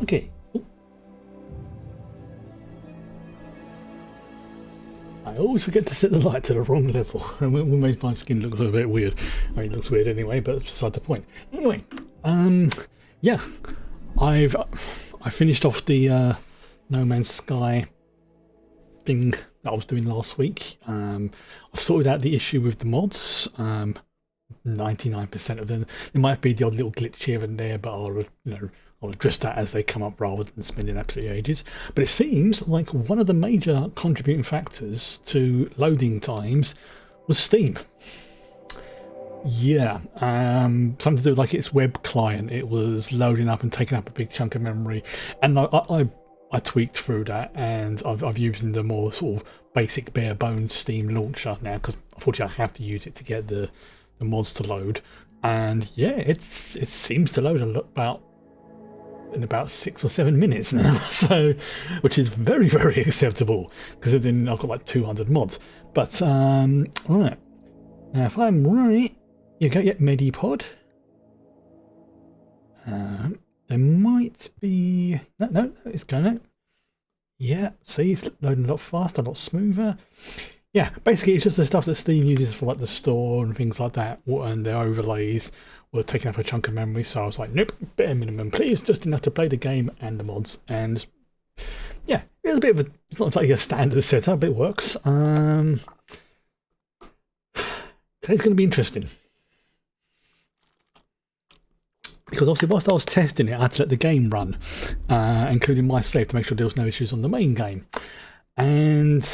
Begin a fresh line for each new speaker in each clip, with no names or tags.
Okay. Ooh. I always forget to set the light to the wrong level, and we made my skin look a little bit weird. I mean, it looks weird anyway, but that's beside the point. Anyway, yeah, I finished off the No Man's Sky thing that I was doing last week. I've sorted out the issue with the mods. 99% of them. There might be the odd little glitch here and there, but I'll address that as they come up rather than spending absolutely ages. But it seems like one of the major contributing factors to loading times was Steam. Yeah, something to do with like its web client. It was loading up and taking up a big chunk of memory, and I tweaked through that, and I've used the more sort of basic bare bones Steam launcher now, because unfortunately I have to use it to get the mods to load. And yeah, it seems to load in about 6 or 7 minutes now, so which is very, very acceptable, because then I've got like 200 mods. But right now, if I'm right, you go get Medipod. There might be no, it's going out. Yeah, see, it's loading a lot faster, a lot smoother. Yeah, basically it's just the stuff that Steam uses for like the store and things like that, and their overlays were taking up a chunk of memory. So I was like, nope, bare minimum, please, just enough to play the game and the mods. And yeah, it's a bit of it's not like a standard setup, but it works. Today's going to be interesting, because obviously whilst I was testing it, I had to let the game run, including my save, to make sure there was no issues on the main game. And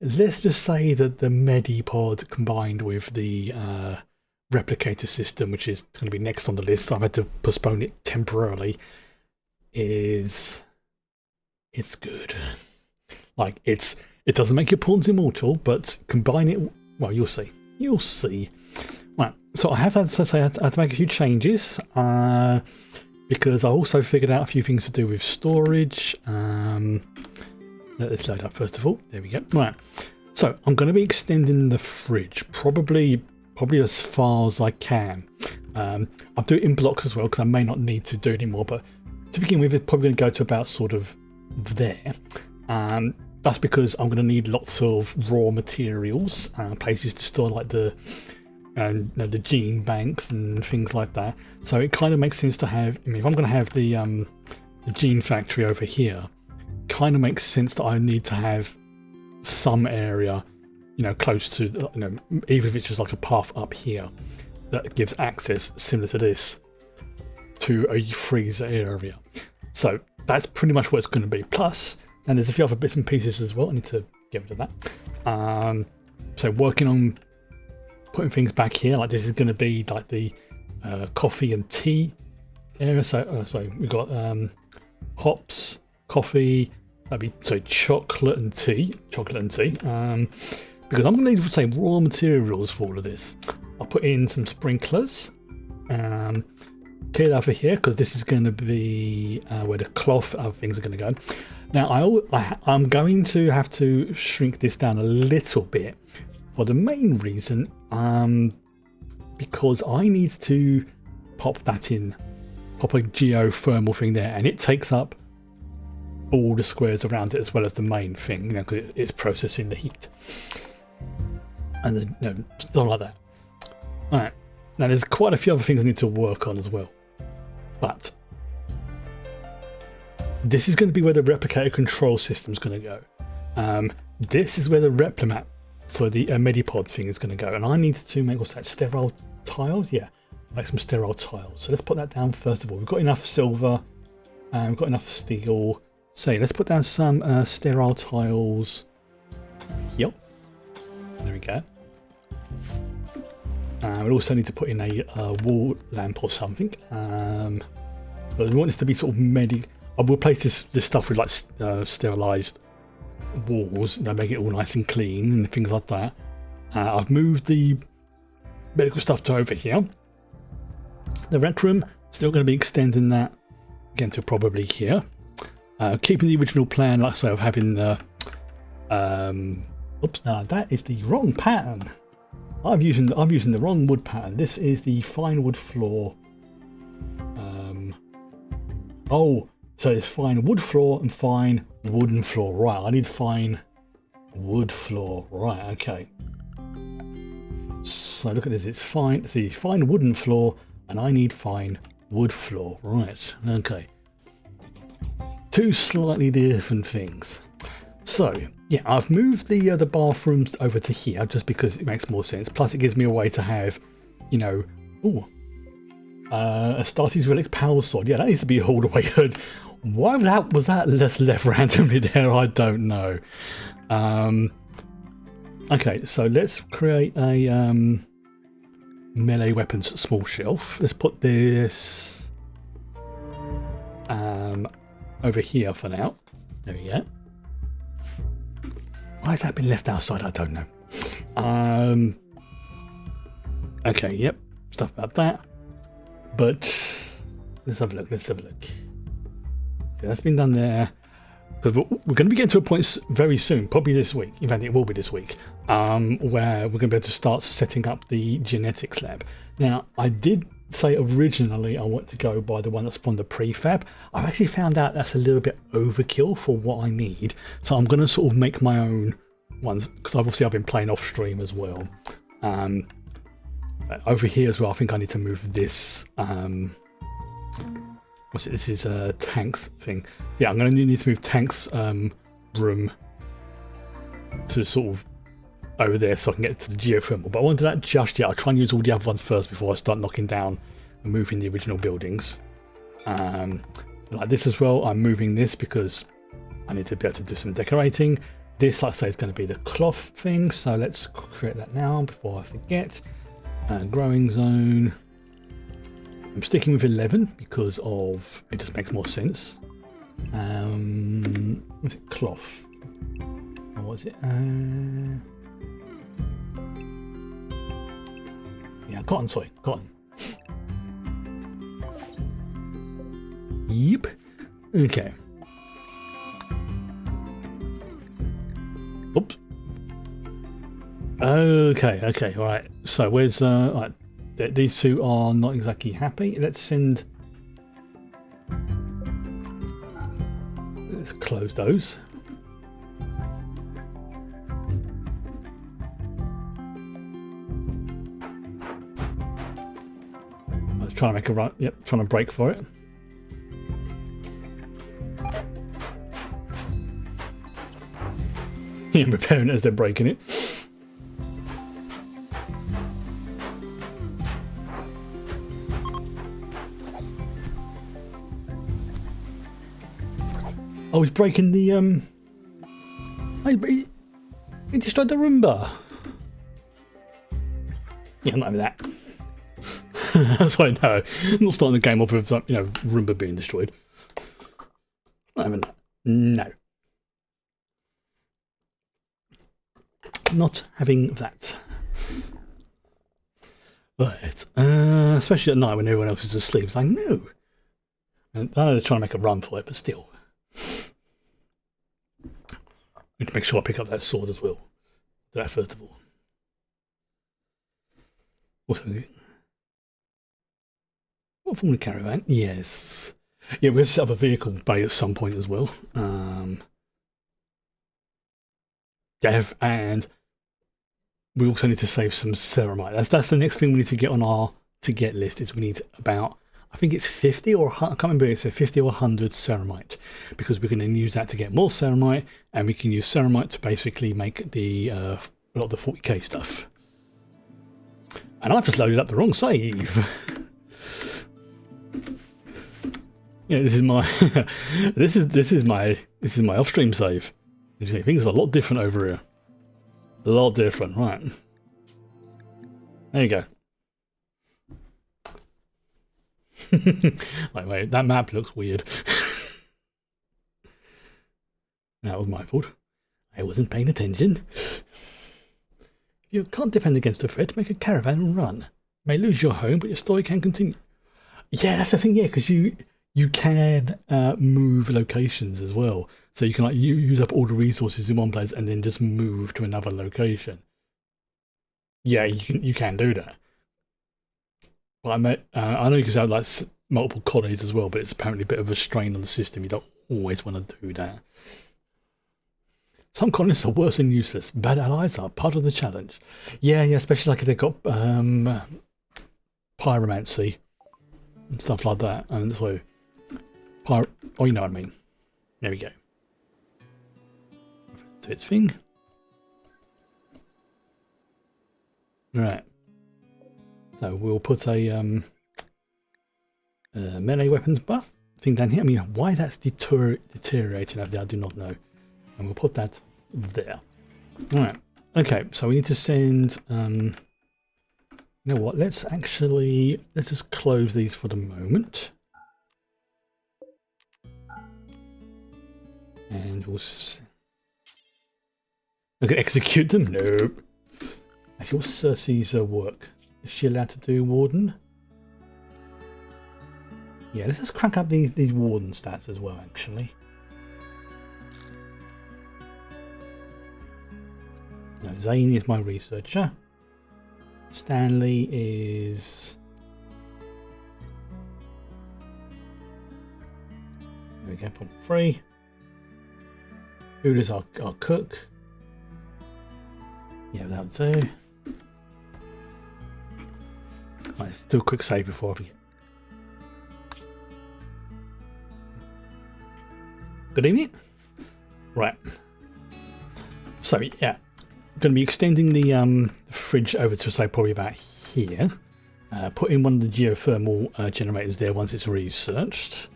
let's just say that the Medipod combined with the replicator system, which is going to be next on the list, I've had to postpone it temporarily, it's good. Like, it doesn't make your pawns immortal, but combine it, well, you'll see. You'll see. Right, so I have had to make a few changes, because I also figured out a few things to do with storage. Let's load up first of all. There we go. Right, so I'm going to be extending the fridge, probably as far as I can. I'll do it in blocks as well, because I may not need to do it anymore, but to begin with, it's probably going to go to about sort of there. That's because I'm going to need lots of raw materials, places to store like the gene banks and things like that. So it kind of makes sense to have. I mean, if I'm going to have the gene factory over here, kind of makes sense that I need to have some area, close to, even if it's just like a path up here that gives access similar to this to a freezer area. So that's pretty much what it's going to be. Plus, and there's a few other bits and pieces as well. I need to get rid of that. So working on putting things back here, like this is going to be like the coffee and tea area. So we've got hops, coffee, chocolate and tea. Because I'm going to need, say, raw materials for all of this. I'll put in some sprinklers. Clear over here, because this is going to be where the cloth other things are going to go. Now, I'm going to have to shrink this down a little bit for the main reason, because I need to pop a geothermal thing there, and it takes up all the squares around it as well as the main thing, because it's processing the heat. And then, stuff like that. Alright, now there's quite a few other things I need to work on as well. But this is going to be where the replicator control system is going to go. This is where the Replimat, so the Medipod thing is going to go. And I need to make, what's that, sterile tiles? Yeah, make some sterile tiles. So let's put that down first of all. We've got enough silver, we've got enough steel. So let's put down some sterile tiles. Yep. There we go. We also need to put in a wall lamp or something. But we want this to be sort of I'll replace this stuff with like sterilised walls. They'll make it all nice and clean and things like that. I've moved the medical stuff to over here. The rec room, still going to be extending that again to probably here. Keeping the original plan, like I say, of having the... oops, no, that is the wrong pattern. I'm using the wrong wood pattern. This is the fine wood floor. Oh, so it's fine wood floor and fine wooden floor. Right, I need fine wood floor. Right, okay. So look at this. It's fine. See, fine wooden floor, and I need fine wood floor. Right, okay. Two slightly different things. So yeah, I've moved the bathrooms over to here just because it makes more sense. Plus, it gives me a way to have, you know, a Astartes relic power sword. Yeah, that needs to be hauled away. Why was that left randomly there? I don't know. Okay, so let's create a melee weapons small shelf. Let's put this over here for now. There we go. Why has that been left outside? I don't know. Okay, yep, stuff about that. But let's have a look. So that's been done there. Because we're going to be getting to a point very soon, probably this week. In fact, it will be this week, where we're going to be able to start setting up the genetics lab. Now, I did say originally I want to go by the one that's from the prefab. I've actually found out that's a little bit overkill for what I need, so I'm going to sort of make my own ones, because obviously I've been playing off stream as well. Over here as well, I think I need to move this. What's it? This is a tanks thing. Yeah, I'm going to need to move tanks room to sort of over there so I can get to the geothermal. But I won't do that just yet. I'll try and use all the other ones first before I start knocking down and moving the original buildings. Like this as well, I'm moving this because I need to be able to do some decorating. This, like I say, is going to be the cloth thing, so let's create that now before I forget. Growing zone. I'm sticking with 11 because of it just makes more sense. What's it? Cloth. Or was it? Yeah, cotton. Sorry, cotton. Yep. Okay. Oops. Okay. All right. So where's right? These two are not exactly happy. Let's close those. I was trying to make a run. Yep, trying to break for it. Yeah, repairing it as they're breaking it. Oh, he's breaking the he destroyed the Roomba. Yeah, I'm not having that. That's what I know. I'm not starting the game off with Roomba being destroyed. Not having that. No. Not having that. Right. Especially at night when everyone else is asleep. It's like, no. And I know they're trying to make a run for it, but still. I need to make sure I pick up that sword as well. Do that first of all. Also, what form of caravan? Yes. Yeah, we'll set up a vehicle bay at some point as well. Dev, and we also need to save some ceramite. That's the next thing we need to get on our to get list. Is we need about, I think it's 50 or I can't remember. It's 50 or 100 ceramite, because we're going to use that to get more ceramite, and we can use ceramite to basically make the a lot of the 40k stuff. And I've just loaded up the wrong save. Yeah, this is my this is my off-stream save. You see, things are a lot different over here. A lot different, right? There you go. Like, wait, that map looks weird. That was my fault. I wasn't paying attention. If you can't defend against a threat, make a caravan and run. You may lose your home, but your story can continue. Yeah, that's the thing, yeah, because you can move locations as well. So you can like use up all the resources in one place and then just move to another location. Yeah, you can do that. But I know you can have like multiple colonies as well, but it's apparently a bit of a strain on the system. You don't always want to do that. Some colonists are worse than useless. Bad allies are part of the challenge. Yeah, especially like if they've got pyromancy and stuff like that. And so, oh, you know what I mean. There we go. So its thing. Right. So we'll put a melee weapons buff thing down here. I mean, why that's deteriorating over there, I do not know. And we'll put that there. Alright. Okay, so we need to send you know what, let's just close these for the moment. And we'll execute them? Nope. Actually, what's Cersei's work? Is she allowed to do Warden? Yeah, let's just crank up these Warden stats as well, actually. No, Zane is my researcher. Stanley is... There we go, put 3. Hula's our cook. Yeah, that'll do. Right, let's do a quick save before I forget. Good evening. Right. So yeah, going to be extending the fridge over to say probably about here. Put in one of the geothermal generators there once it's researched.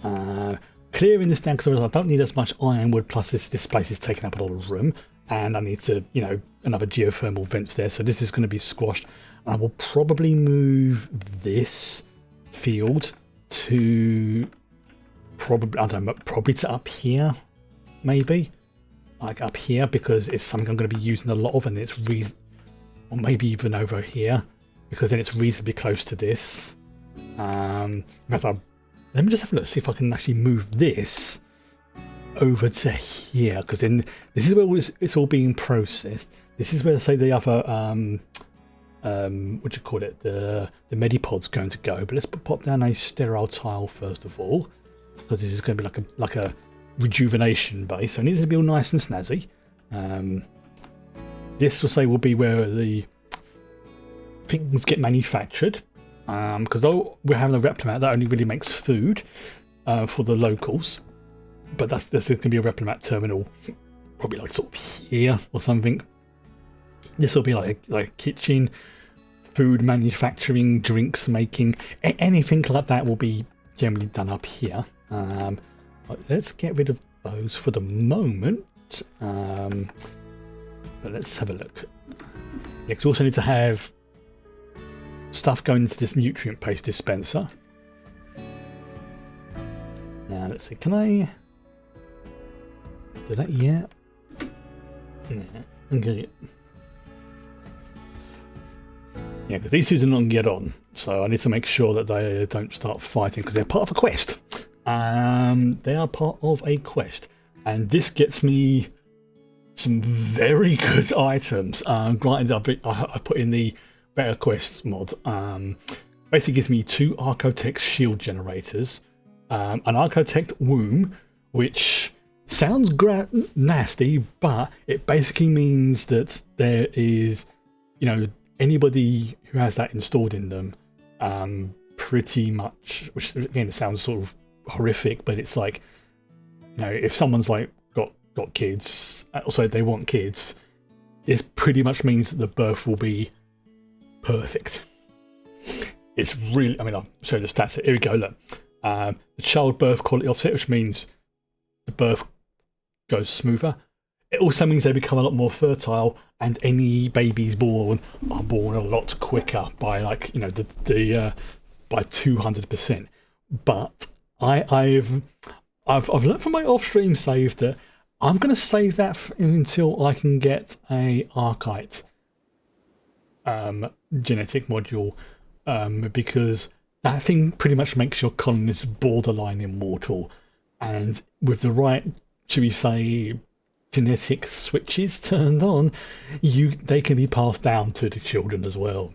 Clearing this down because I don't need as much ironwood. Plus this place is taking up a lot of room, and I need to another geothermal vents there. So this is going to be squashed. I will probably move this field to probably to up here, maybe like up here, because it's something I'm going to be using a lot of, and it's or maybe even over here, because then it's reasonably close to this. In fact, let me just have a look, see if I can actually move this over to here, because then this is where it's all being processed. This is where, say, the other what do you call it, the Medipod's going to go. But let's pop down a sterile tile first of all, because this is going to be like a rejuvenation base, so it needs to be all nice and snazzy. This will be where the things get manufactured, because though we're having a Replimat that only really makes food for the locals, but there's going to be a Replimat terminal probably like sort of here or something. This will be like a kitchen, food manufacturing, drinks making, anything like that will be generally done up here. Let's get rid of those for the moment. But let's have a look. Yeah, because we also need to have stuff going into this nutrient paste dispenser. Now let's see, can I do that yet? Yeah, okay. Yeah, because these two do not get on, so I need to make sure that they don't start fighting because they're part of a quest. They are part of a quest, and this gets me some very good items. Granted, I put in the Better Quests mod. Basically gives me 2 Archotech shield generators, an Archotech womb, which sounds nasty, but it basically means that there is, anybody who has that installed in them, pretty much, which again sounds sort of horrific, but it's like, if someone's like got kids, also they want kids, this pretty much means that the birth will be perfect. It's really, I'll show you the stats here. Here we go, look. The childbirth quality offset, which means the birth goes smoother. It also means they become a lot more fertile, and any babies born are born a lot quicker by by 200%. But I've learned from my off-stream save that I'm going to save that until I can get a Archite genetic module, because that thing pretty much makes your colonists borderline immortal, and with the right, should we say, genetic switches turned on, they can be passed down to the children as well.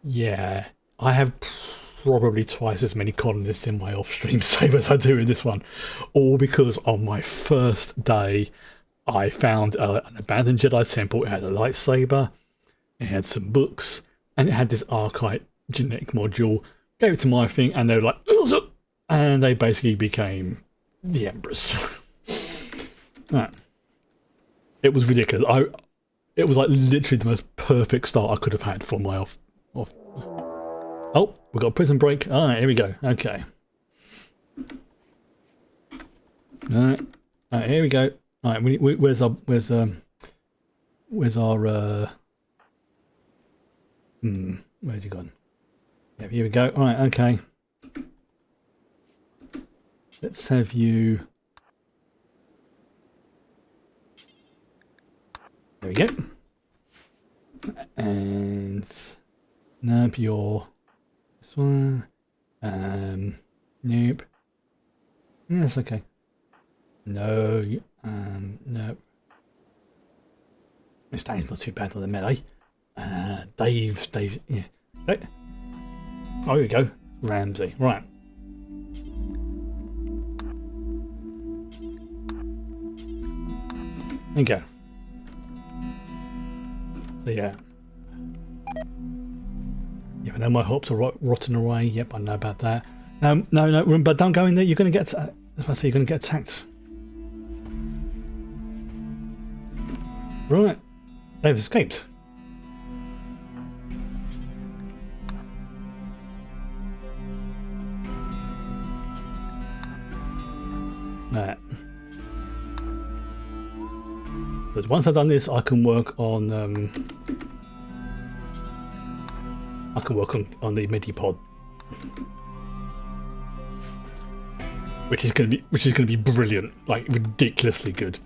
Yeah, I have probably twice as many colonists in my off-stream save as I do in this one, all because on my first day I found an abandoned Jedi temple. It had a lightsaber, it had some books, and it had this archite genetic module. Gave it to my thing, and they were like, ugh! And they basically became the Emperors. Right. It was ridiculous. It was like literally the most perfect start I could have had for my off. Oh, we've got a prison break. All right, here we go. Okay. All right, here we go. All right, where's our where's he gone? Yeah, here we go. All right, okay. Let's have you. There we go. And nope, you're this one. Nope. Yes, okay. No, nope. Mustange's not too bad on the melee. Dave, yeah. Right. Oh, here we go. Ramsey, right. There you go. So yeah. Yep, I know my hops are rotting away. Yep, I know about that. No, but don't go in there. You're going to get. That's what I say. You're going to get attacked. Right, they've escaped. Right. But once I've done this, I can work on the Medipod, which is going to be brilliant, like ridiculously good.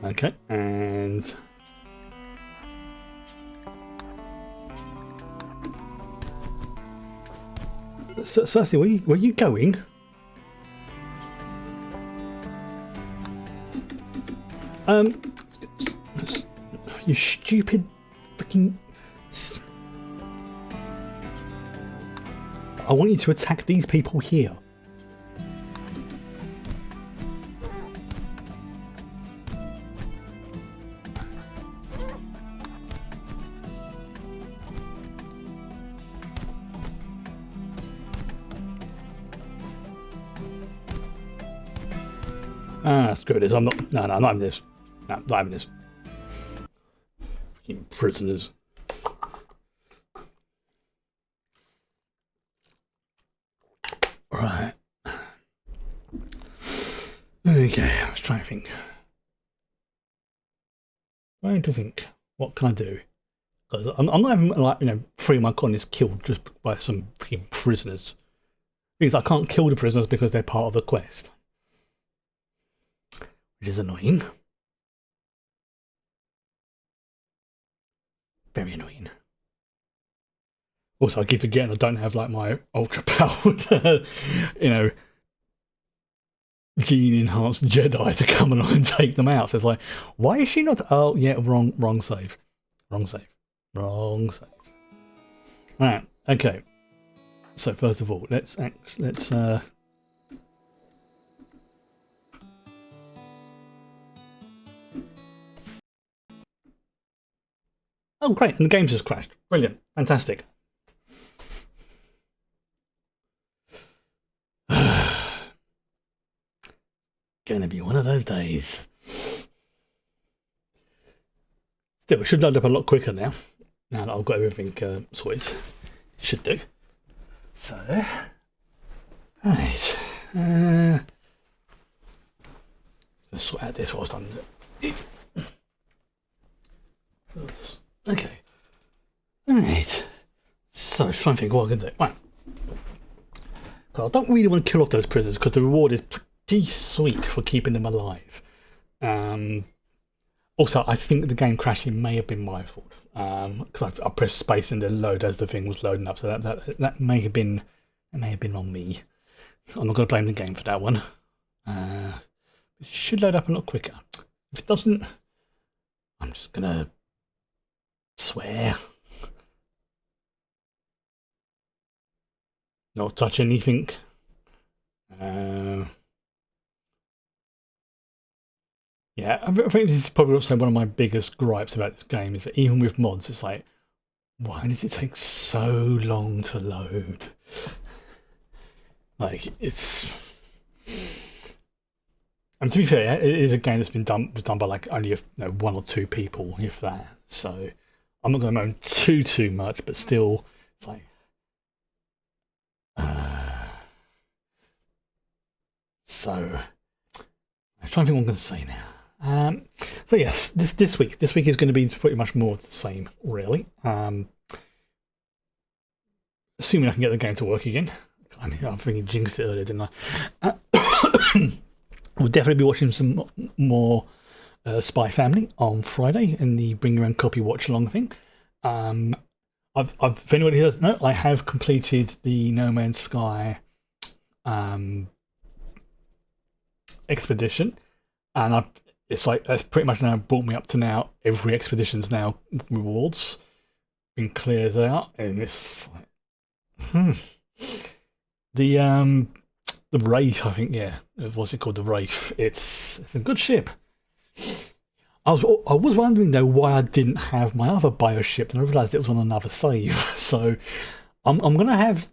Okay, and so, Cersei, where you going? You stupid freaking. I want you to attack these people here. Screw this. I'm not. No, I'm not having this. No, not having this. Fucking prisoners. Right. Okay, I was trying to think. What can I do? I'm not having, like, 3 of my colonists killed just by some freaking prisoners. Because I can't kill the prisoners because they're part of the quest. Which is annoying. Very annoying. Also, I keep forgetting I don't have, like, my ultra powered, gene enhanced Jedi to come along and take them out. So it's like, why is she not? Oh yeah, wrong save. Right, okay. So first of all, let's oh great, and the game's just crashed. Brilliant, fantastic. Gonna be one of those days. Still, it should load up a lot quicker now. Now that I've got everything sorted. Should do. So, right. Let's sort out this whilst I'm. Okay. Right. So, try and think what I can do. Right. So I don't really want to kill off those prisoners because the reward is pretty sweet for keeping them alive. Um, Also, I think the game crashing may have been my fault because I pressed space and then load as the thing was loading up. So that may have been on me. I'm not going to blame the game for that one. It should load up a lot quicker. If it doesn't, I'm just going to swear. Not touch anything. Yeah, I think this is probably also one of my biggest gripes about this game is that even with mods, it's like, why does it take so long to load? Like, it's... And to be fair, it is a game that's been done by like only one or two people, if that. So I'm not going to moan too much, but still, it's like... So, I'm trying to think what I'm going to say now. So yes, this week is going to be pretty much more of the same, really. Assuming I can get the game to work again. I mean, I think you jinxed it earlier, didn't I? We'll definitely be watching some more Spy Family on Friday in the Bring Your Own Copy watch along thing. If anybody doesn't know, I have completed the No Man's Sky expedition, and it's like that's pretty much now brought me up to now. Every expedition's now rewards been cleared out, and it's like, the Wraith, I think, yeah, what's it called, the Wraith. It's a good ship. I was wondering though why I didn't have my other bio ship, and I realised it was on another save. So I'm gonna have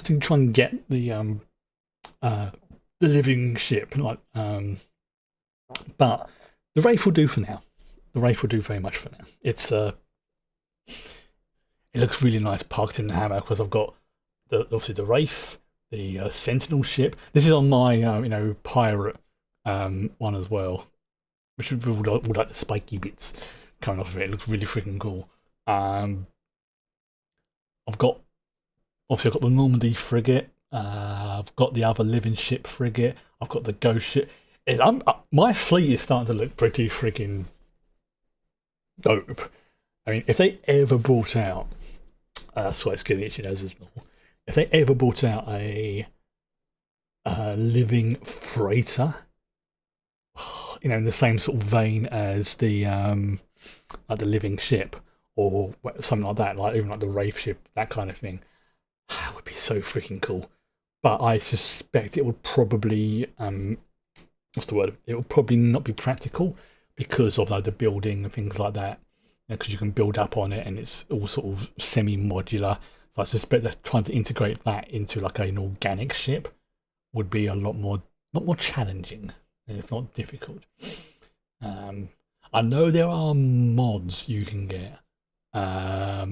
to try and get the living ship, like but the Wraith will do for now. The Wraith will do very much for now. It's it looks really nice parked in the hammer because I've got obviously the Wraith, the Sentinel ship. This is on my pirate one as well, which would like the spiky bits coming off of it. It looks really freaking cool. I've got the Normandy frigate. I've got the other living ship frigate. I've got the ghost ship. My fleet is starting to look pretty freaking dope. I mean, if they ever brought out, sorry, it's giving itchy noses more. If they ever brought out a living freighter, in the same sort of vein as the like the living ship or something like that, like even like the Wraith ship, that kind of thing, that would be so freaking cool. But I suspect it would probably what's the word? It would probably not be practical because of like the building and things like that. Because you can build up on it and it's all sort of semi-modular. So I suspect that trying to integrate that into like an organic ship would be a lot more challenging, if not difficult. I know there are mods you can get,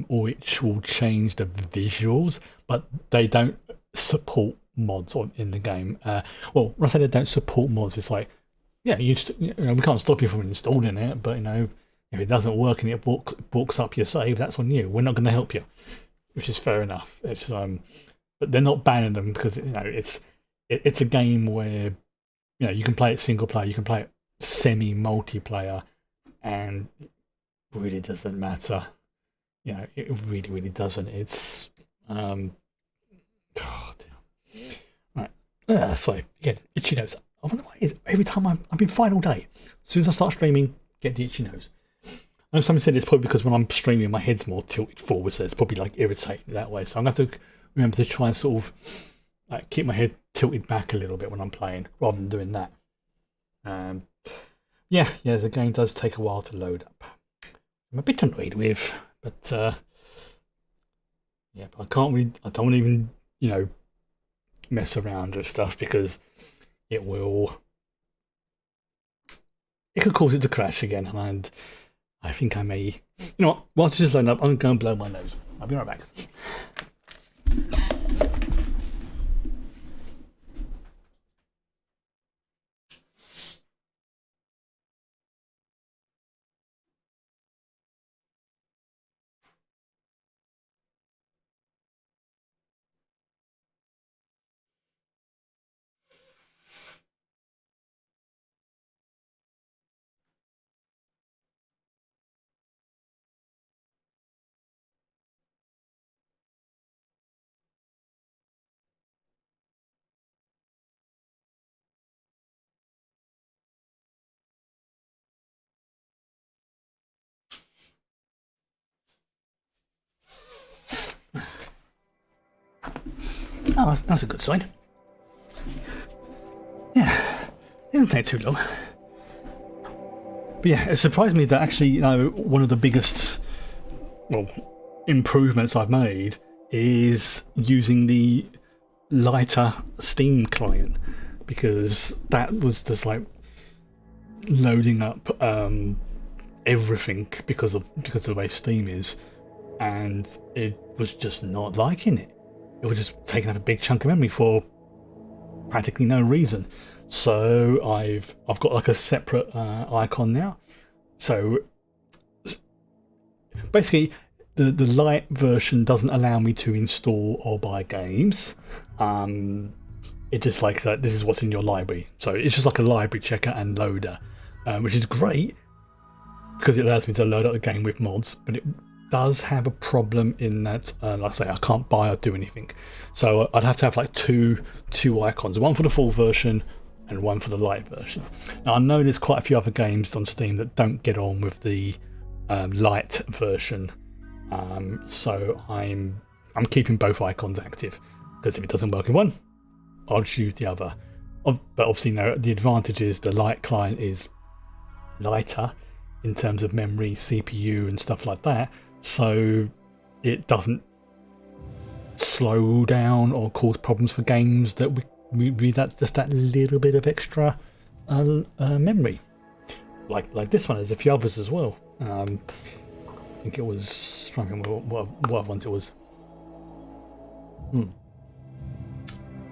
which will change the visuals, but they don't support mods in the game. Well, when I say they don't support mods, it's like, yeah, we can't stop you from installing it, but if it doesn't work and it books up your save, that's on you. We're not going to help you, which is fair enough. It's but they're not banning them because it's a game where you can play it single player, you can play it semi multiplayer, and it really doesn't matter. It really doesn't. It's God damn. Right. Sorry. Again, itchy nose. I wonder why it is. Every time I've been fine all day. As soon as I start streaming, get the itchy nose. I know someone said it's probably because when I'm streaming, my head's more tilted forward, so it's probably like irritating that way. So I'm going to have to remember to try and sort of keep my head tilted back a little bit when I'm playing, rather than doing that. Yeah, the game does take a while to load up. I'm a bit annoyed with, but yeah, but I don't even, mess around with stuff because it could cause it to crash again, and I think I may, whilst it's just loading up, I'm going to blow my nose. I'll be right back. Oh, that's a good sign. Yeah, it didn't take too long. But yeah, it surprised me that actually, you know, one of the biggest, well, improvements I've made is using the lighter Steam client, because that was just like loading up everything because of the way Steam is, and it was just not liking it. It was just taking up a big chunk of memory for practically no reason. So I've got like a separate icon now. So basically, the light version doesn't allow me to install or buy games. It just like that. This is what's in your library. So it's just like a library checker and loader, which is great because it allows me to load up the game with mods. But it does have a problem in that, like I say, I can't buy or do anything. So I'd have to have like two icons, one for the full version and one for the light version. Now I know there's quite a few other games on Steam that don't get on with the light version, so I'm keeping both icons active, because if it doesn't work in one, I'll just use the other. But obviously, no, the advantage is the light client is lighter in terms of memory, CPU, and stuff like that, so it doesn't slow down or cause problems for games that we that just that little bit of extra memory. Like this one, there's a few others as well. I think it was, I don't remember what ones it was.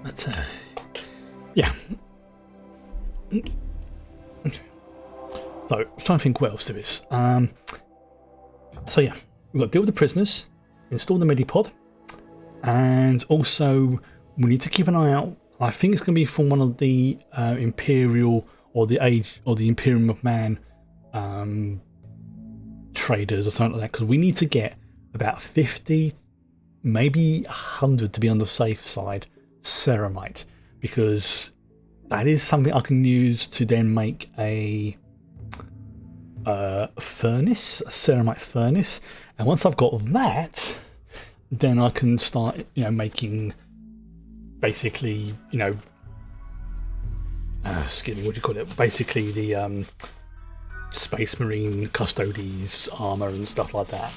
But yeah. Oops. Okay. So I'm trying to think what else there is. So yeah, we've got to deal with the prisoners, install the Medipod, and also we need to keep an eye out. I think it's going to be from one of the Imperial or the Age or the Imperium of Man traders or something like that, because we need to get about 50, maybe 100 to be on the safe side, ceramite, because that is something I can use to then make a furnace, a ceramite furnace, and once I've got that, then I can start, you know, making basically, you know, excuse me, what do you call it? Basically the Space Marine Custodes armor and stuff like that.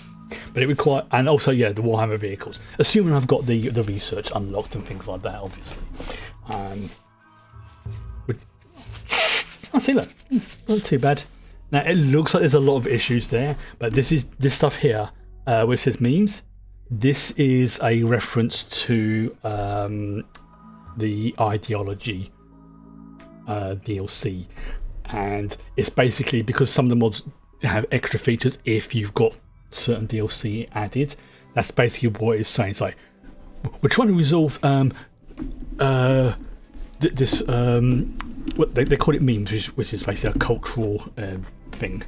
But it requires, and also yeah, the Warhammer vehicles. Assuming I've got the research unlocked and things like that, obviously. I see that. Not too bad. Now it looks like there's a lot of issues there, but this stuff here, where it says memes. This is a reference to the ideology DLC, and it's basically because some of the mods have extra features if you've got certain DLC added. That's basically what it's saying. It's like, we're trying to resolve this what they call it memes, which is basically a cultural thing,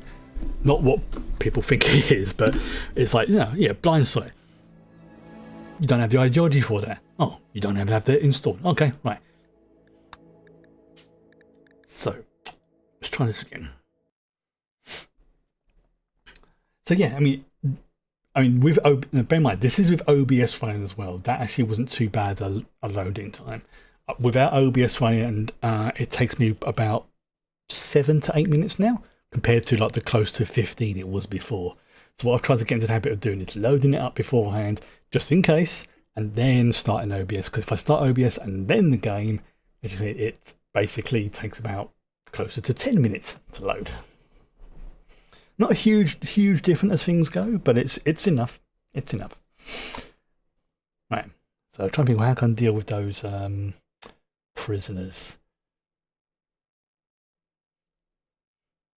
not what people think it is, but it's like, you know, yeah, blindsight. You don't have the ideology for that. Oh, you don't have that installed. Okay, right. So, let's try this again. So yeah, I mean, with bear in mind, this is with OBS running as well. That actually wasn't too bad a loading time. Without OBS running, and it takes me about 7 to 8 minutes now, compared to like the close to 15 it was before. So what I've tried to get into the habit of doing is loading it up beforehand, just in case, and then starting OBS. Because if I start OBS and then the game, it basically takes about closer to 10 minutes to load. Not a huge difference as things go, but it's enough. It's enough. Right. So I'm trying to think how I can deal with those prisoners.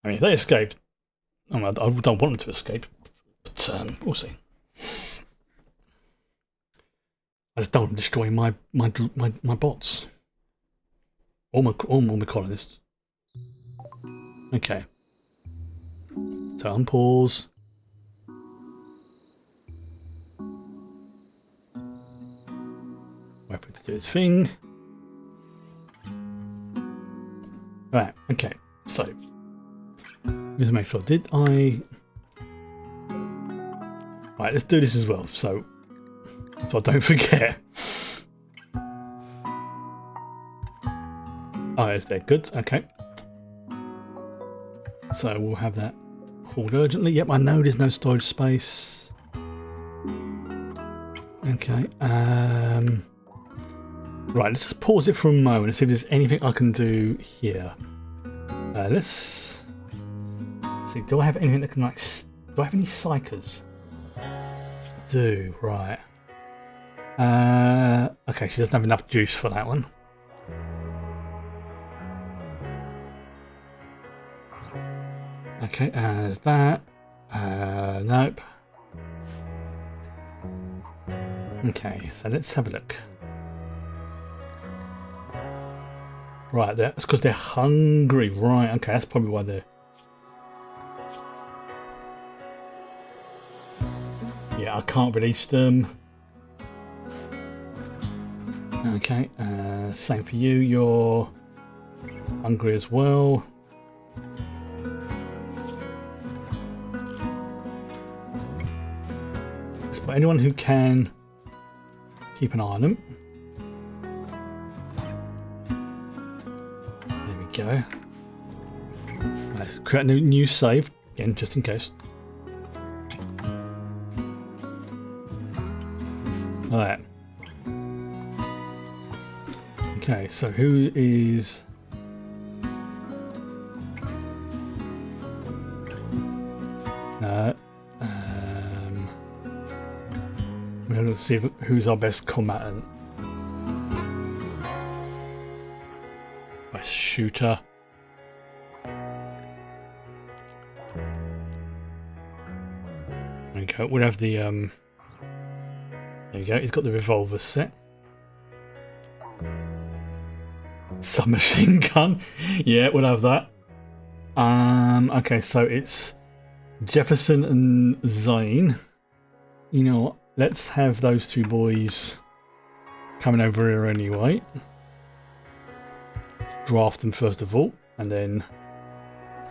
I mean, if they escaped, I don't want them to escape, but we'll see. I just don't want to destroy my bots. All my colonists. Okay. So unpause. Wait for it to do its thing. Right, okay. So let's make sure. Did I? Right, let's do this as well. So I don't forget. Oh, it's there. Good. Okay. So we'll have that hauled urgently. Yep, I know there's no storage space. Okay. Right, let's just pause it for a moment and see if there's anything I can do here. Let's see. Do I have anything that can like? Do I have any psychers? I do. Right. Okay, she doesn't have enough juice for that one. Okay, as that. Nope. Okay, so let's have a look. Right, that's because they're hungry. Right, okay, that's probably why they're... Yeah, I can't release them. Okay, same for you. You're hungry as well. But anyone who can keep an eye on them. There we go. Let's create a new save again, just in case. All right. Okay, so who is? Let's see who's our best combatant. Best shooter. There we go. We'll have the there you go. He's got the revolver set. Submachine gun. Yeah, we'll have that. Okay, so it's Jefferson and Zane. You know what? Let's have those two boys coming over here anyway. Draft them first of all, and then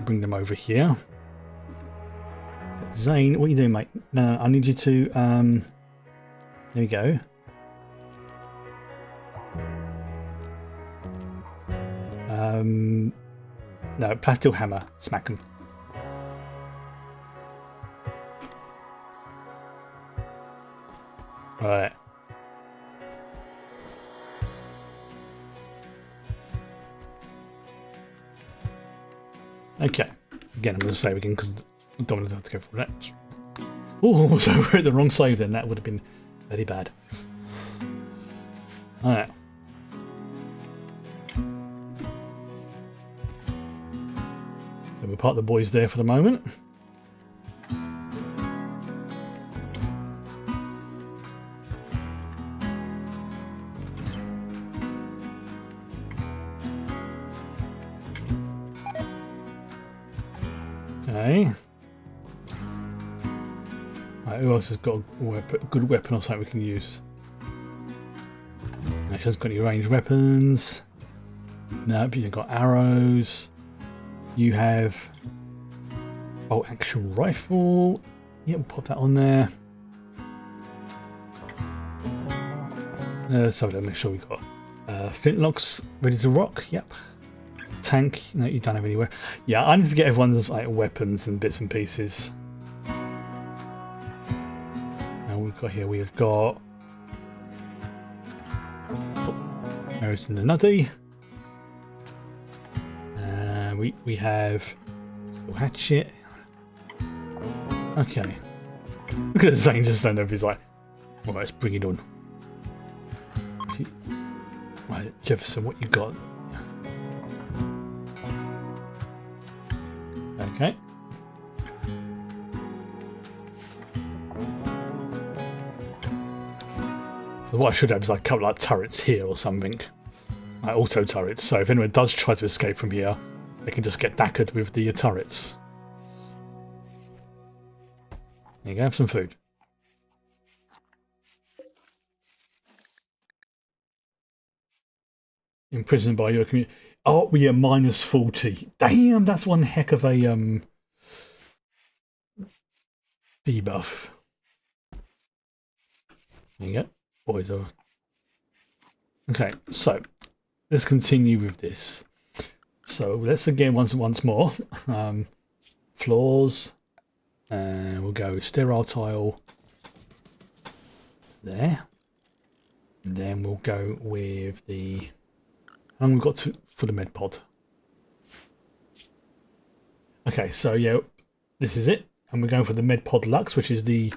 bring them over here. Zane, what are you doing, mate? No, I need you to. There we go. No, plastic hammer, smack him. Right. Okay. Again, I'm going to save again because I don't want to have to go for that. Oh, so we're at the wrong save then. That would have been very bad. Alright. So we'll park the boys there for the moment. Okay. Right, who else has got a good weapon or something we can use? No, she hasn't got any ranged weapons. No, but you've got arrows. You have bolt action rifle. Yeah, we'll pop that on there. So let's make sure we've got flintlocks ready to rock. Yep. Tank. No, you don't have anywhere. Yeah, I need to get everyone's like weapons and bits and pieces. Now we've got here. We've got arrows in the nutty. We have still hatchet. Okay. Look at Zane just stand over. He's like, well, let's bring it on. Right, Jefferson, what you got? Okay. So what I should have is like a couple of turrets here or something. Like auto turrets. So if anyone does try to escape from here, they can just get dackered with the turrets. There you go, have some food. Imprisoned by your community. Oh, we are minus 40. Damn, that's one heck of a debuff. There you go. Boys are. Okay, so let's continue with this. So let's again once more. Floors, and we'll go sterile tile there. And then we'll go with the. How long we've got for the Medipod? Okay, so yeah, this is it, and we're going for the Medipod Lux, which is the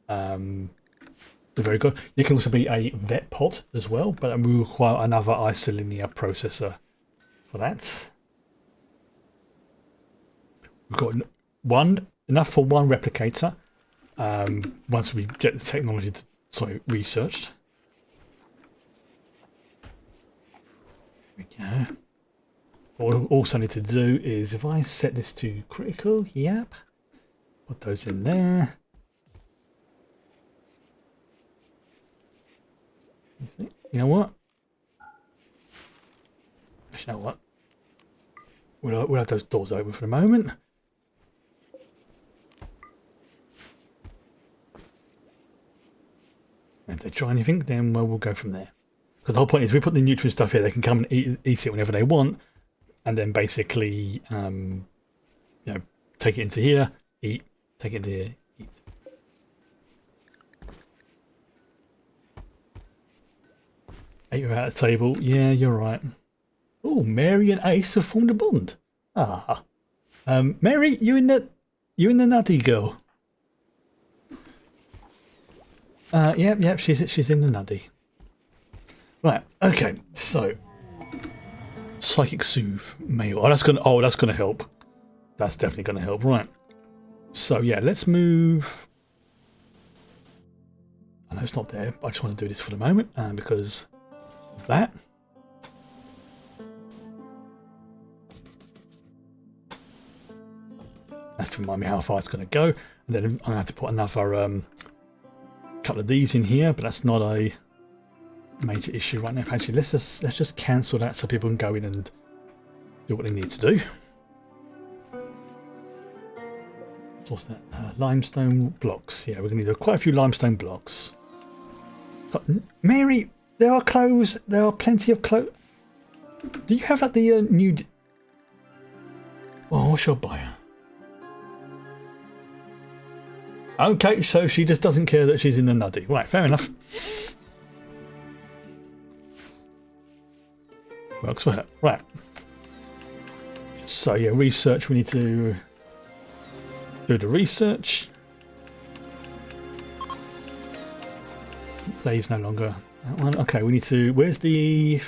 very good. You can also be a vet pod as well, but we require another isolinear processor for that. We've got enough for one replicator. Once we get the technology researched. There we go. What we also need to do is, if I set this to critical, yep, put those in there. You know what? You know what? We'll have those doors open for the moment. And if they try anything, then we'll go from there. Because the whole point is, we put the nutrient stuff here, they can come and eat it whenever they want, and then basically, take it into here, eat, take it into here, eat. Ate her at a table. Yeah, you're right. Oh, Mary and Ace have formed a bond. Ah, Mary, you in the nutty, girl? Yep. She's in the nutty. Right. Okay. So, psychic soothe mail. That's gonna help. That's definitely gonna help. Right. So yeah, let's move. I know it's not there, but I just want to do this for the moment, because of that. That's to remind me how far it's going to go, and then I'm going to have to put another couple of these in here, but that's not a major issue right now. Actually, let's just cancel that so people can go in and do what they need to do. So what's that? Limestone blocks. Yeah, we're going to need quite a few limestone blocks. But, Mary, there are clothes. There are plenty of clothes. Do you have like the new? Oh, what's your buyer? Okay, so she just doesn't care that she's in the nuddy. Right, fair enough. Works for her. Right. So yeah, research. We need to do the research. Dave's no longer that one. Okay, we need to. Where's the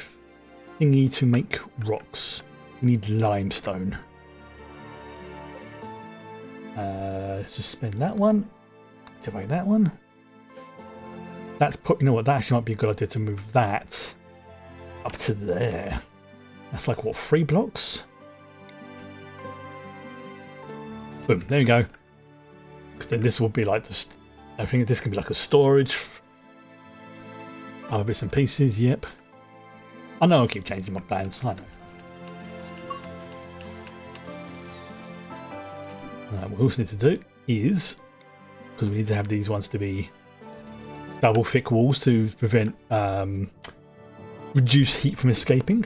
thingy to make rocks? We need limestone. Let's just spend that one. Activate that one. That's put. You know what? That actually might be a good idea to move that up to there. That's like what, 3 blocks? Boom. There we go. Because then this will be like just. I think this can be like a storage. Other bits and pieces. Yep. I know. I keep changing my plans. I know. What we also need to do is, because we need to have these ones to be double thick walls to prevent reduce heat from escaping.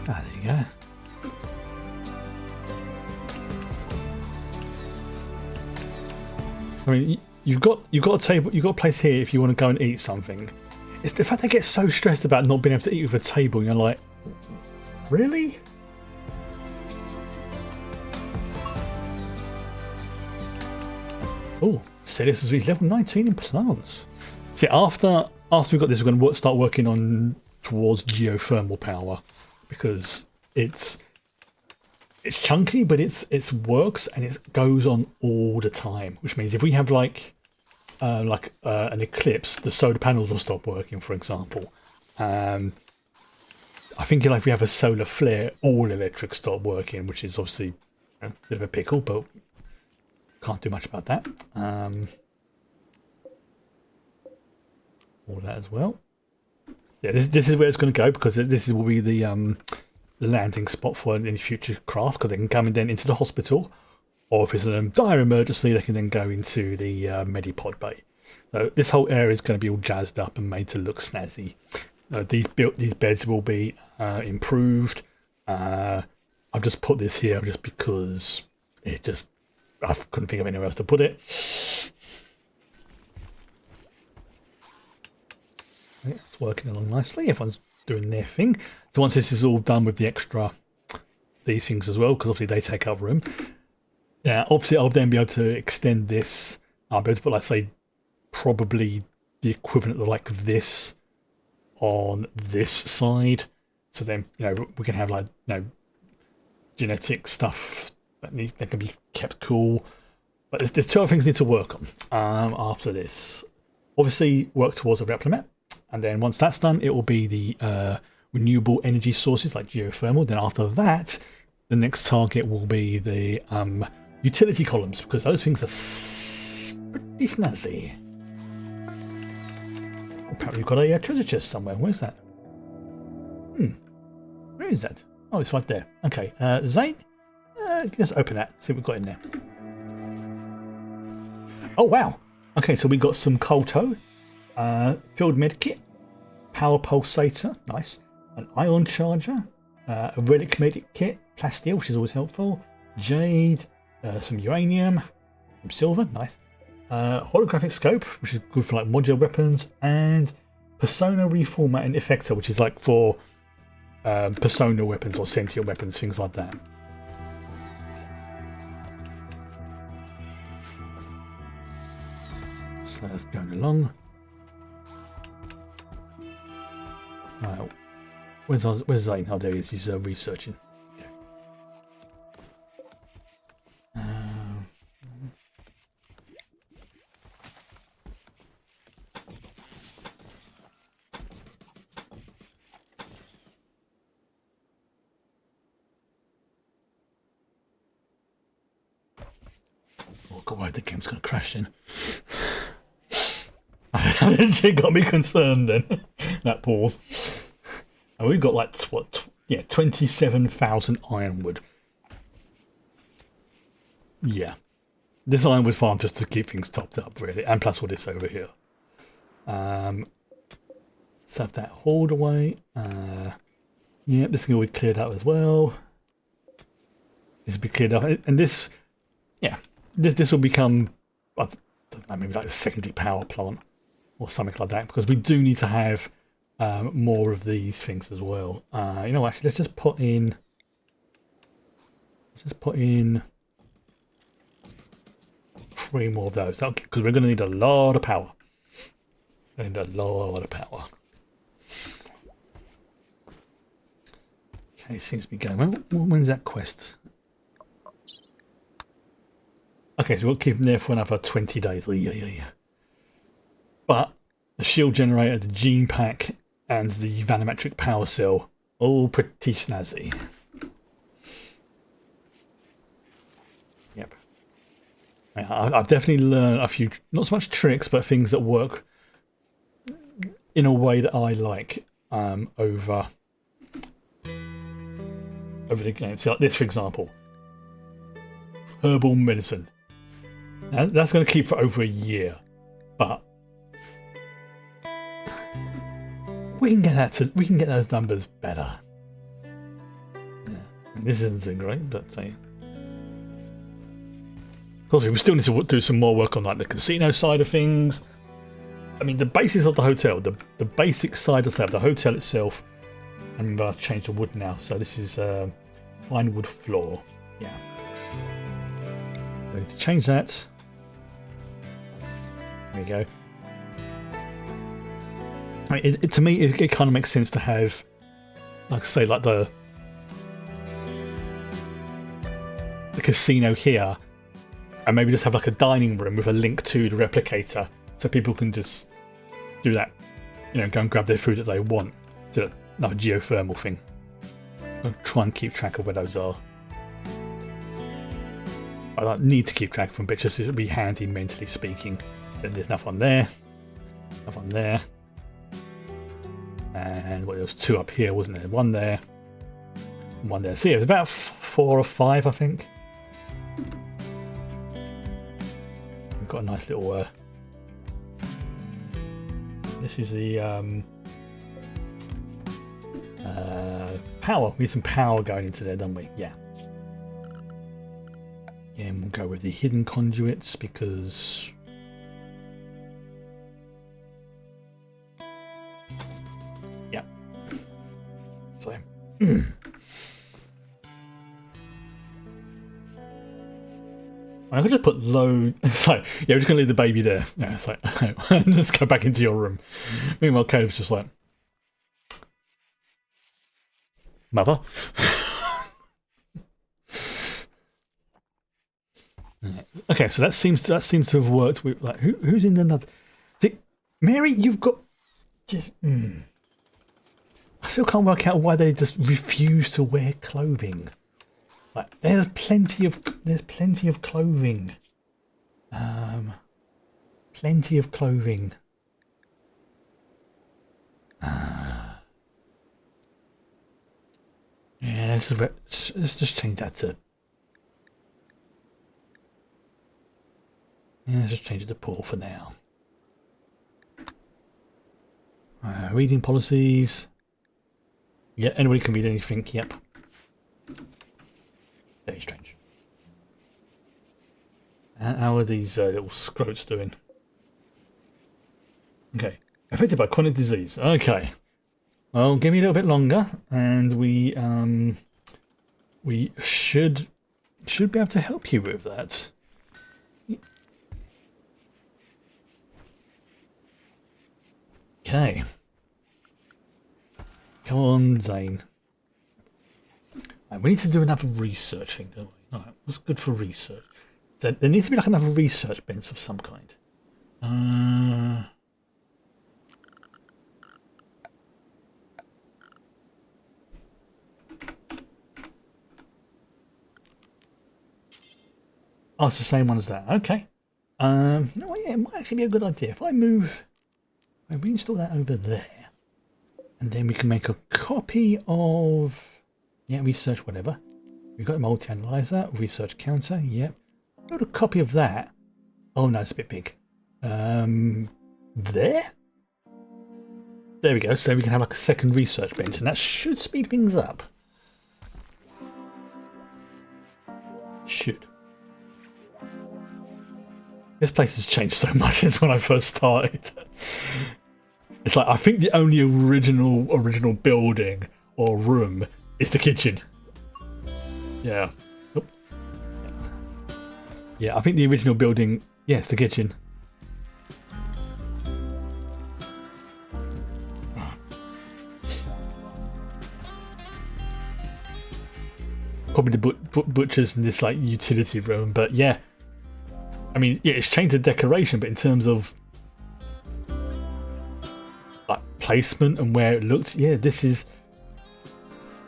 There you go. I mean, you've got a table, you've got a place here if you want to go and eat something. It's the fact they get so stressed about not being able to eat with a table. You're like, really? Oh, Celis has reached level 19 in plants. See, after we've got this, we're going to start working on towards geothermal power, because it's chunky, but it works and it goes on all the time. Which means if we have an eclipse, the solar panels will stop working, for example. I think if we have a solar flare, all electrics stop working, which is obviously a bit of a pickle, but can't do much about that. All that as well. Yeah, this is where it's going to go, because this will be the landing spot for any future craft, because they can come in then into the hospital, or if it's a dire emergency, they can then go into the Medipod bay. So this whole area is going to be all jazzed up and made to look snazzy. These beds will be improved. I've just put this here just because I couldn't think of anywhere else to put it. It's working along nicely. Everyone's doing their thing. So once this is all done with these things as well, because obviously they take up room. Yeah, obviously I'll then be able to extend this. I'll be able to put, like, say, probably the equivalent of like this on this side. So then, we can have like, genetic stuff that can be kept cool. But there's two other things I need to work on after this. Obviously, work towards a replimat. And then once that's done, it will be the renewable energy sources like geothermal. Then after that, the next target will be the utility columns, because those things are pretty snazzy. Apparently we've got a treasure chest somewhere. Where's that? Where is that? Oh, it's right there. Okay, Zane, let's open that, see what we've got in there. Oh, wow. Okay, so we got some colto, field med kit, power pulsator, nice, an ion charger, a relic medic kit, plasteel, which is always helpful, jade, some uranium, some silver, nice, holographic scope, which is good for like modular weapons, and persona reformatting effector, which is like for persona weapons or sentient weapons, things like that. So that's going along. Right, where's Zane? Oh, there he is. He's researching. Oh god, the game's gonna crash in. It got me concerned then. That pause. And we've got like 27,000 ironwood. Yeah, this ironwood farm just to keep things topped up really, and plus all this over here. Let's have that hauled away. Yeah, this can all be cleared up as well. This will be cleared up, and this, yeah, this will become, I don't know, maybe like a secondary power plant or something like that, because we do need to have more of these things as well. Actually, let's just put in 3 more of those, because we're going to need a lot of power. Okay, seems to be going well. When's that quest? Okay, so we'll keep them there for another 20 days. But the shield generator, the gene pack, and the vanometric power cell, all pretty snazzy. Yep. I've definitely learned a few, not so much tricks, but things that work in a way that I like over the game. So like this, for example, herbal medicine. Now, that's going to keep for over a year, but we can get those numbers better. Yeah, this isn't great, but of course we still need to do some more work on like the casino side of things. I mean, the basis of the hotel, the basic side of the hotel itself. I remember I've changed the wood now, so this is fine wood floor. Yeah, I need to change that. There we go. I mean, to me, it kind of makes sense to have, like I say, like the casino here, and maybe just have like a dining room with a link to the replicator, so people can just do that, go and grab their food that they want. Do like a geothermal thing. I'll try and keep track of where those are. I don't need to keep track of them, but just it'll be handy mentally speaking. Then there's nothing there, nothing there. And there was 2 up here, wasn't there? 1 there, 1 there. See, it was about 4 or 5, I think. we've got a nice little. This is the power. We need some power going into there, don't we? Yeah. Yeah, and we'll go with the hidden conduits because. Yeah. So. I could just put low. It's like, yeah, we're just gonna leave the baby there. Yeah, it's like, let's go back into your room. Meanwhile, Caleb's just like, mother. Okay, so that seems to have worked. With like, who's in the? See, Mary, you've got just. I still can't work out why they just refuse to wear clothing. Like, there's plenty of clothing. Plenty of clothing. Yeah, let's just change that to. Yeah, let's just change it to Paul for now. Reading policies. Yeah, anybody can read anything. Yep. Very strange. How are these little scrotes doing? Okay. Affected by chronic disease. Okay. Well, give me a little bit longer, and we should be able to help you with that. Okay. Come on, Zane. Right, we need to do another research thing, don't we? Alright, what's good for research? There needs to be like another research bench of some kind. Oh, it's the same one as that. Okay. You know what? Yeah, it might actually be a good idea if I reinstall that over there, and then we can make a copy of. Yeah, research whatever. We've got a multi-analyzer, research counter. Yep. Got a copy of that. Oh no, it's a bit big. There. There we go. So we can have like a second research bench, and that should speed things up. Should. This place has changed so much since when I first started. It's like I think the only original building or room is the kitchen. Yeah. Oh. Yeah, I think the original building, yes, the kitchen. Probably the butchers in this like utility room, but yeah. I mean, yeah, it's changed the decoration, but in terms of like placement and where it looked, yeah, this is.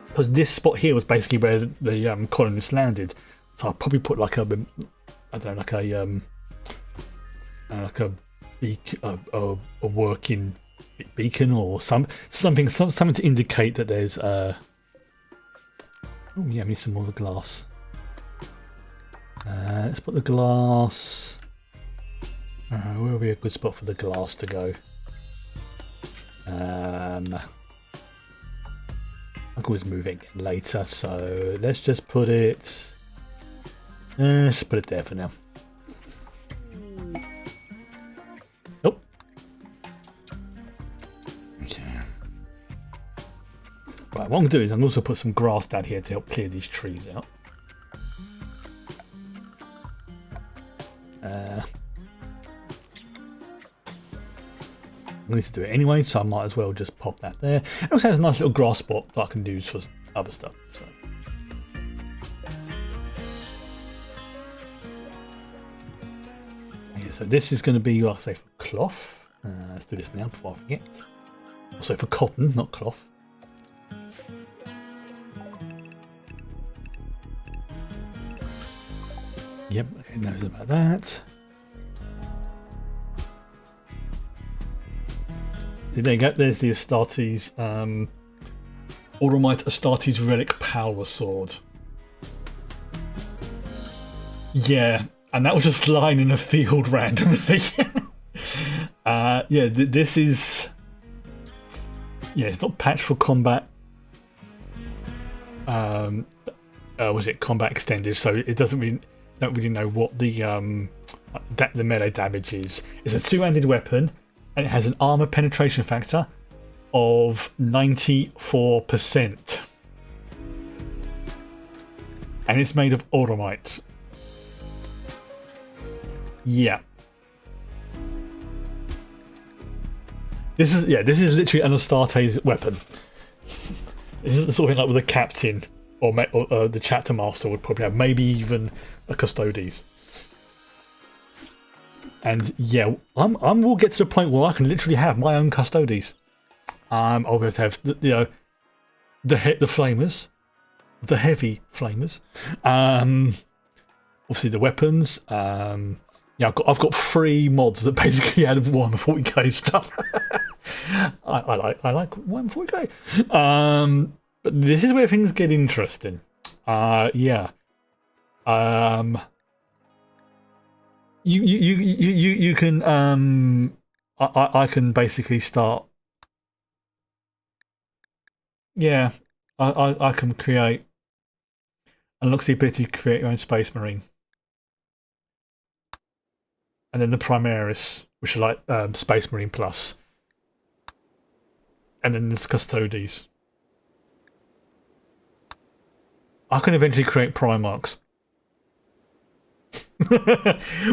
Because this spot here was basically where the colonists landed, so I'll probably put like a, I don't know, like a working beacon or something to indicate that there's oh yeah, we need some more of the glass. Let's put the glass. Where would be a good spot for the glass to go? I can always move it again later, so let's just put it. Let's put it there for now. Oh. Okay. Right, what I'm going to do is I'm going to also put some grass down here to help clear these trees out. I need to do it anyway, so I might as well just pop that there. It also has a nice little grass spot that I can use for other stuff. So. Yeah, so this is going to be, like I say, for cloth. Let's do this now before I forget. Also for cotton, not cloth. Yep, okay, knows about that. There you go, there's the Astartes, Automite Astartes Relic Power Sword. Yeah, and that was just lying in a field randomly. Yeah, this is... Yeah, it's not patched for combat. Was it combat extended? So it doesn't really... Don't really know what the melee damage is. It's a two-handed weapon, and it has an armor penetration factor of 94%. And it's made of automite. Yeah. This is literally an Astarte's weapon. This is something like with a captain or the chapter master would probably have, maybe even a custodes. And yeah, we'll get to the point where I can literally have my own custodes. I'll be able to have the flamers, the heavy flamers. Obviously the weapons. Yeah, I've got 3 mods that basically add Warhammer 40k stuff. I like Warhammer 40k. But this is where things get interesting. Yeah. You can I can basically start. Yeah, I can create. Unlocks the ability to create your own Space Marine. And then the Primaris, which are like Space Marine Plus. And then there's Custodes. I can eventually create Primarchs.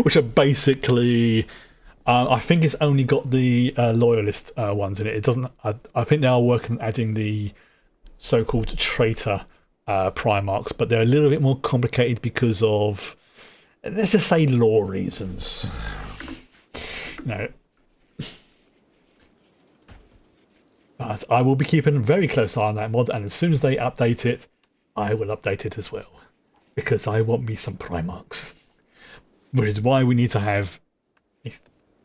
Which are basically... I think it's only got the Loyalist ones in it. It doesn't... I think they are working on adding the so-called Traitor Primarchs, but they're a little bit more complicated because of... Let's just say lore reasons. No. But I will be keeping a very close eye on that mod, and as soon as they update it, I will update it as well. Because I want me some Primarchs. Which is why we need to have a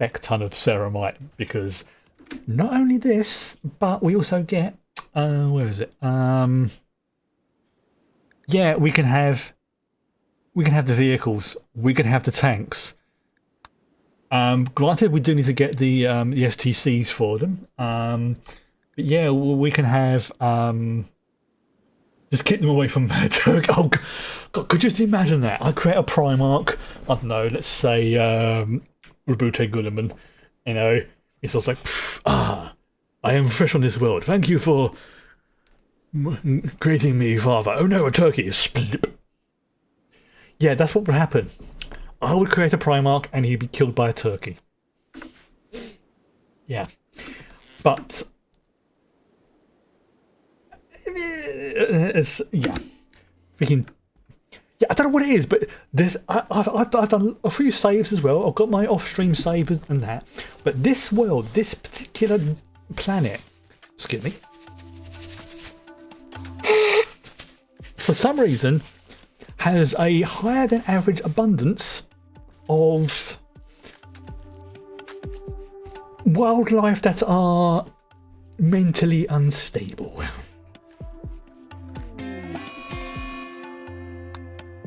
heck ton of Ceramite, because not only this, but we also get... where is it? Yeah, we can have the vehicles. We can have the tanks. Granted, we do need to get the STCs for them. But yeah, we can have just keep them away from Turk. Oh God, could you just imagine that? I create a Primarch. I don't know. Let's say Rabute Gulliman. You know, it's also like, I am fresh on this world. Thank you for creating me, father. Oh no, a turkey is split. Yeah, that's what would happen. I would create a Primarch and he'd be killed by a turkey. Yeah. But... it's... yeah. Freaking... yeah, I don't know what it is, but there's... I've done a few saves as well. I've got my off-stream saves and that. But this world, this particular planet... excuse me. For some reason... has a higher than average abundance of wildlife that are mentally unstable.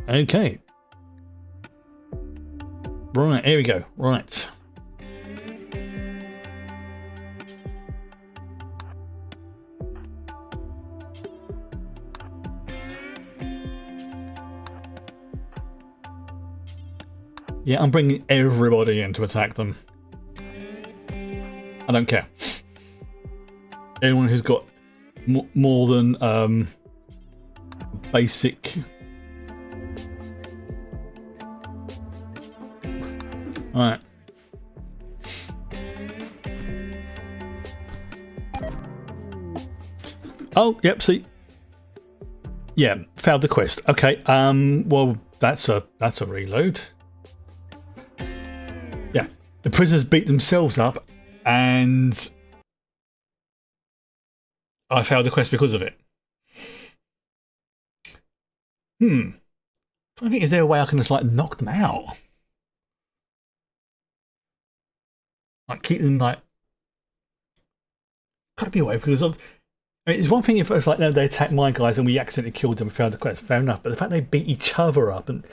Okay. Right, here we go. Right. Yeah, I'm bringing everybody in to attack them. I don't care. Anyone who's got more than basic... Alright. Oh, yep, see. Yeah, failed the quest. Okay, well, that's a reload. Yeah, the prisoners beat themselves up, and I failed the quest because of it. I think, is there a way I can just like knock them out? Like keep them like... gotta be a way, because of... I mean, it's one thing if like they attack my guys and we accidentally killed them and failed the quest, fair enough. But the fact they beat each other up, and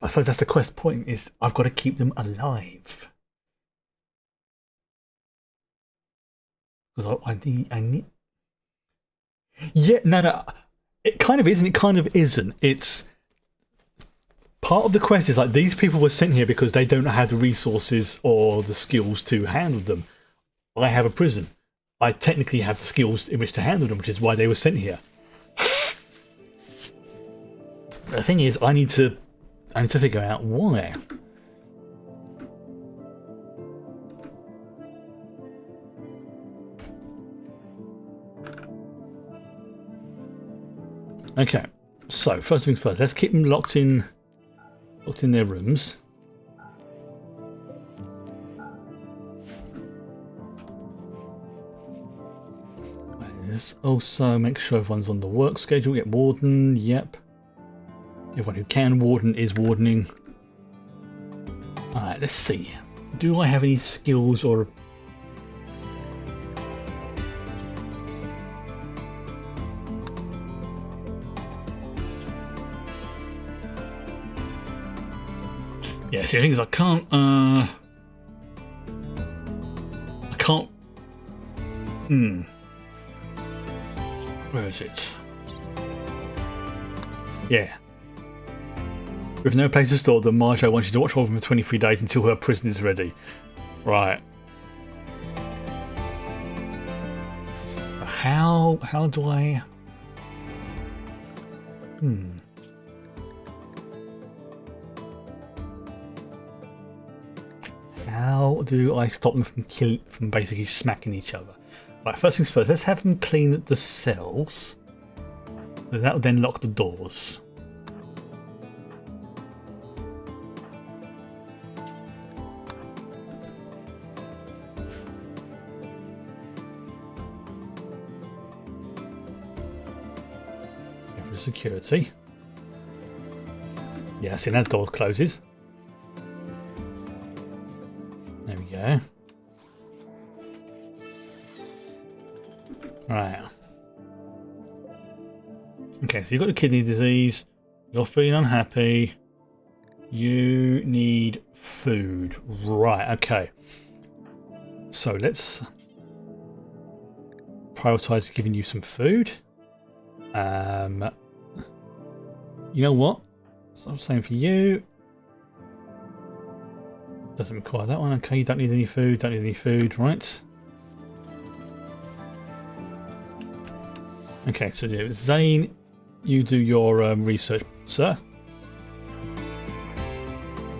I suppose that's the quest point, is I've got to keep them alive. Because I need... Yeah, no. It kind of is and it kind of isn't. It's... Part of the quest is like, these people were sent here because they don't have the resources or the skills to handle them. I have a prison. I technically have the skills in which to handle them, which is why they were sent here. The thing is, I need to figure out why. Okay, so first things first, let's keep them locked in their rooms. Let's also make sure everyone's on the work schedule. Get warden, yep. Everyone who can warden is wardening. Alright, let's see. Do I have any skills or... Yeah, see, the thing is, I can't... Where is it? Yeah. With no place to store them, Marjo wants you to watch over them for 23 days until her prison is ready. Right. How do I... How do I stop them from basically smacking each other? Right, first things first, let's have them clean the cells. That will then lock the doors. For security. Yeah, see, that door closes. There we go. Right. Okay, so you've got the kidney disease. You're feeling unhappy. You need food. Right, okay. So let's prioritize giving you some food. You know what? So I'm saying for you. Doesn't require that one. Okay, you don't need any food. Don't need any food, right? Okay, so Zane, you do your research, sir.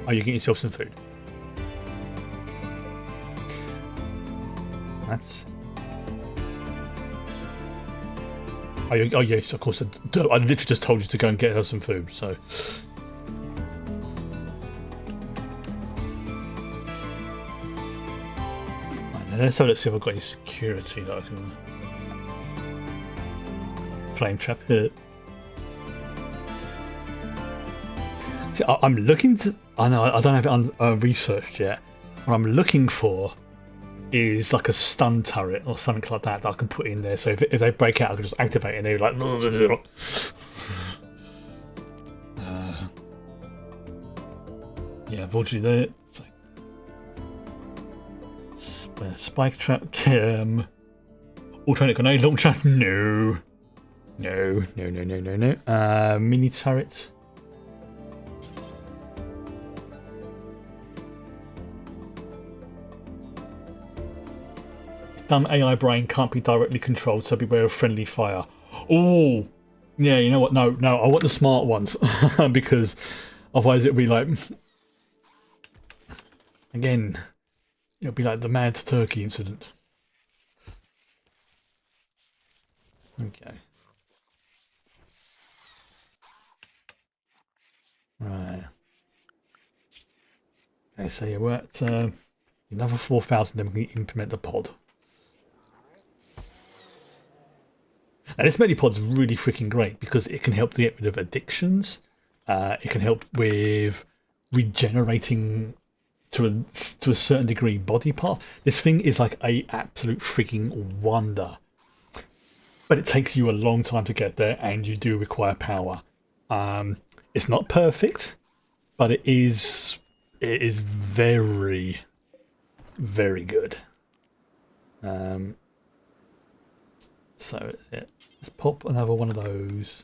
Oh, you get yourself some food. That's... Oh, yes, of course. I literally just told you to go and get her some food, so... Right, now let's see if I've got any security that I can... Flame trap here. See, I'm looking to... I know, I don't have it researched yet. What I'm looking for is like a stun turret or something like that I can put in there. So if they break out, I can just activate it and they're like... yeah, unfortunately, there. Spike trap, alternate grenade launcher, no. No. Mini turret. Dumb AI brain can't be directly controlled, so beware of friendly fire. Oh, yeah, you know what? No, I want the smart ones because otherwise it'll be like, again, it'll be like the Mad Turkey incident. Okay. Right. Okay, so yeah, we're at another 4,000, then we can implement the pod. Now this Medipod's really freaking great because it can help to get rid of addictions. It can help with regenerating to a certain degree body part. This thing is like a absolute freaking wonder. But it takes you a long time to get there and you do require power. It's not perfect, but it is very, very good. So let's pop another one of those.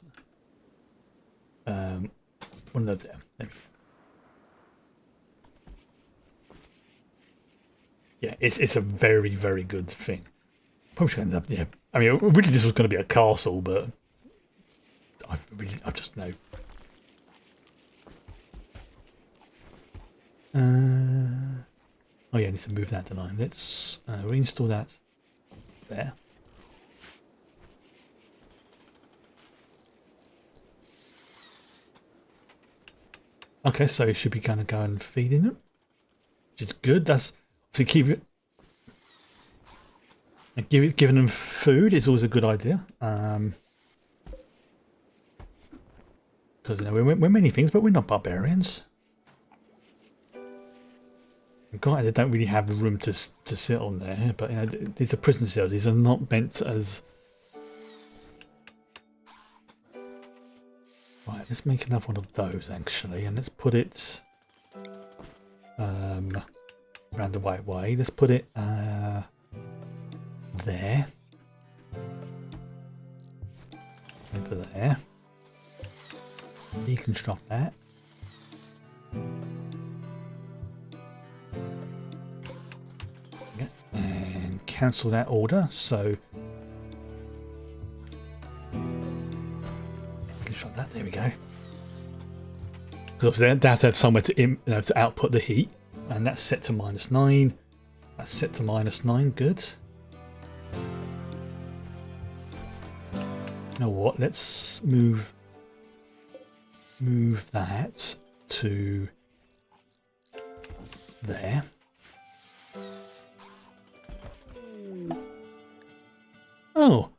One of those there. There we go. Yeah, it's a very, very good thing. Probably should end up, yeah. I mean, originally this was going to be a castle, but I just know. Oh yeah, I need to move that, don't I? Let's reinstall that there. Okay, so you should be going to go and feeding them, which is good. That's to keep it. And giving them food is always a good idea. Because you know we're many things, but we're not barbarians. Guys, they don't really have the room to sit on there. But you know, these are prison cells. These are not meant as. Right, let's make another one of those actually, and let's put it around the right way. Let's put it there, over there. Deconstruct that. Yeah, and cancel that order. So. That, there we go. Because obviously they have to have somewhere to output the heat, and that's set to -9. That's set to -9. Good. You know what? Let's move that to there. Oh.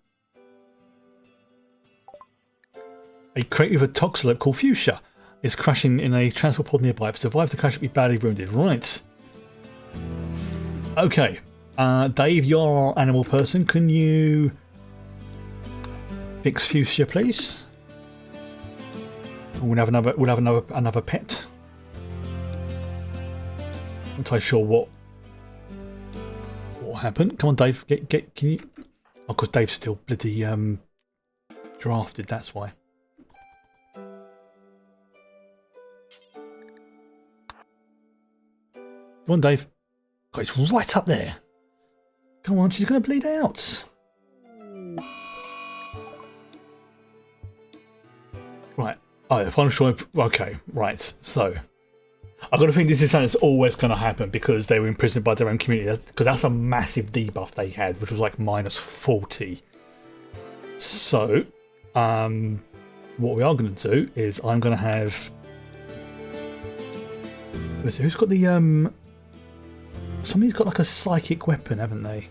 A crate with a toxalope called Fuchsia is crashing in a transport pod nearby. If it survives the crash, it'll be badly wounded. Right. Okay. Dave, you're our animal person. Can you fix Fuchsia, please? We'll have another pet. Not entirely sure what happened. Come on, Dave. Can you? Oh, because Dave's still bloody drafted. That's why. Come on, Dave. God, it's right up there. Come on, she's going to bleed out. Right. Oh, if I'm sure. Okay, right. So, I've got to think this is something that's always going to happen because they were imprisoned by their own community. Because that's a massive debuff they had, which was like -40. So, what we are going to do is I'm going to have. Who's got the Somebody's got like a psychic weapon, haven't they?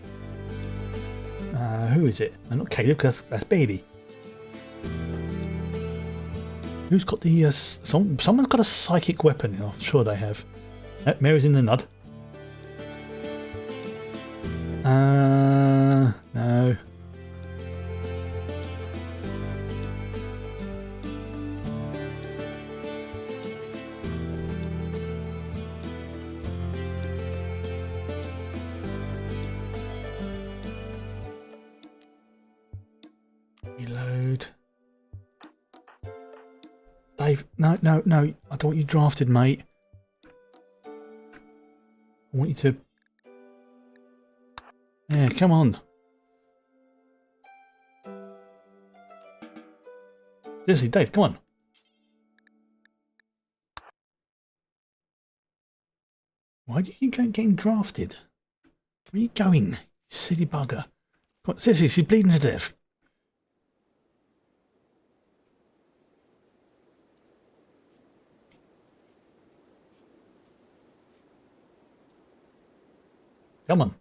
Who is it? No, not Caleb, because that's Baby. Who's got the... someone's got a psychic weapon. I'm sure they have. Mary's in the nud. No. Reload. Dave, no. I don't want you drafted, mate. I want you to... Yeah, come on. Seriously, Dave, come on. Why are you getting drafted? Where are you going, you silly bugger? Come on, seriously, she's bleeding to death. Come on.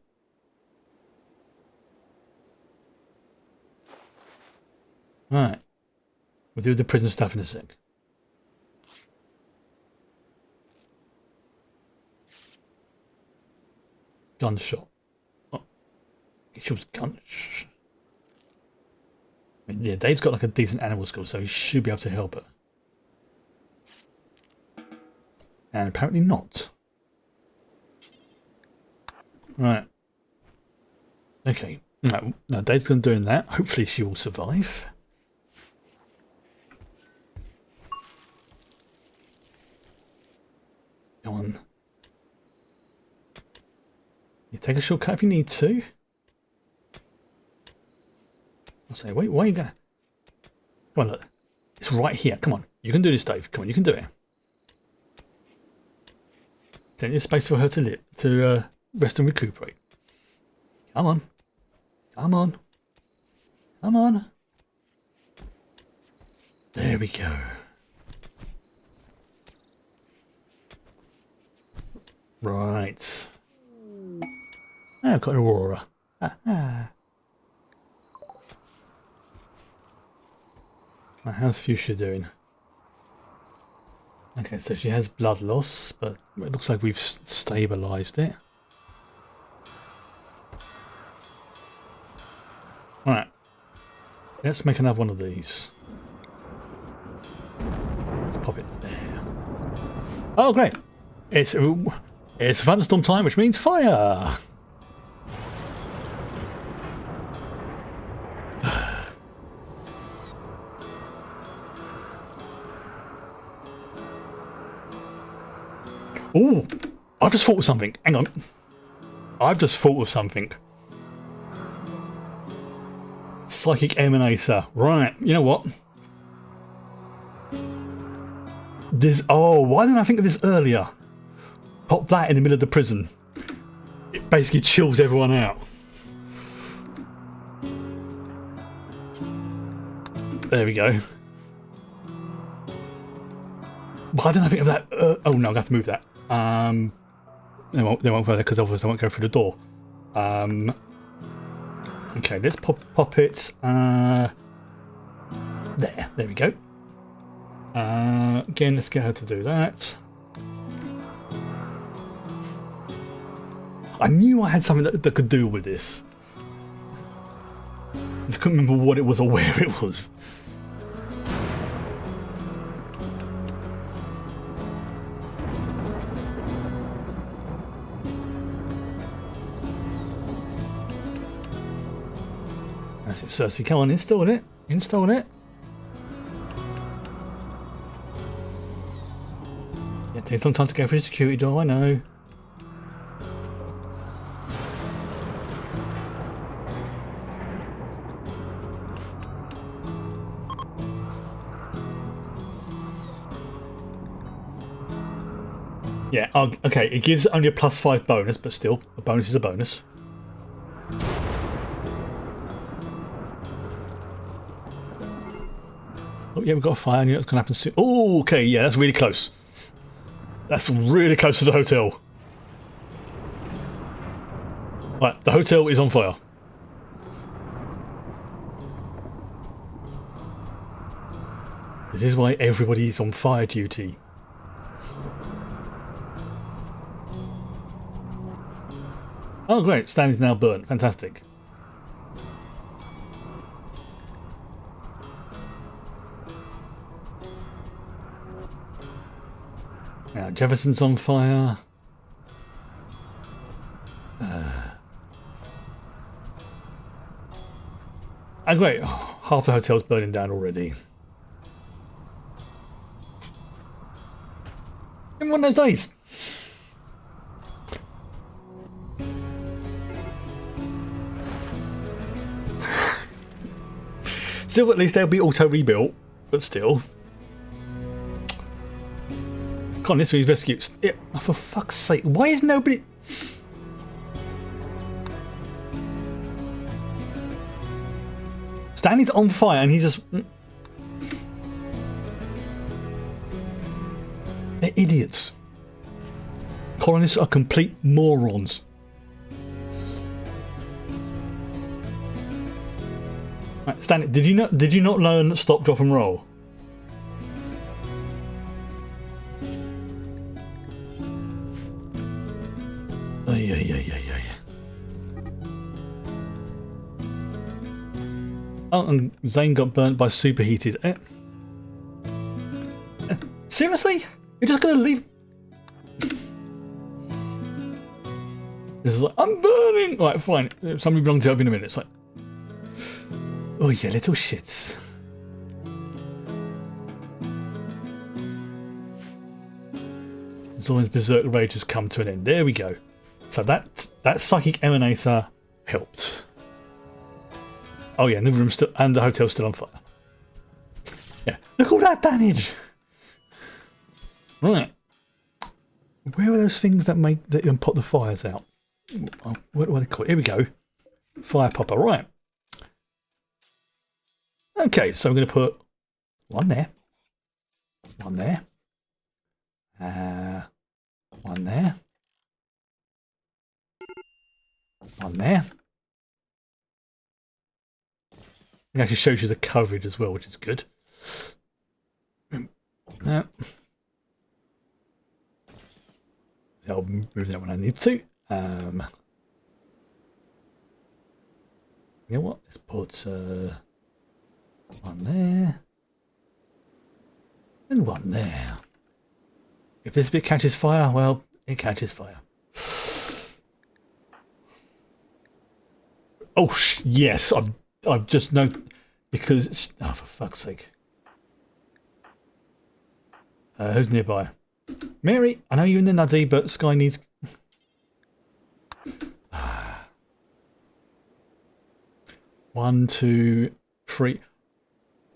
Right. We'll do the prison stuff in a sec. Gunshot. Oh. She was gun. I mean, yeah, Dave's got like a decent animal skill, so he should be able to help her. And apparently not. Right. Okay. Now Dave's going to doing that. Hopefully she will survive. Go on. You take a shortcut if you need to. I'll say, wait, where are you going? Come on, look. It's right here. Come on. You can do this, Dave. Come on, you can do it. Plenty of space for her to rest and recuperate. Come on. Come on. Come on. There we go. Right. I've got an Aurora. How's Fuchsia doing? Okay, so she has blood loss, but it looks like we've stabilised it. Right. Let's make another one of these. Let's pop it there. Oh, great. It's thunderstorm time, which means fire. Oh, I've just thought of something. Hang on. I've just thought of something. Psychic emanator. Right, you know what? This. Oh, why didn't I think of this earlier? Pop that in the middle of the prison. It basically chills everyone out. There we go. Why didn't I think of that? Oh no, I'm going to have to move that. They won't go there because otherwise they won't go through the door. Okay, let's pop it. There we go. Again, let's get her to do that. I knew I had something that could do with this. I just couldn't remember what it was or where it was. That's it, Cersei. Come on, install it. Install it. Yeah, it takes a long time to go through the security door, I know. Yeah, okay, it gives only a +5 bonus, but still, a bonus is a bonus. Oh, yeah, we've got a fire. I knew that's going to happen soon. Oh, okay, yeah, that's really close. That's really close to the hotel. Right, the hotel is on fire. This is why everybody is on fire duty. Oh, great. Stanley's now burnt. Fantastic. Now, Jefferson's on fire. Oh, great. Oh, half the hotel's burning down already. In one of those days. Still, at least they'll be auto-rebuilt, but still. Can't literally rescue. Yeah, for fuck's sake, why is nobody... Stanley's on fire and he's just... They're idiots. Colonists are complete morons. Right, Stanley, did you not learn stop, drop and roll? Oh, and Zane got burnt by superheated. Seriously? You're just gonna leave? It's like, I'm burning! Right, fine. Somebody belong to help in a minute. It's like, oh, yeah, little shits. Zoran's berserk rage has come to an end. There we go. So that psychic emanator helped. Oh yeah, and the room still and the hotel's still on fire. Yeah, look at all that damage. Right, where are those things that put the fires out? What are they called? Here we go. Fire popper. Right. Okay, so I'm going to put one there, one there, one there, one there. It actually shows you the coverage as well, which is good. No. So I'll move that when I need to. You know what? Let's put one there and one there. If this bit catches fire, well, it catches fire. Oh yes, I've just noted because oh, for fuck's sake. Who's nearby? Mary, I know you're in the nuddy, but Sky needs. 1, 2, 3,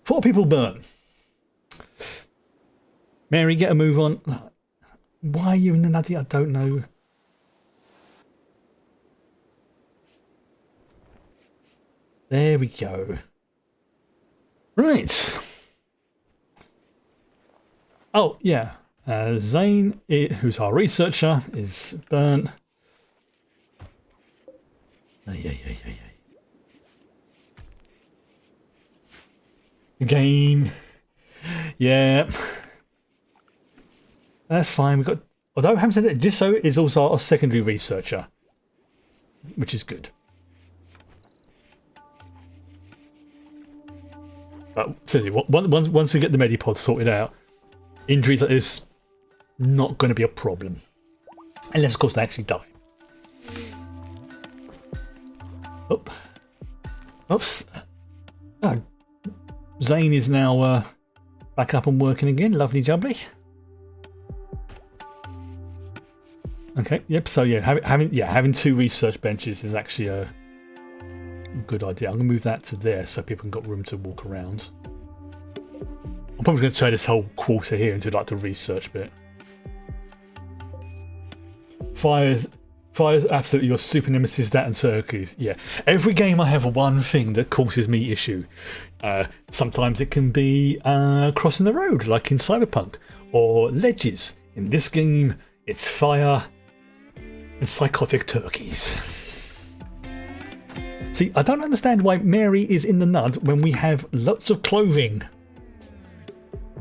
4 people burn. Mary, get a move on. Why are you in the nuddy? I don't know. There we go. Right. Oh, yeah. Zane, who's our researcher, is burnt. Game. Yeah. That's fine. We've got. Although I haven't said that, Jisso is also our secondary researcher, which is good. But seriously, once we get the Medipod sorted out, injuries like this not going to be a problem, unless of course they actually die. Oops. Oh, Zane is now back up and working again. Lovely jubbly. Okay. Yep. So yeah, having 2 research benches is actually a good idea. I'm gonna move that to there so people have got room to walk around. I'm probably going to turn this whole quarter here into like the research bit. Fire's absolutely your super nemesis, that and turkeys. Yeah, every game I have one thing that causes me issue. Sometimes it can be crossing the road, like in Cyberpunk, or ledges. In this game, it's fire and psychotic turkeys. See, I don't understand why Mary is in the nud when we have lots of clothing.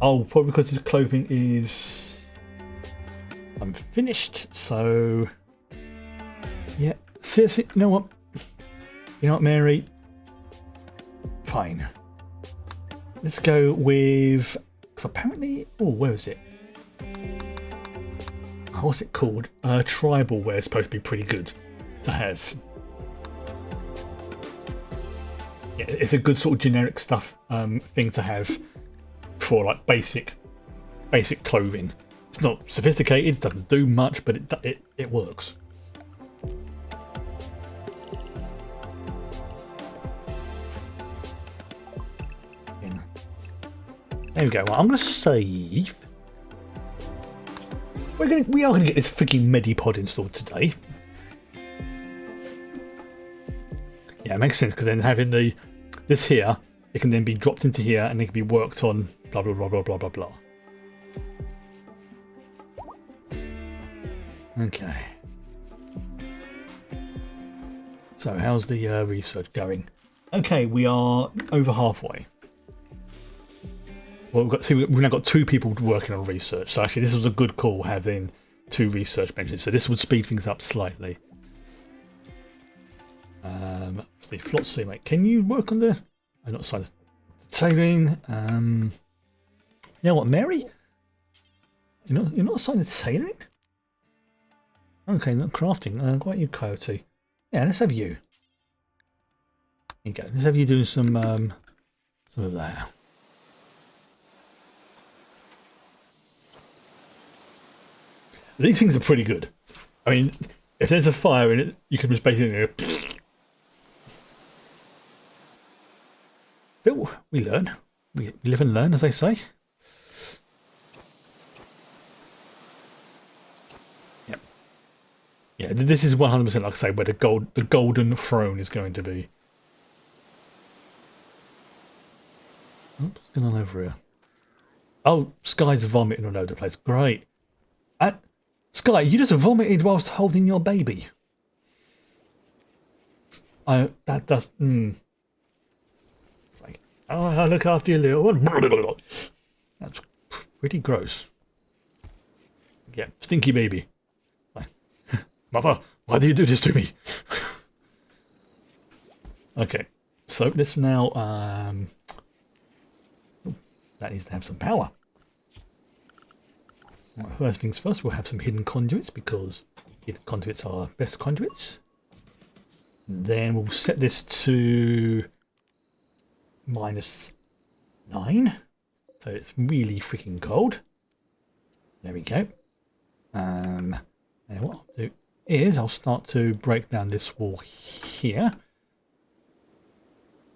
Oh, probably because his clothing is unfinished, so yeah. Seriously, you know what, Mary? Fine. Let's go with, because apparently, oh, where is it? Oh, what's it called? Tribal wear is supposed to be pretty good to have. Yeah, it's a good sort of generic stuff thing to have for like basic clothing. It's not sophisticated, it doesn't do much, but it works. There we go. Well, I'm going to save. We are going to get this freaking Medipod installed today. Yeah, it makes sense because then having this here, it can then be dropped into here and it can be worked on. Blah blah blah blah blah blah blah. Okay. So how's the research going? Okay, we are over halfway. Well, we've now got 2 people working on research. So actually, this was a good call having 2 research benches. So this would speed things up slightly. The flotsam, mate. Can you work on the? I'm not signed. Sailing. You know what, Mary? You're not assigned to sailing? Okay, not crafting. What about you, Coyote? Yeah, let's have you. Here you go. Let's have you doing some of that. These things are pretty good. I mean, if there's a fire in it, you can just basically go. Still, we learn. We live and learn, as they say. Yep. Yeah, this is 100%, like I say, where the golden throne is going to be. Oops, what's going on over here? Oh, Sky's vomiting all over the place. Great. Sky, you just vomited whilst holding your baby. That does. It's like, oh, I look after your little one. That's pretty gross. Yeah, stinky baby. Like, Mother, why do you do this to me? Okay, so let's now. That needs to have some power. Right, first things first, we'll have some hidden conduits because hidden conduits are best conduits. Then we'll set this to -9, so it's really freaking cold. There we go. Now what I'll do is I'll start to break down this wall here.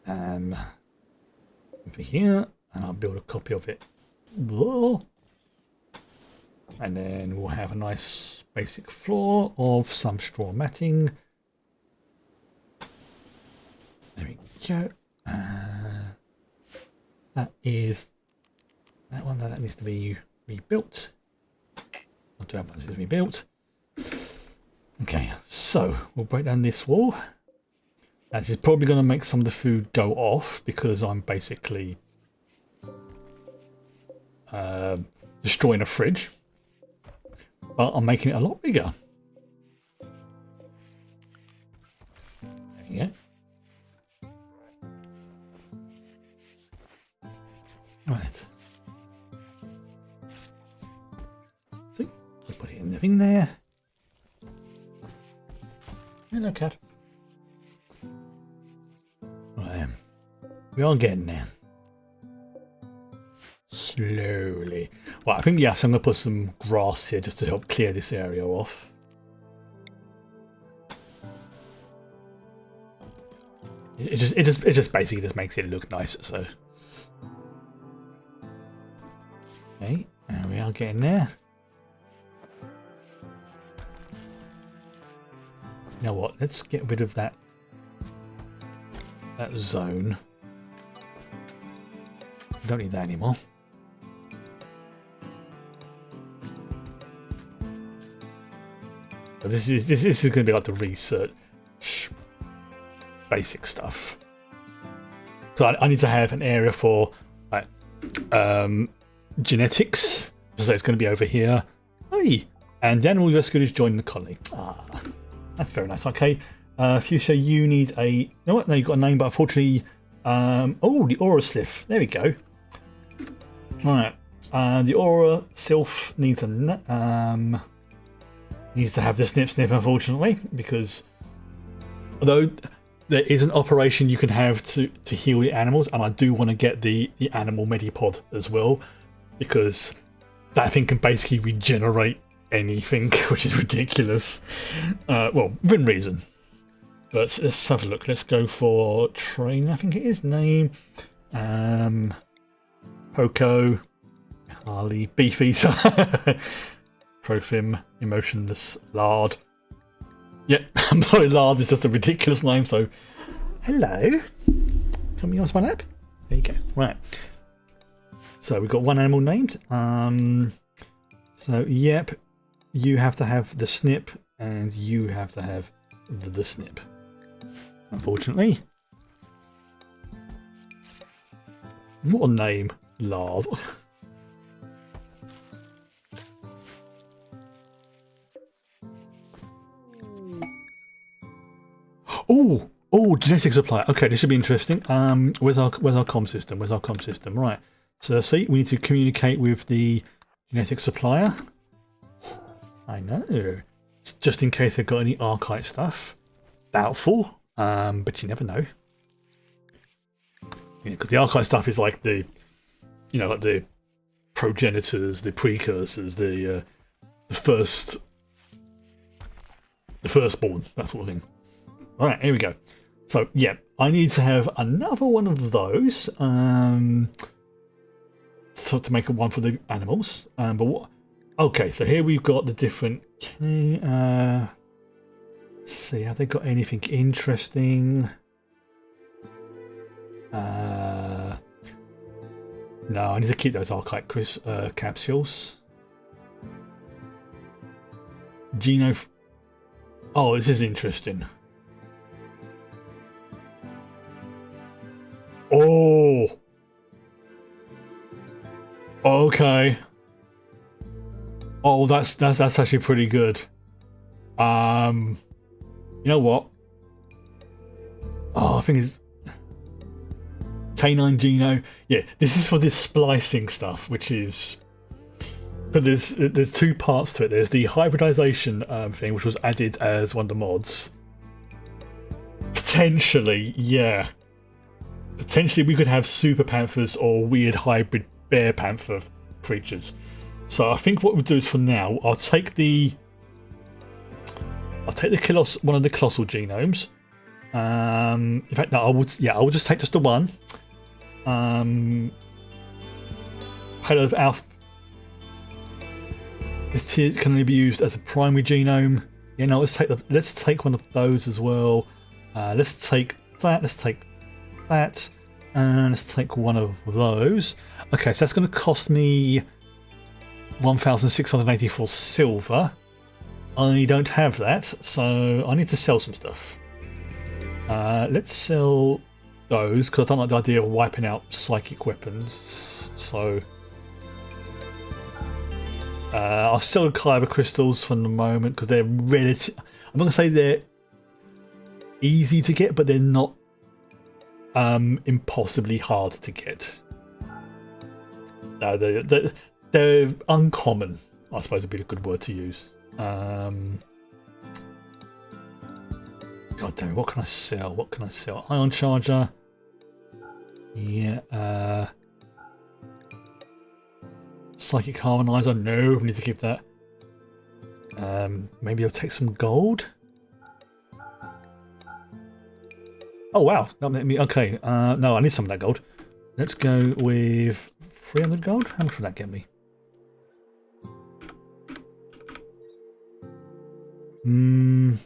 Over here, and I'll build a copy of it. Whoa. And then we'll have a nice basic floor of some straw matting. There we go. That is that one. That needs to be rebuilt. I'll do that once it's rebuilt. Okay, so we'll break down this wall. This is probably going to make some of the food go off because I'm basically destroying a fridge. But I'm making it a lot bigger. There you go. Right. See? We'll put it in the thing there. Hello, cat. Right. We are getting there. Slowly. Well, I think, yes, I'm going to put some grass here just to help clear this area off. It just basically just makes it look nicer, so. Okay, and we are getting there. You know what, let's get rid of that zone. Don't need that anymore. But this is going to be like the research basic stuff. So I need to have an area for like genetics. So it's going to be over here. Hey, and the animal rescuers join the colony. Ah, that's very nice. Okay, Fuchsia, you need a. You know what? No, you've got a name, but unfortunately, oh, the aura sylph. There we go. All right, the aura sylph needs a. Needs to have the snip, unfortunately, because although there is an operation you can have to heal the animals, and I do want to get the animal Medipod as well, because that thing can basically regenerate anything, which is ridiculous. Well, within reason. But let's have a look. Let's go for train. I think it is name. Poco, Harley, Beefeater. Profim, Emotionless, Lard. Yep, I'm sorry, Lard is just a ridiculous name, so hello. Can you on my lap? There you go. Right. So we've got one animal named. So yep, you have to have the snip and you have to have the snip. Unfortunately. What a name, Lard. Oh, genetic supply. Okay, this should be interesting. Where's our comm system? Where's our comm system? Right. So see, we need to communicate with the genetic supplier. I know. just in case they've got any archite stuff. Doubtful, but you never know. Because the archite stuff is like the, like the progenitors, the precursors, the firstborn, that sort of thing. All right, here we go. So yeah, I need to have another one of those. So to make one for the animals. But what? Okay, so here we've got the different. Let's see, have they got anything interesting? No, I need to keep those archite capsules. Geno. Oh, this is interesting. Oh. Okay. Oh, that's actually pretty good. You know what? Oh, I think it's Canine Geno. Yeah, this is for this splicing stuff, which is. But there's two parts to it. There's the hybridization thing, which was added as one of the mods. Potentially, yeah. Potentially, we could have super panthers or weird hybrid bear panther creatures. So I think what we'll do is for now, I'll take the one of the colossal genomes. In fact, no, I will just take just the one. Halo of Alpha. This can only be used as a primary genome. Yeah, no, let's take one of those as well. Let's take that. Let's take that. And let's take one of those. Okay, so that's going to cost me 1,684 silver. I don't have that, so I need to sell some stuff. Let's sell those, because I don't like the idea of wiping out psychic weapons. So I'll sell the kyber crystals for the moment, because they're relative. I'm not going to say they're easy to get, but they're not impossibly hard to get. No, they're uncommon, I suppose would be a good word to use. God damn it, what can I sell? What can I sell? Ion charger. Yeah, psychic harmonizer. No, we need to keep that. Maybe I'll take some gold. Oh wow, okay. No, I need some of that gold. Let's go with 300 gold. How much would that get me? And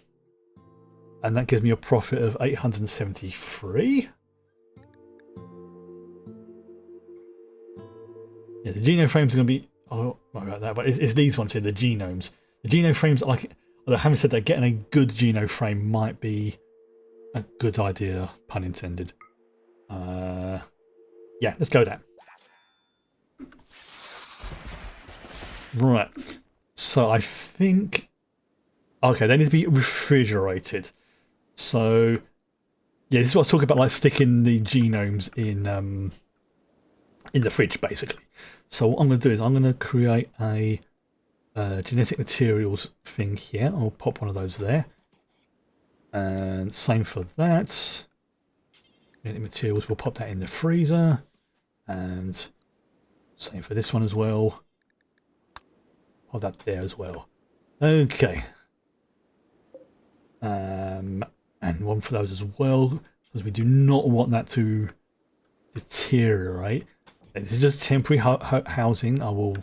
that gives me a profit of 873. Yeah, the genome frames are going to be. Oh, not about that, but it's these ones here, the genomes. The genome frames, like, although having said that, getting a good genome frame might be a good idea, pun intended. Yeah, let's go that. Right. So I think. Okay, they need to be refrigerated. So, yeah, this is what I was talking about, like sticking the genomes in the fridge, basically. So what I'm going to do is I'm going to create a genetic materials thing here. I'll pop one of those there. And same for that. Genetic materials, we'll pop that in the freezer. And same for this one as well. Pop that there as well. Okay. And one for those as well, because we do not want that to deteriorate. This is just temporary housing. I will.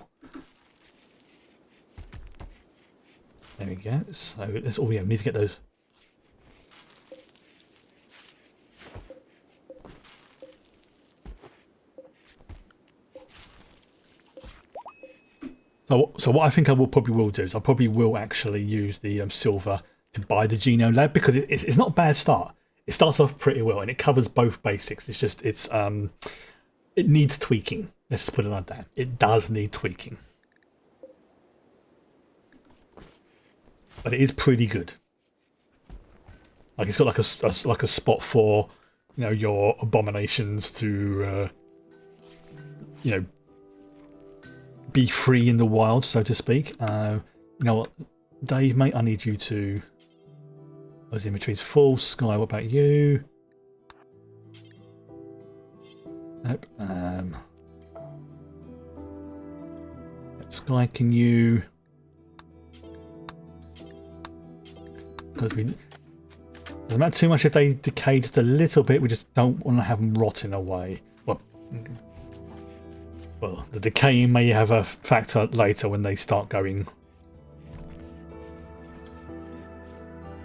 There we go. So that's all we have. We need to get those. So what I think I will do is I probably will actually use the silver to buy the Genome Lab, because it's not a bad start. It starts off pretty well and it covers both basics. It's just it needs tweaking. Let's just put it like that. It does need tweaking, but it is pretty good. Like, it's got like a spot for, your abominations to be free in the wild, so to speak. You know what? Dave, mate, I need you to... Oh, his inventory's full. Sky, what about you? Nope. Sky, can you... Because we... Doesn't matter too much if they decay just a little bit. We just don't want to have them rotting away. Well, the decaying may have a factor later when they start going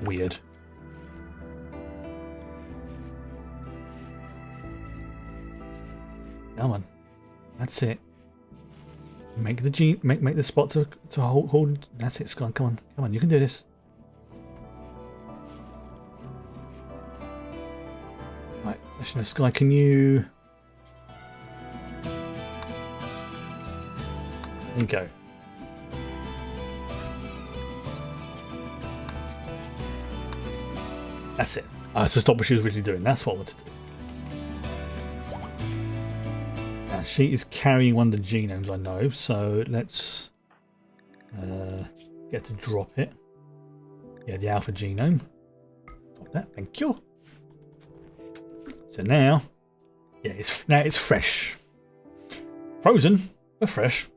weird. Come on, that's it. Make the make the spot to hold. That's it, Sky. Come on, you can do this. Right, Session of Sky, can you? There you go. That's it. To stop what she was really doing. That's what I wanted to do. Now, she is carrying one of the genomes, I know, so let's get to drop it. Yeah, the alpha genome. Drop that, thank you. So now, yeah, it's fresh. Frozen, but fresh.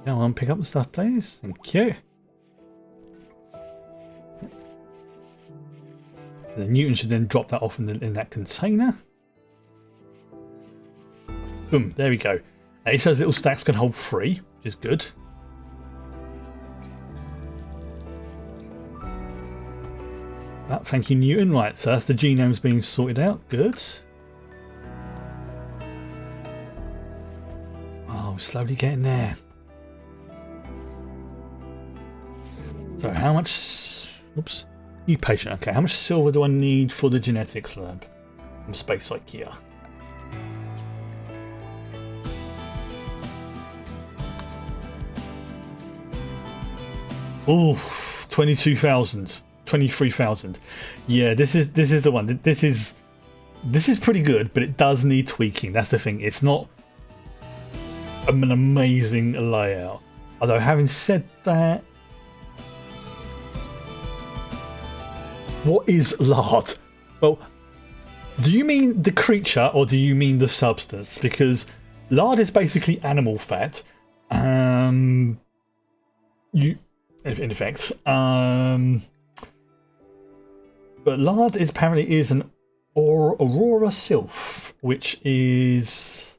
Come on, pick up the stuff, please. Thank you. The Newton should then drop that off in that container. Boom, there we go. Now each of those little stacks can hold 3, which is good. Thank you, Newton. Right, so that's the genomes being sorted out. Good. Oh, we're slowly getting there. So how much... Oops. You patient. Okay, how much silver do I need for the genetics lab from Space IKEA? Oh, 22,000. 23,000. Yeah, this is the one. This is pretty good, but it does need tweaking. That's the thing. It's not an amazing layout. Although having said that, what is lard? Well, do you mean the creature or do you mean the substance? Because lard is basically animal fat. In effect. But lard apparently is an Aurora Sylph, which is...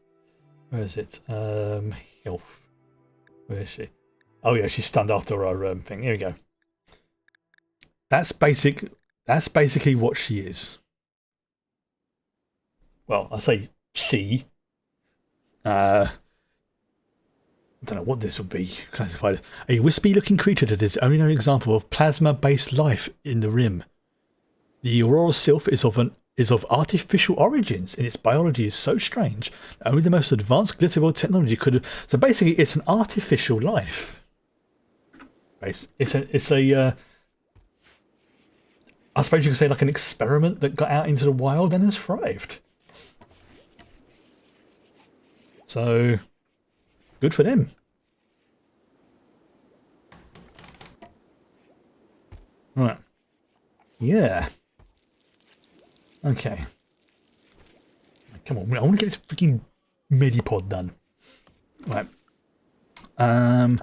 Where is it? Health. Where is she? Oh yeah, she's stunned after her thing. Here we go. That's basically what she is. Well, I say she. I don't know what this would be classified as. A wispy-looking creature that is only known example of plasma-based life in the rim. The Aurora Sylph is of artificial origins, and its biology is so strange that only the most advanced glitterable technology could have... So basically, it's an artificial life. It's a I suppose you could say like an experiment that got out into the wild and has thrived. So, good for them. Right. Yeah. Okay. Come on, I want to get this freaking Medipod done. Right. Let's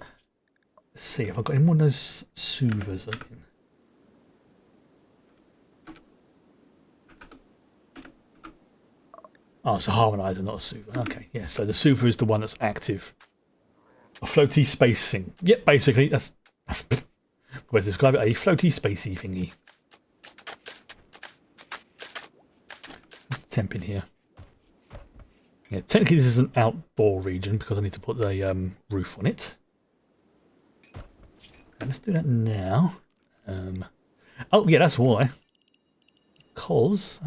see if I've got any more of those soothers open. Oh, it's a harmonizer, not a soother. Okay, yeah, so the soother is the one that's active. A floaty space thing. Yep, basically, that's where to describe it, a floaty spacey thingy. Temp in here. Yeah, technically this is an outdoor region because I need to put the roof on it. And let's do that now. Oh, yeah, that's why. Because...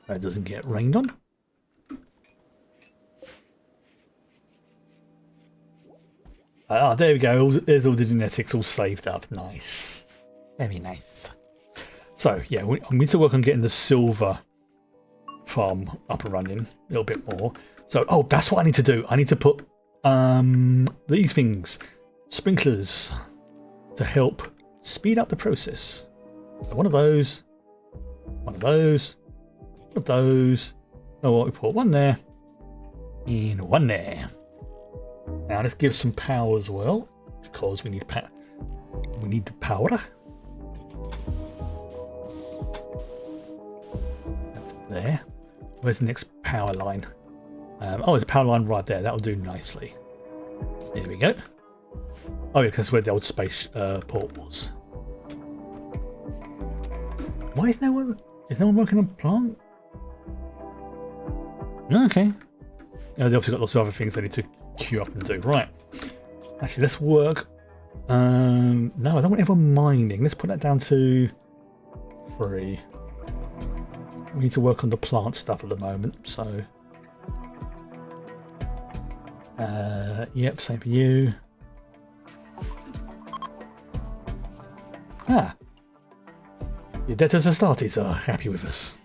that doesn't get rained on. Ah, there we go. There's all the genetics all saved up. Nice. Very nice. So yeah, we need to work on getting the silver farm up and running a little bit more. So, oh, that's what I need to do. I need to put these things, sprinklers, to help speed up the process. So one of those, one of those, one of those. Oh, what we put one there, and one there. Now let's give some power as well, because we need power. We need the power. That's there. Where's the next power line? Oh, there's a power line right there. That'll do nicely. There we go. Oh, yeah, because that's where the old space port was. Why is no one? Is no one working on plant? Okay. They obviously got lots of other things they need to queue up and do. Right. Actually, let's work. No, I don't want everyone mining. Let's put that down to 3. We need to work on the plant stuff at the moment, so. Yep, same for you. Ah. The debtors Astartes are happy with us.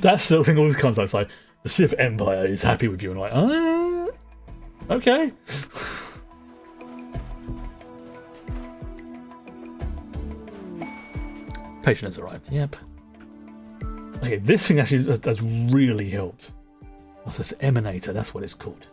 That's the thing always comes out. It's like, the Sith Empire is happy with you, and like, okay. Patient has arrived, yep. Okay, this thing actually has really helped. What's this? Emanator, that's what it's called.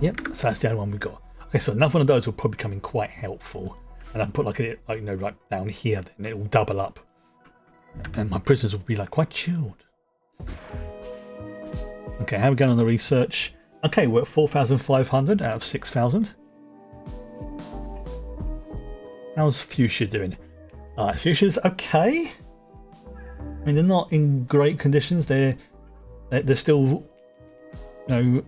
Yep, so that's the only one we've got. Okay, so another one of those will probably come in quite helpful. And I can put like a, like, you know, right down here, then it will double up. And my prisoners will be like quite chilled. Okay, how are we going on the research? Okay, we're at 4,500 out of 6,000. How's Fuchsia doing? Fuchsia's okay. I mean, they're not in great conditions. They're still, you know,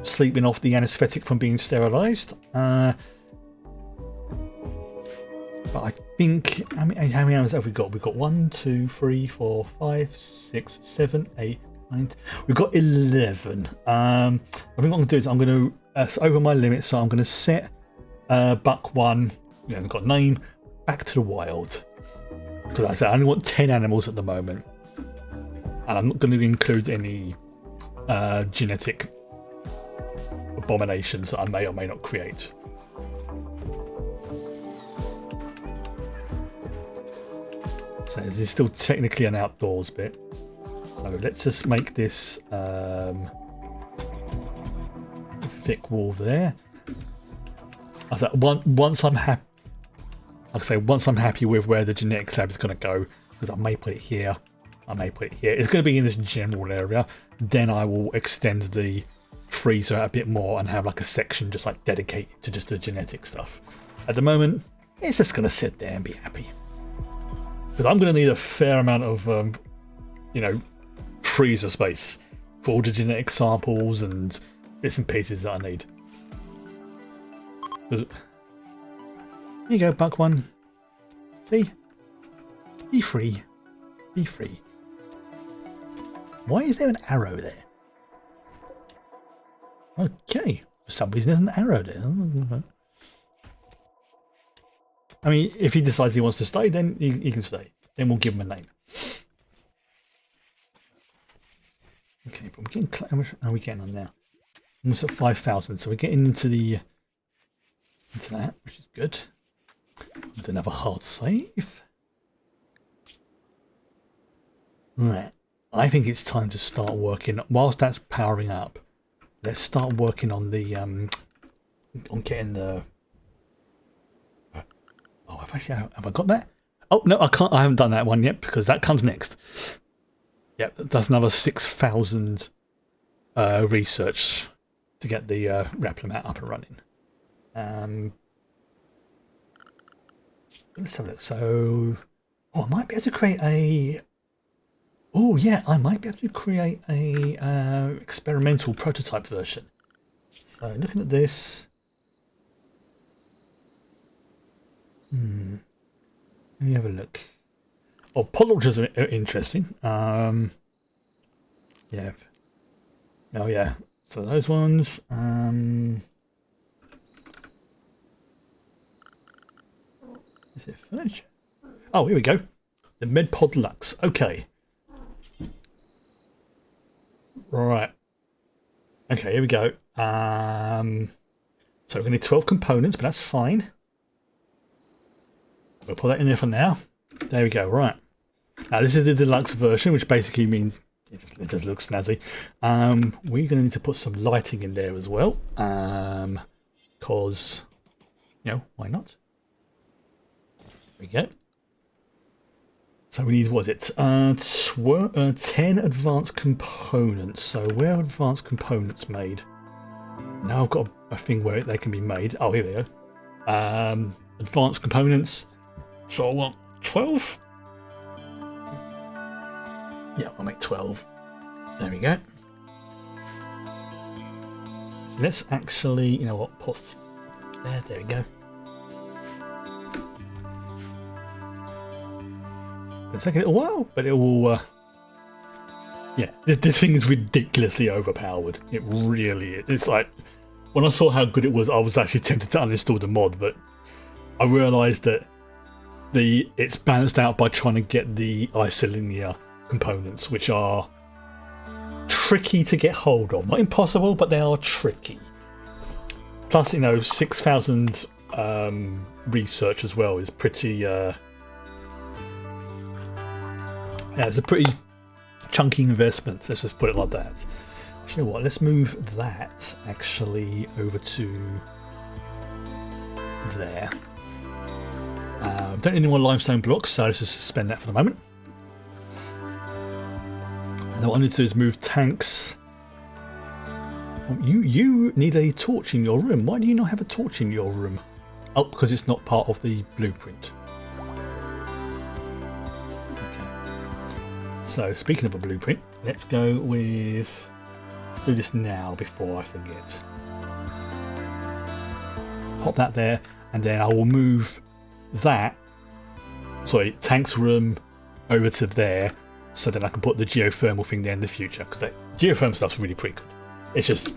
sleeping off the anesthetic from being sterilised. But I think, how many hours have we got? We've got 1, 2, 3, 4, 5, 6, 7, 8, 9. We've got 11. I think what I'm going to do is I'm going to, it's over my limit, so I'm going to set Buck 1, you know, got name, back to the wild. So like I said, I only want 10 animals at the moment. And I'm not going to include any genetic abominations that I may or may not create. So this is still technically an outdoors bit. So let's just make this thick wall there. I said once I'm happy. Like I say, once I'm happy with where the genetics lab is going to go, because I may put it here, I may put it here. It's going to be in this general area. Then I will extend the freezer a bit more and have like a section just like dedicated to just the genetic stuff. At the moment, it's just going to sit there and be happy. Because I'm going to need a fair amount of, you know, freezer space for all the genetic samples and bits and pieces that I need. Here you go, Buck 1. See? Be free. Be free. Why is there an arrow there? Okay. For some reason there's an arrow there. I mean, if he decides he wants to stay, then he can stay. Then we'll give him a name. Okay, but we're getting... How much are we getting on now? Almost at 5,000, so we're getting into the... into that, which is good. Do another hard save. Right. I think it's time to start working. Whilst that's powering up, let's start working on the on getting the. Oh, have I got that? Oh no, I can't. I haven't done that one yet because that comes next. Yep, that's another 6,000 research to get the Replimat up and running. Let's have a look. So, I might be able to create a. Oh yeah, I might be able to create a experimental prototype version. So looking at this. Let me have a look. Oh, pod launchers are interesting. Yeah. Oh yeah. So those ones. Is it furniture? Oh, here we go. The Medipod Lux. Okay. Right. Okay, here we go. So we're going to need 12 components, but that's fine. We'll put that in there for now. There we go. Right. Now this is the deluxe version, which basically means it just looks snazzy. We're going to need to put some lighting in there as well, because why not? There we go. So we need, what is it? 10 advanced components. So where are advanced components made? Now I've got a thing where they can be made. Oh, here we go. Advanced components. So I want 12. Yeah, I'll make 12. There we go. Let's actually, you know what, put there we go. It'll take a little while, but it will, yeah, this thing is ridiculously overpowered. It really is. It's like, when I saw how good it was, I was actually tempted to uninstall the mod, but I realised that it's balanced out by trying to get the isolinear components, which are tricky to get hold of. Not impossible, but they are tricky. Plus, 6,000 research as well is pretty... yeah, it's a pretty chunky investment. Let's just put it like that. You know what? Let's move that actually over to there. Don't need any more limestone blocks, so let's just suspend that for the moment. And what I need to do is move tanks. You need a torch in your room. Why do you not have a torch in your room? Oh, because it's not part of the blueprint. So, speaking of a blueprint, let's go with... Let's do this now before I forget. Pop that there, and then I will move that, tank's room over to there, so then I can put the geothermal thing there in the future, because that geothermal stuff's really pretty good. It's just, you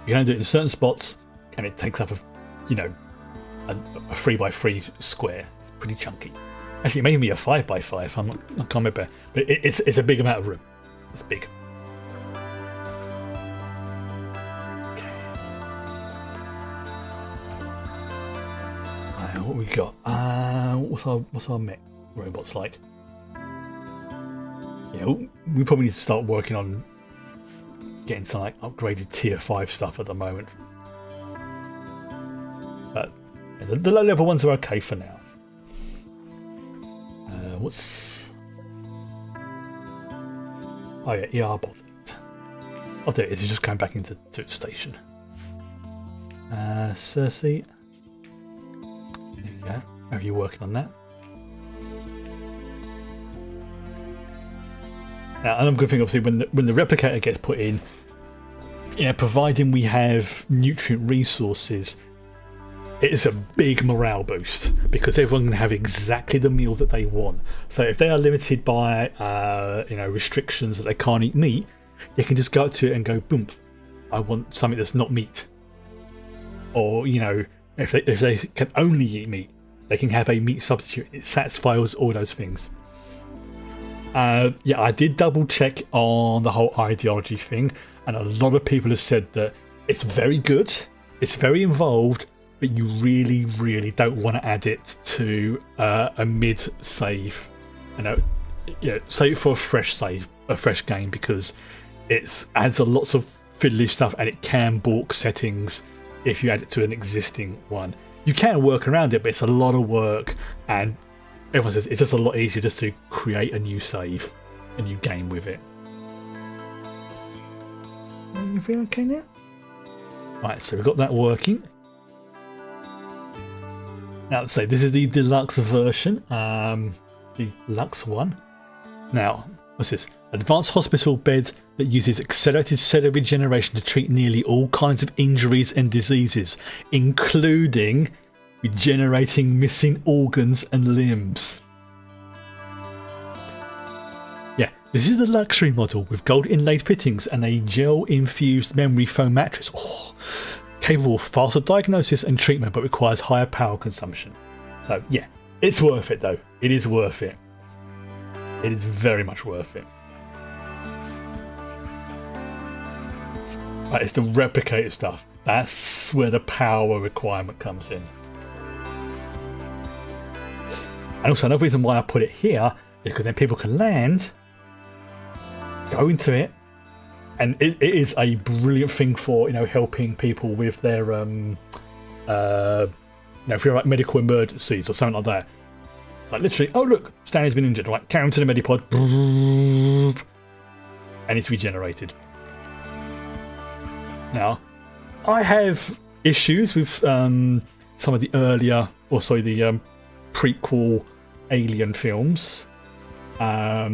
can only do it in certain spots, and it takes up a 3x3 square. It's pretty chunky. Actually, maybe a 5x5. I can't remember, but it's a big amount of room. It's big. Okay. What we got? What's our mech robots like? Yeah, we probably need to start working on getting some upgraded tier 5 stuff at the moment. But the low level ones are okay for now. What's... Oh yeah, ER bot. Oh, there it is. It's just going back into its station. Cersei. There you go. Are you working on that? Now, another good thing, obviously, when the replicator gets put in, providing we have nutrient resources, it is a big morale boost because everyone can have exactly the meal that they want. So if they are limited by restrictions that they can't eat meat, they can just go up to it and go, boom, I want something that's not meat. Or if they can only eat meat, they can have a meat substitute. It satisfies all those things. Yeah, I did double check on the whole ideology thing, and a lot of people have said that it's very good, it's very involved, but you really, really don't want to add it to a mid save. Save it for a fresh game, because it adds a lots of fiddly stuff and it can balk settings if you add it to an existing one. You can work around it, but it's a lot of work, and everyone says it's just a lot easier just to create a new save, a new game with it. You feel okay now? Right, so we've got that working. Now, let's say this is the deluxe version, the Lux one. Now, what's this? Advanced hospital bed that uses accelerated cellular regeneration to treat nearly all kinds of injuries and diseases, including regenerating missing organs and limbs. Yeah, this is the luxury model with gold inlaid fittings and a gel-infused memory foam mattress. Oh, capable of faster diagnosis and treatment, but requires higher power consumption. So yeah, it's worth it though. It is worth it. It is very much worth it. It's the replicated stuff. That's where the power requirement comes in. And also another reason why I put it here is because then people can land, go into it, and it is a brilliant thing for, you know, helping people with their you know, if you're like medical emergencies or something like that. Like literally, oh look, Stanley's been injured. Right, carry him to the Medipod, and it's regenerated. Now, I have issues with some of the earlier, or sorry, the prequel Alien films. I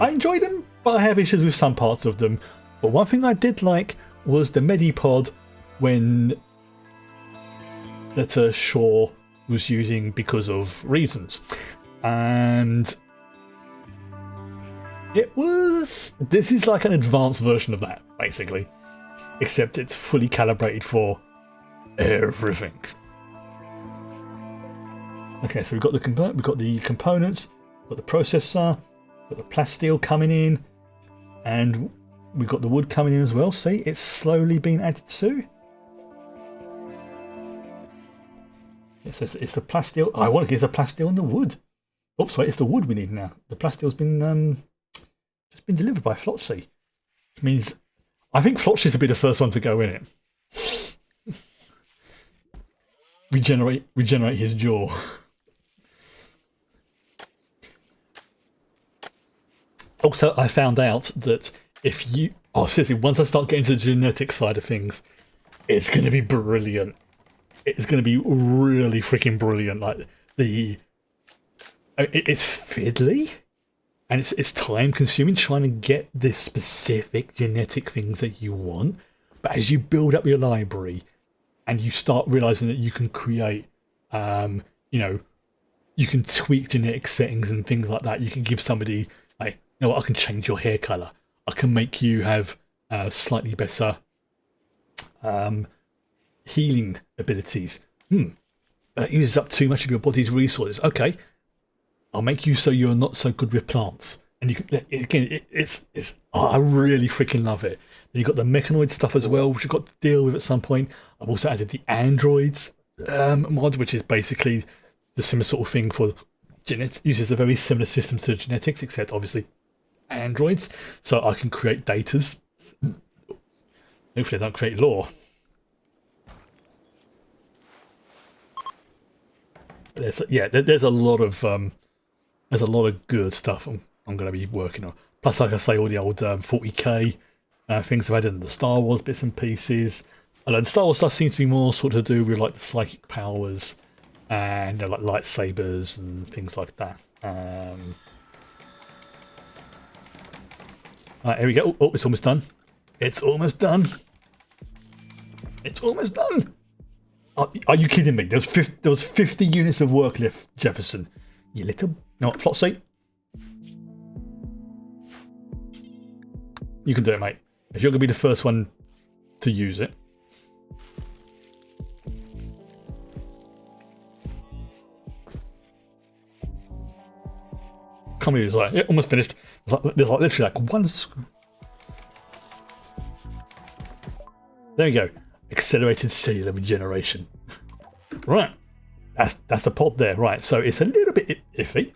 enjoyed them, but I have issues with some parts of them. But one thing I did like was the Medipod when that Shaw was using because of reasons. And it was... This is like an advanced version of that, basically. Except it's fully calibrated for everything. Okay, so we've got the components, we've got the processor, we've got the plasteel coming in, and we've got the wood coming in as well. See, it's slowly being added to. It says it's the plasteel. I want to get the plasteel and the wood. Oops, sorry, it's the wood we need now. The plasteel's been just been delivered by Flotsy, which means I think Flotsy's will be the first one to go in it. Regenerate his jaw. Also, I found out that if you... Oh, seriously, once I start getting to the genetic side of things, it's going to be brilliant. It's going to be really freaking brilliant. Like, it's fiddly, and it's time-consuming trying to get the specific genetic things that you want. But as you build up your library, and you start realizing that you can create, you know, you can tweak genetic settings and things like that. You can give somebody, like, you know what, I can change your hair color. I can make you have slightly better healing abilities. That uses up too much of your body's resources. Okay, I'll make you so you're not so good with plants. And you can, again, I really freaking love it. Then you've got the mechanoid stuff as well, which you've got to deal with at some point. I've also added the androids mod, which is basically the similar sort of thing for genetics. Uses a very similar system to genetics, except obviously androids. So I can create datas. Hopefully I don't create lore. There's a lot of good stuff I'm going to be working on. Plus, like I say, all the old 40k things I've added in the Star Wars bits and pieces. Although the Star Wars stuff seems to be more sort of to do with like the psychic powers and like lightsabers and things like that. Alright, here we go. Oh, it's almost done. It's almost done. It's almost done. Are you kidding me? There was 50 units of work left, Jefferson. You little... You know what, Flotsy? You can do it, mate. If you're going to be the first one to use it. Come here, it's like, yeah, almost finished. There's like literally like one... There you go. Accelerated cellular regeneration. Right. That's the pod there. Right. So it's a little bit iffy.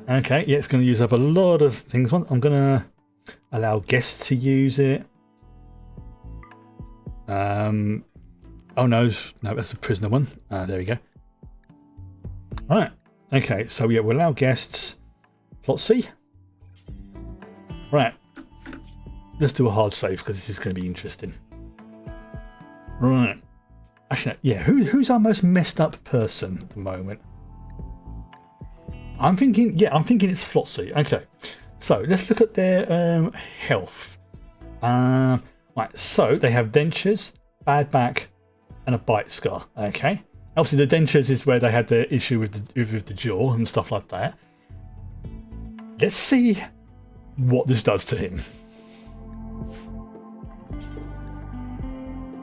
Okay. Yeah, it's going to use up a lot of things. I'm going to allow guests to use it. Oh no, that's a prisoner one. There we go. Right. Okay. So yeah, we'll allow guests. Let's see. Right. Let's do a hard save because this is going to be interesting. Right. Actually, yeah, who's our most messed up person at the moment? I'm thinking it's Flotsy. Okay. So let's look at their health. Right, so they have dentures, bad back, and a bite scar. Okay. Obviously the dentures is where they had the issue with the jaw and stuff like that. let's see what this does to him.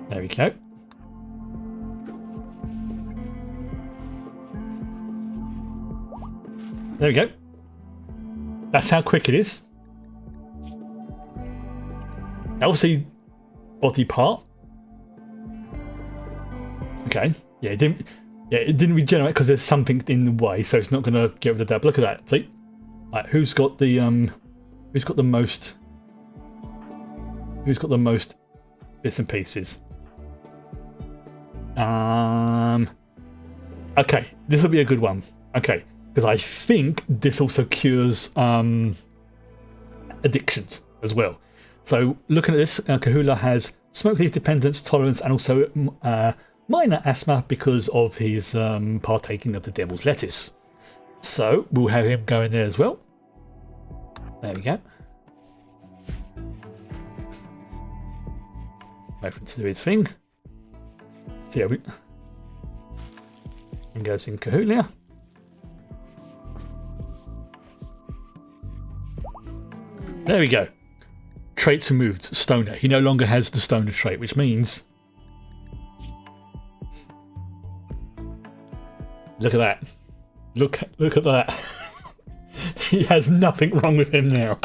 There we go. There we go. That's how quick it is. Obviously, body part. Okay. Yeah, it didn't. Yeah, it didn't regenerate because there's something in the way, so it's not going to get rid of that. But look at that. See, right, who's got the most? Who's got the most bits and pieces? Okay, this will be a good one. Okay, because I think this also cures addictions as well. So looking at this, Kahula has smoke leaf dependence, tolerance, and also minor asthma because of his partaking of the devil's lettuce. So we'll have him go in there as well. There we go. Wait for him to do his thing. So yeah, and goes in Kahula. There we go. Traits removed. Stoner. He no longer has the stoner trait, which means... Look at that. Look at that. He has nothing wrong with him now.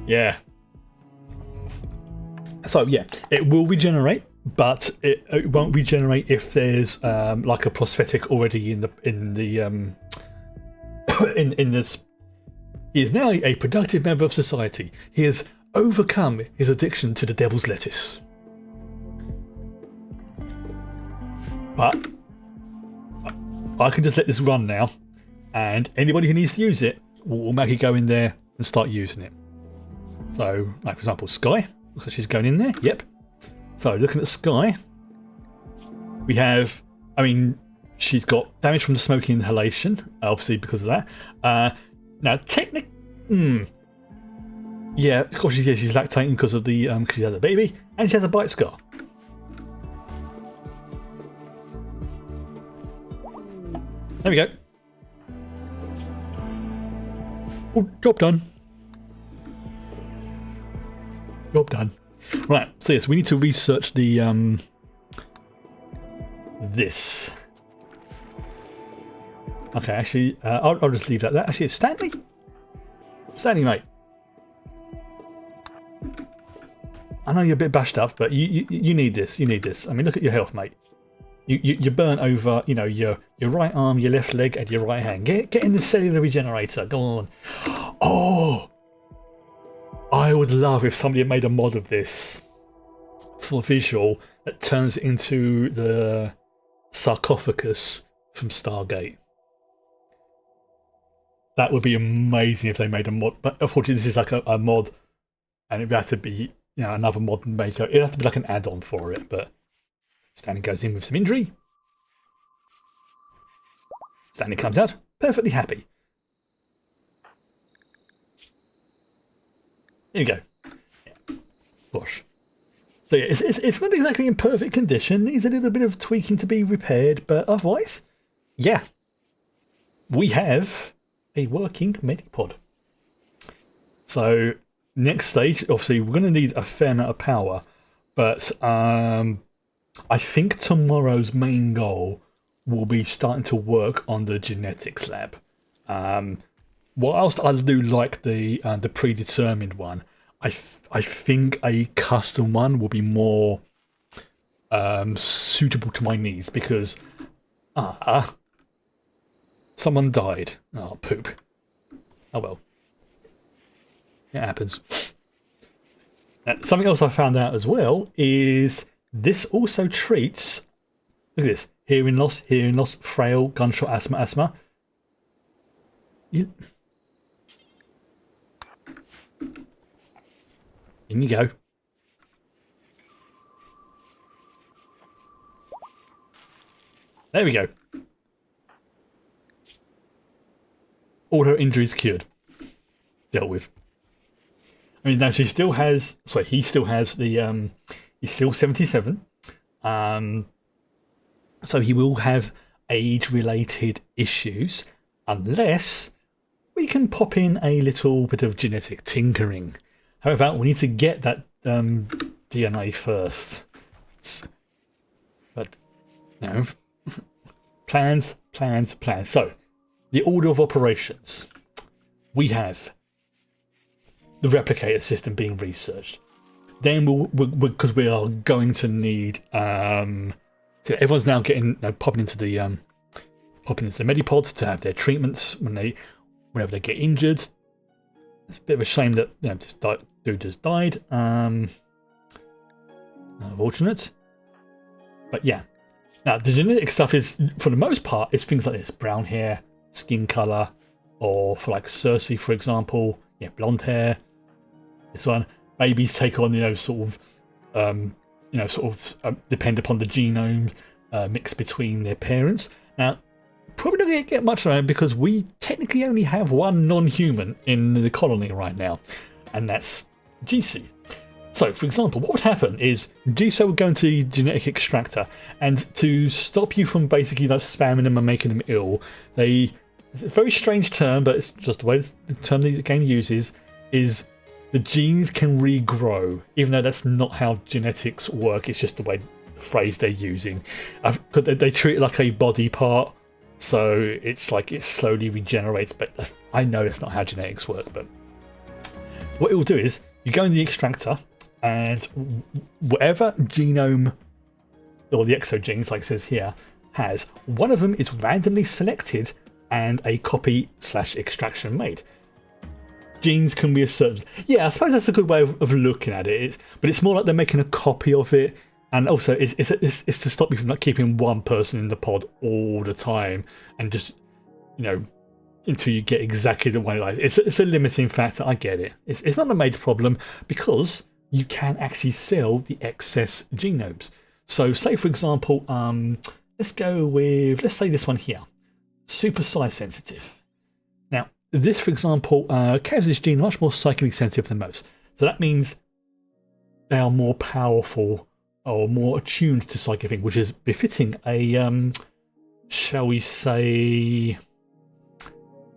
Yeah. So yeah, it will regenerate, but it won't regenerate if there's like a prosthetic already in this. He is now a productive member of society. He has overcome his addiction to the devil's lettuce. But I can just let this run now, and anybody who needs to use it will automatically go in there and start using it. So, like for example, Sky. Looks like she's going in there. Yep. So, looking at Sky, we have, I mean, she's got damage from the smoking inhalation, obviously because of that. Now, yeah, of course she's lactating because of the because she has a baby, and she has a bite scar. There we go. Oh, job done. Job done. Right, so yes, we need to research the this. Okay, actually, I'll just leave that there. Actually, it's Stanley? Stanley, mate. I know you're a bit bashed up, but you need this. You need this. I mean, look at your health, mate. You're burnt over, you know, your right arm, your left leg, and your right hand. Get in the cellular regenerator. Go on. Oh! I would love if somebody had made a mod of this for visual that turns into the sarcophagus from Stargate. That would be amazing if they made a mod, but unfortunately this is like a mod, and it'd have to be, you know, another mod maker. It'd have to be like an add-on for it, but Stanley goes in with some injury. Stanley comes out perfectly happy. There you go. Yeah. Gosh. So yeah, it's not exactly in perfect condition. Needs a little bit of tweaking to be repaired, but otherwise, yeah, we have a working Medipod. So next stage, obviously, we're going to need a fair amount of power, but I think tomorrow's main goal will be starting to work on the genetics lab. Whilst I do like the predetermined one, I think a custom one will be more suitable to my needs because someone died. Oh, poop. Oh well. It happens. Something else I found out as well is this also treats, look at this, hearing loss, frail, gunshot, asthma. In you go. There we go. All her injuries cured. Dealt with. I mean, now she still has, sorry, he still has the, he's still 77. So he will have age-related issues unless we can pop in a little bit of genetic tinkering. However, we need to get that DNA first. But, no. Plans. So, the order of operations. We have the replicator system being researched. Then because we are going to need so everyone's now getting popping into the Medipods to have their treatments whenever they get injured. It's a bit of a shame that dude just died. Unfortunate. But yeah. Now the genetic stuff is, for the most part, it's things like this: brown hair, skin color, or for like Cersei, for example, blonde hair. This one, babies take on depend upon the genome mix between their parents. Now, probably not going to get much around because we technically only have one non-human in the colony right now, and that's GC. So, for example, what would happen is GC would go into the genetic extractor, and to stop you from basically spamming them and making them ill, it's a very strange term, but it's just the way the term the game uses, is the genes can regrow, even though that's not how genetics work. It's just the way the phrase they're using. They treat it like a body part, so it's like it slowly regenerates. But I know that's not how genetics work. But what it will do is you go in the extractor, and whatever genome or the exogenes, like it says here, has, one of them is randomly selected and a copy/extraction made. Genes can be a certain... Yeah, I suppose that's a good way of looking at it. But it's more like they're making a copy of it. And also, it's to stop you from not keeping one person in the pod all the time. And just, until you get exactly the one you like. It's a limiting factor, I get it. It's not a major problem because you can actually sell the excess genomes. So, say, for example, let's say this one here. Super size sensitive. Now, this, for example, carries this gene much more psychically sensitive than most. So that means they are more powerful or more attuned to psychic things, which is befitting a, shall we say,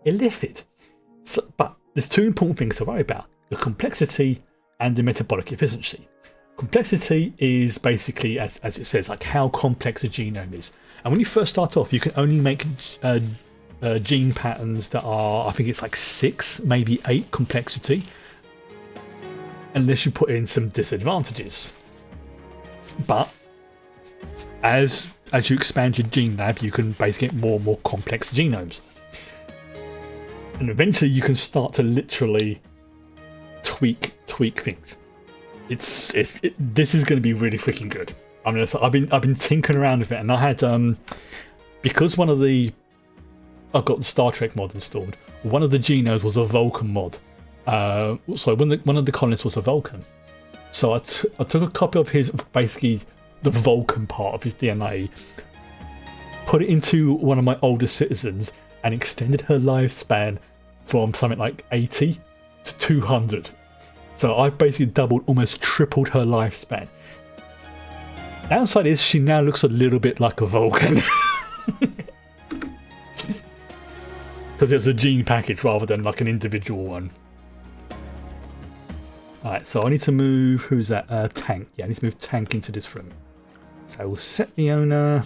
illithid. So, but there's two important things to worry about: the complexity and the metabolic efficiency. Complexity is basically, as it says, like how complex a genome is. And when you first start off, you can only make gene patterns that are, I think it's like 6, maybe 8 complexity, unless you put in some disadvantages. But as you expand your gene lab, you can basically get more and more complex genomes, and eventually you can start to literally tweak things. This is going to be really freaking good. I mean, I've been tinkering around with it, and I had because I've got the Star Trek mod installed. One of the genomes was a Vulcan mod. One of the colonists was a Vulcan. So I took a copy of basically the Vulcan part of his DNA, put it into one of my older citizens, and extended her lifespan from something like 80 to 200. So I've basically almost tripled her lifespan. Downside is she now looks a little bit like a Vulcan. Because it's a gene package rather than like an individual one. Alright, so I need to move... Who's that? Tank. Yeah, I need to move Tank into this room. So we'll set the owner...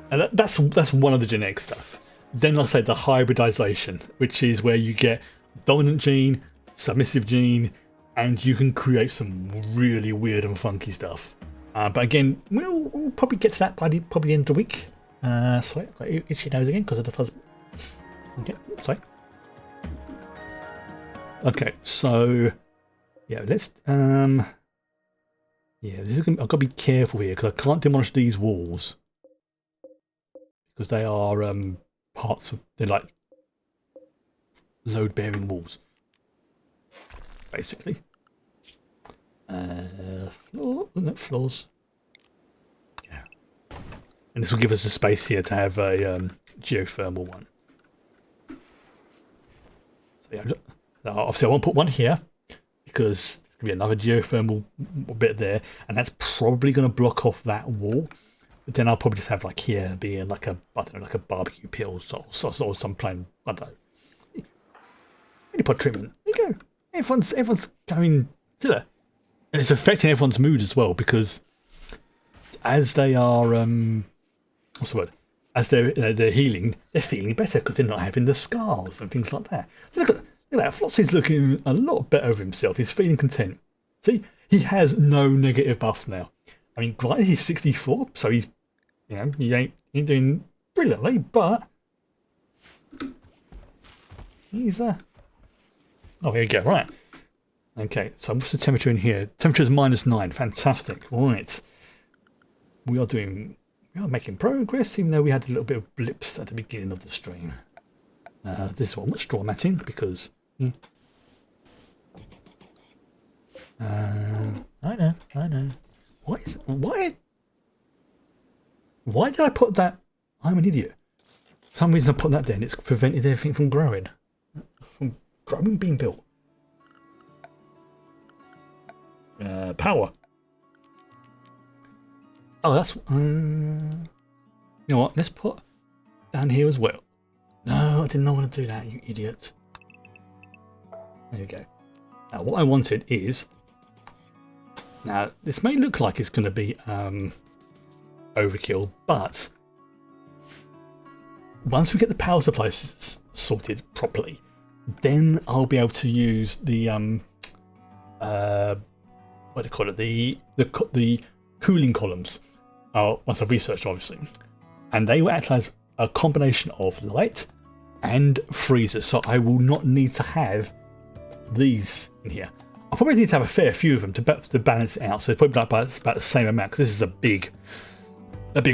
And that's one of the genetic stuff. Then I'll say the hybridization, which is where you get dominant gene, submissive gene, and you can create some really weird and funky stuff. But again, we'll probably get to that by probably the end of the week. Sorry, I've got itchy nose again because of the fuzz. Okay, sorry. Okay, so yeah, let's yeah, this is I've got to be careful here because I can't demolish these walls because they are parts of, they're like load-bearing walls, basically. Floors. Yeah, and this will give us a space here to have a geothermal one. So yeah, obviously I won't put one here because there's going to be another geothermal bit there, and that's probably going to block off that wall. But then I'll probably just have like here be like a, I don't know, like a barbecue pit or some plain, I don't know, Medipod treatment. There you go. Everyone's going to it. And it's affecting everyone's mood as well, because as they are, what's the word? As they're healing, they're feeling better because they're not having the scars and things like that. So look at that. Flossie's looking a lot better with himself. He's feeling content. See, he has no negative buffs now. I mean, granted, he's 64, so he's, you know, he ain't doing brilliantly, but he's oh, here we go. Right. Okay, so what's the temperature in here? Temperature is -9. Fantastic. Right. We are making progress, even though we had a little bit of blips at the beginning of the stream. This one was straw matting because I know. Why did I put that? I'm an idiot. For some reason I put that there and it's prevented everything from growing. Being built. Power. Oh, that's you know what? Let's put down here as well. No, I did not want to do that, you idiot. There you go. Now, what I wanted is, now this may look like it's going to be overkill, but once we get the power supply sorted properly, then I'll be able to use the what do you call it? The cooling columns. Once I've researched, obviously, and they will act as a combination of light and freezers. So I will not need to have these in here. I probably need to have a fair few of them to balance it out. So it's probably like about the same amount, because this is a big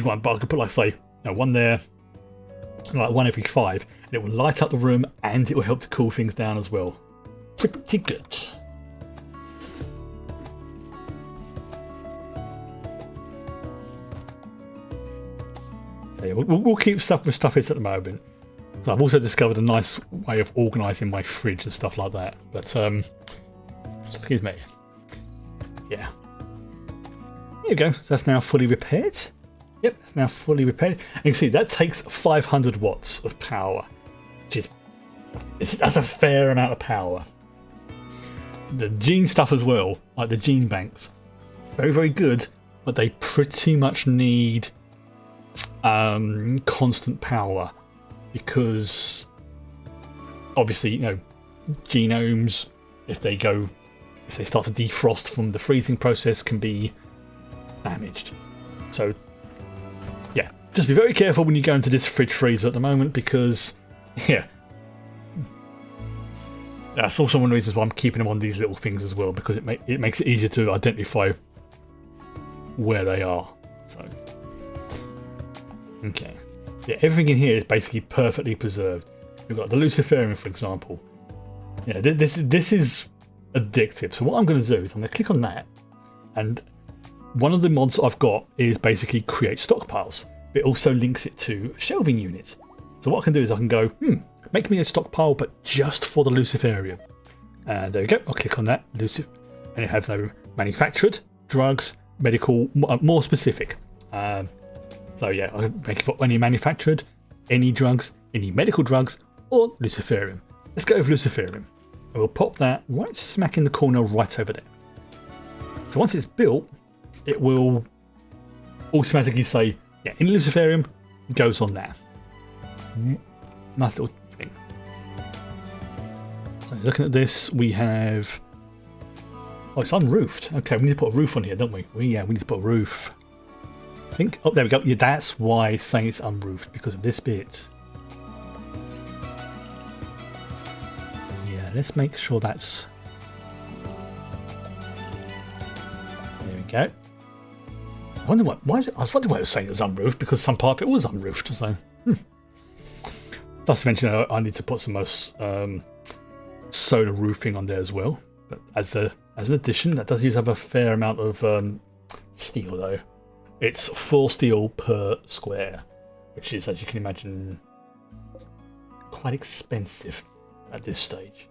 one. But I could put, like, say, one there, like one every 5, and it will light up the room and it will help to cool things down as well. Pretty good. So yeah, we'll keep stuff with stuff is at the moment. So I've also discovered a nice way of organising my fridge and stuff like that. But excuse me. Yeah. There you go. So that's now fully repaired. Yep, it's now fully repaired. And you can see that takes 500 watts of power, which that's a fair amount of power. The gene stuff as well, like the gene banks, very, very good, but they pretty much need constant power, because obviously, genomes, if they start to defrost from the freezing process, can be damaged. So yeah, just be very careful when you go into this fridge freezer at the moment, because that's also one of the reasons why I'm keeping them on these little things as well, because it makes it easier to identify where they are. So okay, yeah, everything in here is basically perfectly preserved. We've got the Luciferium, for example. Yeah, this is addictive. So what I'm going to do is I'm going to click on that, and one of the mods I've got is basically create stockpiles. It also links it to shelving units. So what I can do is I can go, make me a stockpile, but just for the Luciferium. And there we go. I'll click on that, and it has no manufactured, drugs, medical, more specific. So yeah, I can make it for any manufactured, any drugs, any medical drugs, or Luciferium. Let's go with Luciferium. And we'll pop that right smack in the corner right over there. So once it's built, it will automatically say, yeah, in Luciferium, goes on there. Nice little thing. So looking at this, we have, oh, it's unroofed. Okay, we need to put a roof on here, don't we? Yeah, we need to put a roof. I think, oh, there we go. Yeah, that's why it's saying it's unroofed, because of this bit. Yeah, let's make sure that's, there we go. I was wondering why it was saying it was unroofed, because some part of it was unroofed. So, plus eventually I need to put some more solar roofing on there as well. But as an addition, that does use up a fair amount of steel, though. It's 4 steel per square, which is, as you can imagine, quite expensive at this stage.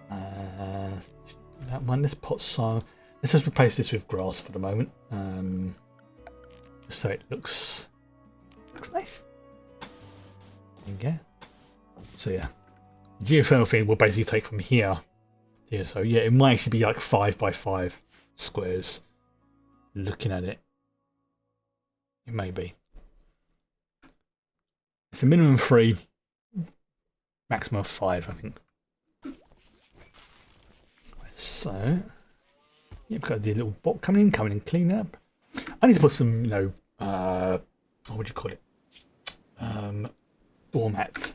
That one, let's just replace this with grass for the moment. so it looks nice. There you go. So yeah, geothermal thing will basically take from here to here. So yeah, it might actually be like 5 by 5 squares. Looking at it, it may be. It's a minimum 3, maximum of 5, I think. So yeah, we've got the little bot coming in, clean up. I need to put some, you know, what would you call it? Doormats.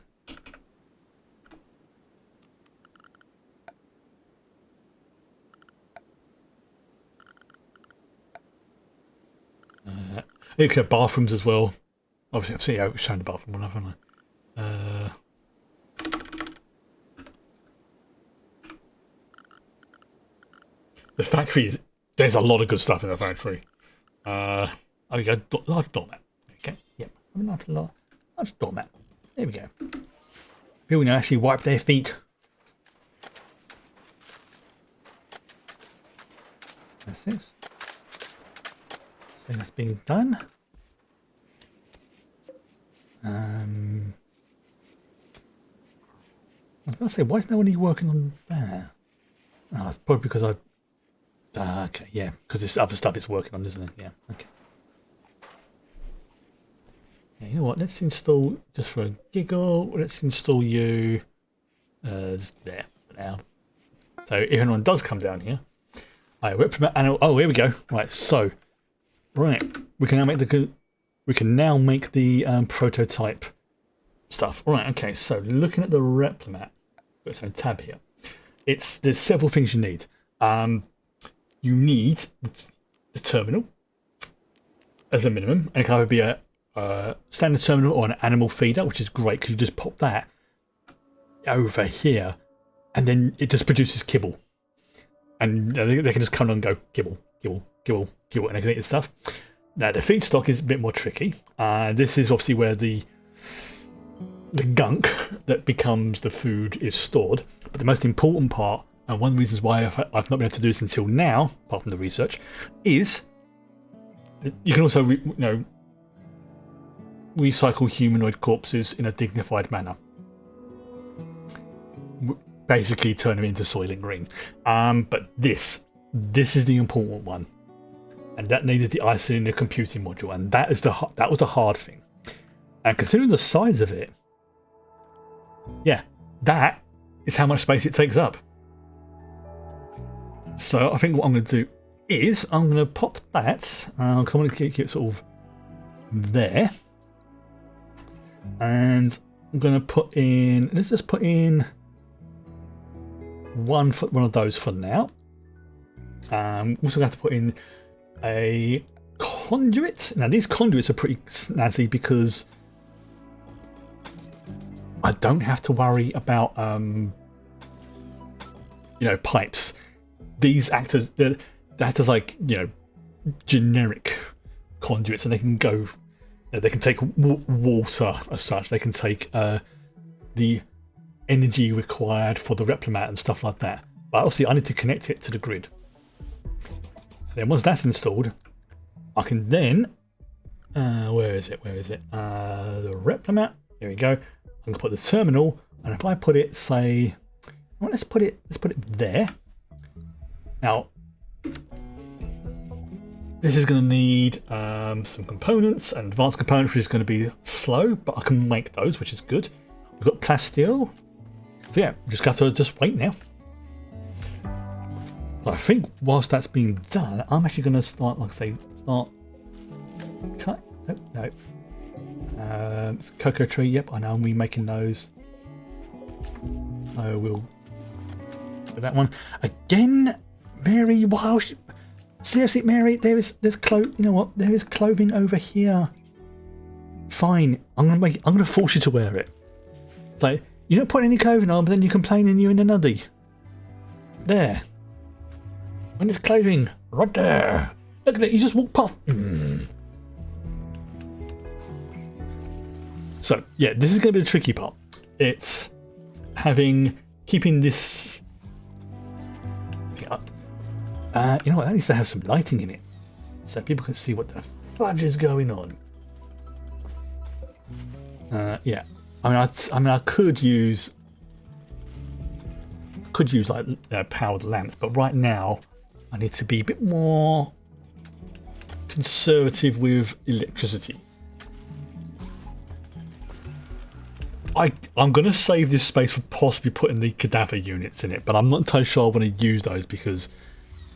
You could have bathrooms as well. Obviously, I've seen I've shown the bathroom one, haven't I? The factory is. There's a lot of good stuff in the factory. Oh, we go. Large doormat. Okay. Yep. Large doormat. There we go. People can actually wipe their feet. That's this. So that's being done. I was about to say, why is no one working on that? Oh, it's probably because I've... okay, yeah, because this other stuff it's working on, isn't it? Yeah, okay. Yeah, you know what, let's install, just for a giggle, let's install you just there for now. So if anyone does come down here, I whip from animal. Oh, here we go. Right, so... Right, we can now make the prototype stuff. Right, okay. So looking at the Replimat, got a tab here. There's several things you need. You need the terminal as a minimum, and it can either be a standard terminal or an animal feeder, which is great because you just pop that over here, and then it just produces kibble, and they can just come and go kibble, kibble, kibble, kibble, and they can eat the stuff. Now the feedstock is a bit more tricky. This is obviously where the gunk that becomes the food is stored. But the most important part, and one of the reasons why I've not been able to do this until now, apart from the research, is you can also recycle humanoid corpses in a dignified manner. Basically turn them into Soylent Green. But this is the important one. And that needed the isolating computing module, and that was the hard thing. And considering the size of it, yeah, that is how much space it takes up. So I think what I'm going to do is I'm going to pop that, because I want to keep it sort of there, and I'm going to put in. Let's just put in one of those for now. Also going to have to put in a conduit. Now these conduits are pretty snazzy because I don't have to worry about pipes. These act as like generic conduits, and they can go. They can take water as such. They can take the energy required for the Replimat and stuff like that. But obviously, I need to connect it to the grid. Then once that's installed, I can then where is it? The Replimat. Here we go. I'm gonna put the terminal, and if I put it, say, well, let's put it there. Now, this is going to need some components, and advanced components is going to be slow, but I can make those, which is good. We've got plasteel. So yeah, just got to wait now. So I think whilst that's being done, I'm actually going to start, like I say, cut. No. It's cocoa tree. Yep, I know. I'm remaking those. I will do that one again. Mary, wow! Seriously, Mary, there's clothing. You know what? There is clothing over here. Fine, I'm gonna force you to wear it. Like, you don't put any clothing on, but then you're complaining you're in a nuddy. There. When there's clothing right there. Look at it. You just walk past. So yeah, this is gonna be the tricky part. It's keeping this. You know what? That needs to have some lighting in it, so people can see what the fudge is going on? Yeah. I mean, I could use like powered lamps, but right now I need to be a bit more conservative with electricity. I'm going to save this space for possibly putting the cadaver units in it, but I'm not entirely sure I want to use those because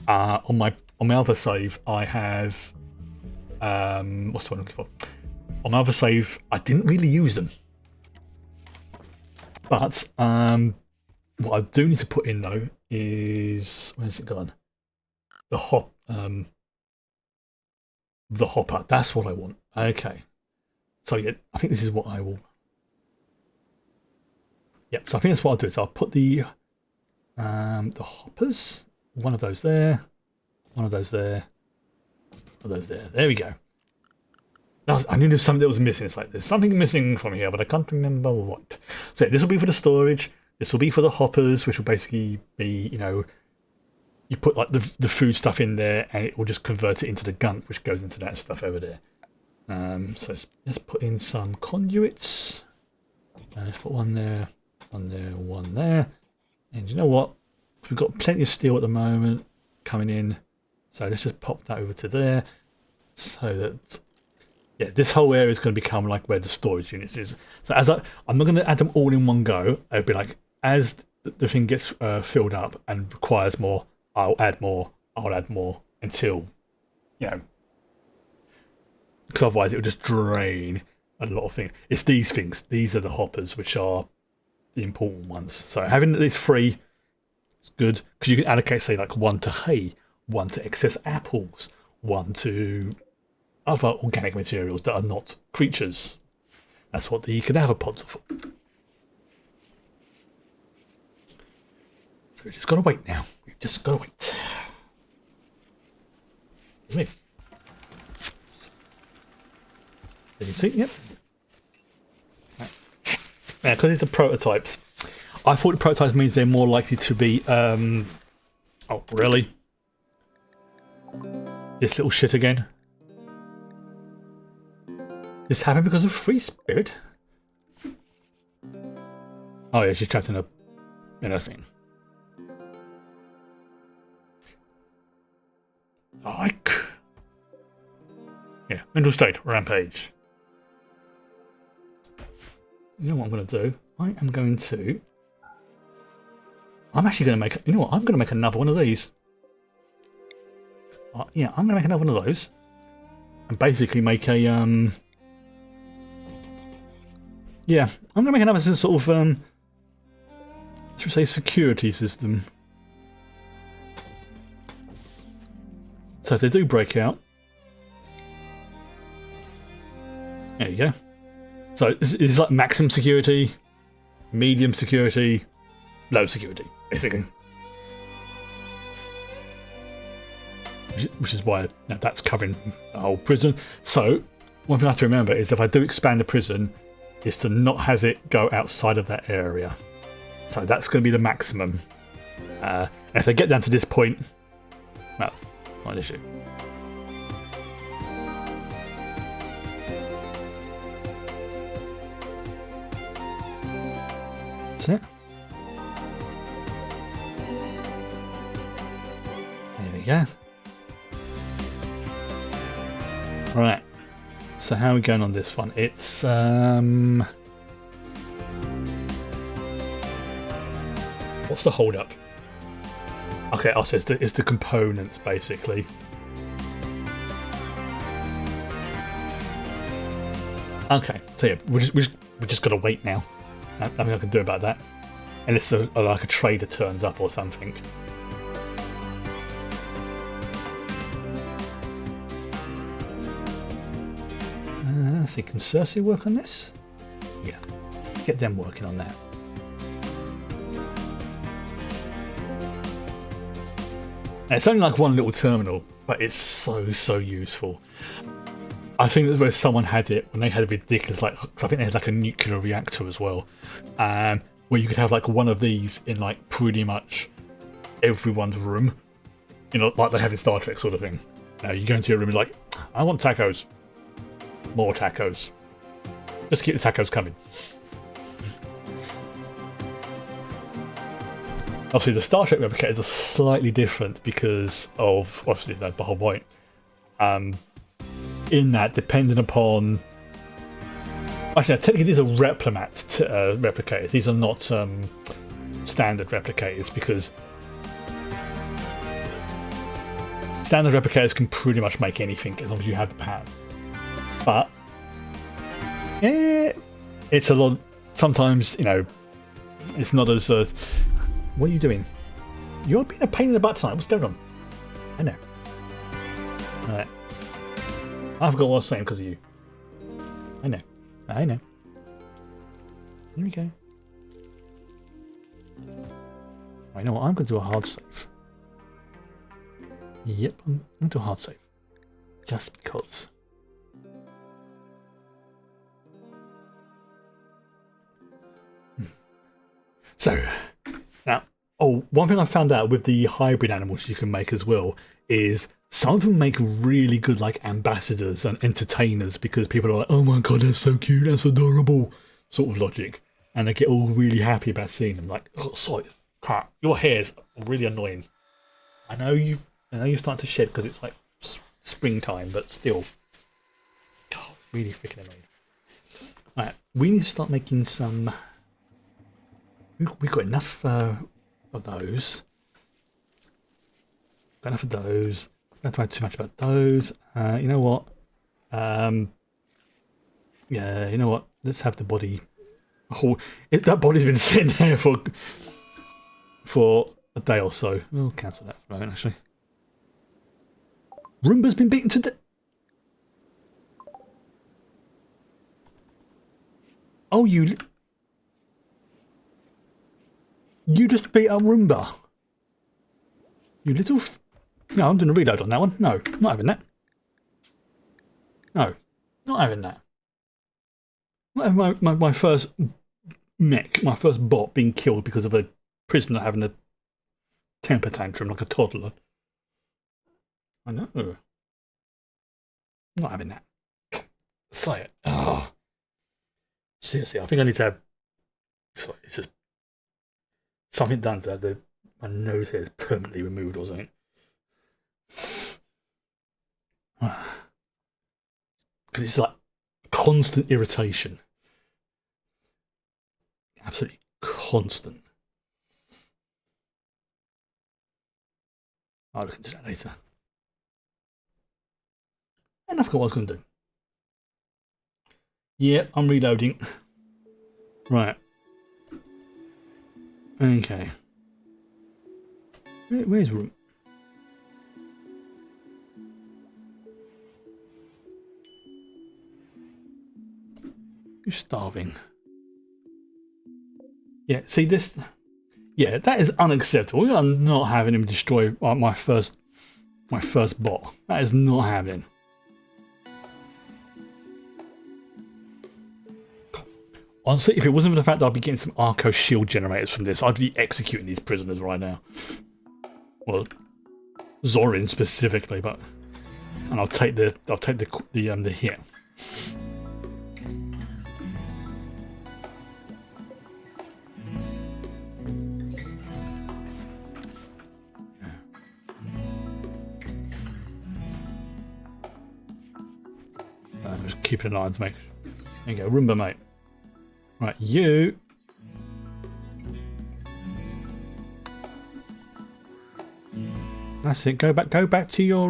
on my other save I have what's the one I'm looking for? On my other save I didn't really use them, but what I do need to put in though is, where's it gone? The hopper. That's what I want. Okay, so yeah, I think this is what I will. Yep, so I think that's what I'll do is I'll put the hoppers, one of those there, one of those there, one of those there. There we go. I knew there was something that was missing. It's like there's something missing from here, but I can't remember what. So this will be for the storage. This will be for the hoppers, which will basically be, you know, you put like the food stuff in there, and it will just convert it into the gunk, which goes into that stuff over there. So let's put in some conduits. Let's put one there. One there, one there, and you know what? We've got plenty of steel at the moment coming in, so let's just pop that over to there, so that yeah, this whole area is going to become like where the storage units is. So I'm not going to add them all in one go. It'll be like as the thing gets filled up and requires more, I'll add more, until, you know, because otherwise it will just drain a lot of things. It's these things. These are the hoppers, which are the important ones. So having these 3 is good because you can allocate, say, like 1 to hay, 1 to excess apples, 1 to other organic materials that are not creatures. That's what the cadaver pods are for. So we've just got to wait now. We've just got to wait. Come in. Did you see? Yep. Yeah, because it's the prototypes. I thought the prototypes means they're more likely to be. Oh, really? This little shit again. This happened because of free spirit. Oh yeah, she's trapped in a thing. Like, yeah, mental state rampage. You know what I'm going to do? I'm actually going to make. You know what? I'm going to make another one of these. Yeah, I'm going to make another one of those, and basically make a yeah, I'm going to make another sort of should we say security system. So if they do break out, there you go. So it's like maximum security, medium security, low security, basically. Which is why that's covering the whole prison. So one thing I have to remember is if I do expand the prison, is to not have it go outside of that area. So that's going to be the maximum. And if they get down to this point, well, not an issue. That's it. There we go. Right. So how are we going on this one? It's what's the hold up? Okay, also it's the components basically. Okay, so yeah, we just gotta wait now. Nothing I can do about that, unless like a trader turns up or something. I think can Cersei work on this? Yeah, get them working on that. And it's only like one little terminal, but it's so useful. I think that's where someone had it when they had a ridiculous, like, cause I think they had like a nuclear reactor as well, where you could have like one of these in like pretty much everyone's room, you know, like they have in Star Trek sort of thing. You go into your room and like I want tacos. More tacos. Just keep the tacos coming. Obviously, the Star Trek replicators are slightly different because of, obviously, that's the whole point. In that, depending upon... Actually, no, technically, these are Replimat replicators. These are not standard replicators because standard replicators can pretty much make anything as long as you have the power. But it's a lot. Sometimes, you know, it's not as. What are you doing? You're being a pain in the butt tonight. What's going on? I know. Alright. I forgot what I was saying because of you. I know. I know. Here we go. I know what, I'm going to do a hard save. Yep, I'm going to do a hard save. Just because. So, now, one thing I found out with the hybrid animals you can make as well is some of them make really good like ambassadors and entertainers because people are like, oh my god, that's so cute, that's adorable, sort of logic. And they get all really happy about seeing them. Like, oh, sorry, cat, your hair's really annoying. I know you're starting to shed because it's like springtime, but still. God, it's really freaking annoying. Alright, we need to start making some... We've got enough of those. Got enough of those. Don't have to worry too much about those. You know what? Yeah, you know what? Let's have the body. Oh, that body's been sitting there for a day or so. We'll cancel that for a moment, actually. Roomba's been beaten to death. Oh, you just beat up Roomba. You little... No, I'm doing a reload on that one. No, not having that. No, not having that. Not having my first mech, my first bot being killed because of a prisoner having a temper tantrum like a toddler. I know. Not having that. Say it. Oh. Seriously, I think I need to have... Sorry, it's just... Something done to have my nose hair is permanently removed or something. Because it's like constant irritation. Absolutely constant. I'll look into that later. And I forgot what I was going to do. Yep, I'm reloading. Right. Okay. Where's room? You're starving. Yeah, see this? Yeah, that is unacceptable. We are not having him destroy my first bot. That is not happening. Honestly, if it wasn't for the fact that I'd be getting some Arco shield generators from this, I'd be executing these prisoners right now. Well, Zorin specifically, but and I'll take the hit. Just keeping an eye on to make. There you go, Roomba, mate. Right, you. That's it. Go back to your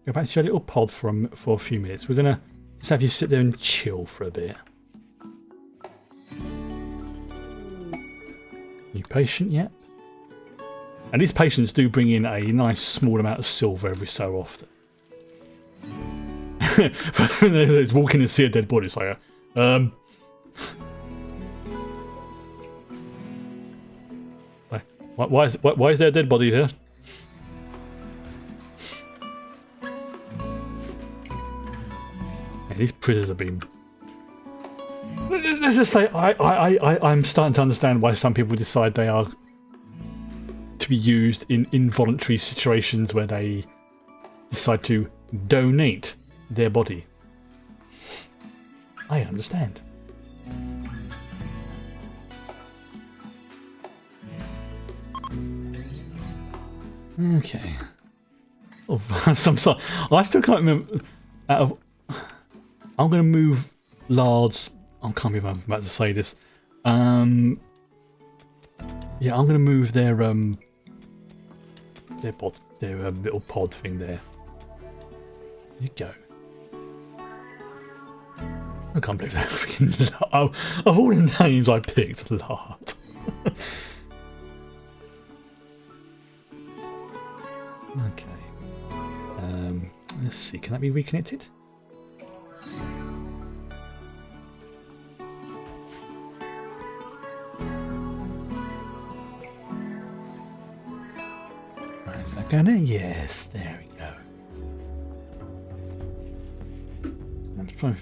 little pod for a few minutes. We're gonna just have you sit there and chill for a bit. You patient yet? And these patients do bring in a nice small amount of silver every so often. But when they walk in and see a dead body, it's like, why is there a dead body here? Yeah, these prisoners have been... Let's just say I'm starting to understand why some people decide they are to be used in involuntary situations where they decide to donate their body. I understand. Okay. Oh, I'm sorry. I still can't remember. I'm going to move Lard's. I can't believe I'm about to say this. Yeah, I'm going to move their little pod thing there. There you go. I can't believe that freaking of all the names I picked, Lard. Okay. Let's see. Can that be reconnected? Is that going in? Yes. There we go. I'm trying.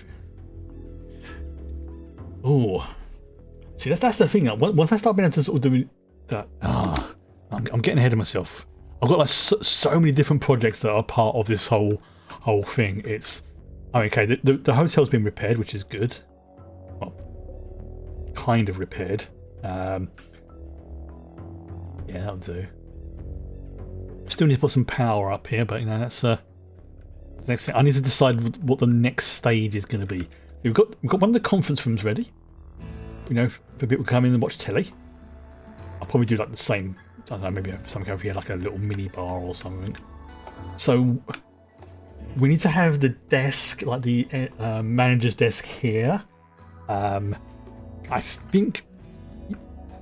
Oh, see, that's the thing. Once I start being able to sort of do that, I'm getting ahead of myself. I've got like so many different projects that are part of this whole thing. It's okay. The hotel's been repaired, which is good. Well, kind of repaired. Yeah, that'll do. Still need to put some power up here, but you know that's the next thing. I need to decide what the next stage is going to be. We've got one of the conference rooms ready. You know, for people to come in and watch telly. I'll probably do like the same. I don't know, maybe have something over here like a little mini bar or something. So we need to have the desk, like the manager's desk here. I think,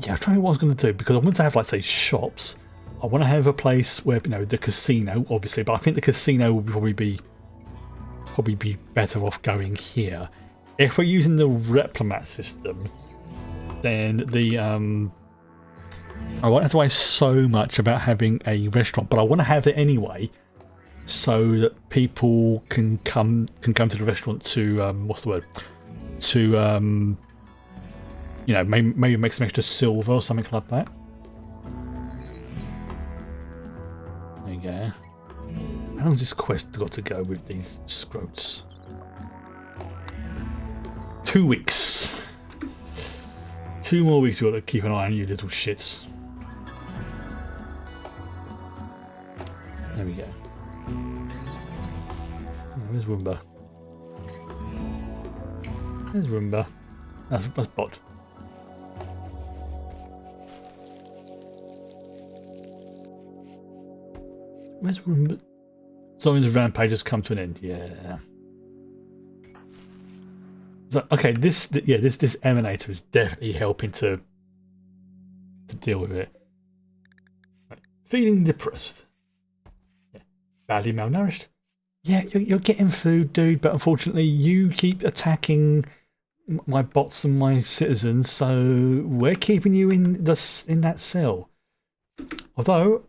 yeah, I'm trying what I was going to do because I want to have like say shops. I want to have a place where, you know, the casino, obviously, but I think the casino will probably be better off going here. If we're using the Replomat system, then the I won't have to worry so much about having a restaurant, but I want to have it anyway, so that people can come to the restaurant to what's the word? To you know, maybe make some extra silver or something like that. There you go. How long's this quest got to go with these scroats? 2 weeks. 2 more weeks we've got to keep an eye on you little shits. There we go. Oh, where's Roomba? There's Roomba. That's Bot. Where's Roomba? Zombie's rampage has come to an end. Yeah. So, okay, this emanator is definitely helping to deal with it. Right. Feeling depressed. Yeah. Badly malnourished. Yeah, you're getting food, dude, but unfortunately you keep attacking my bots and my citizens, so we're keeping you in that cell. Although,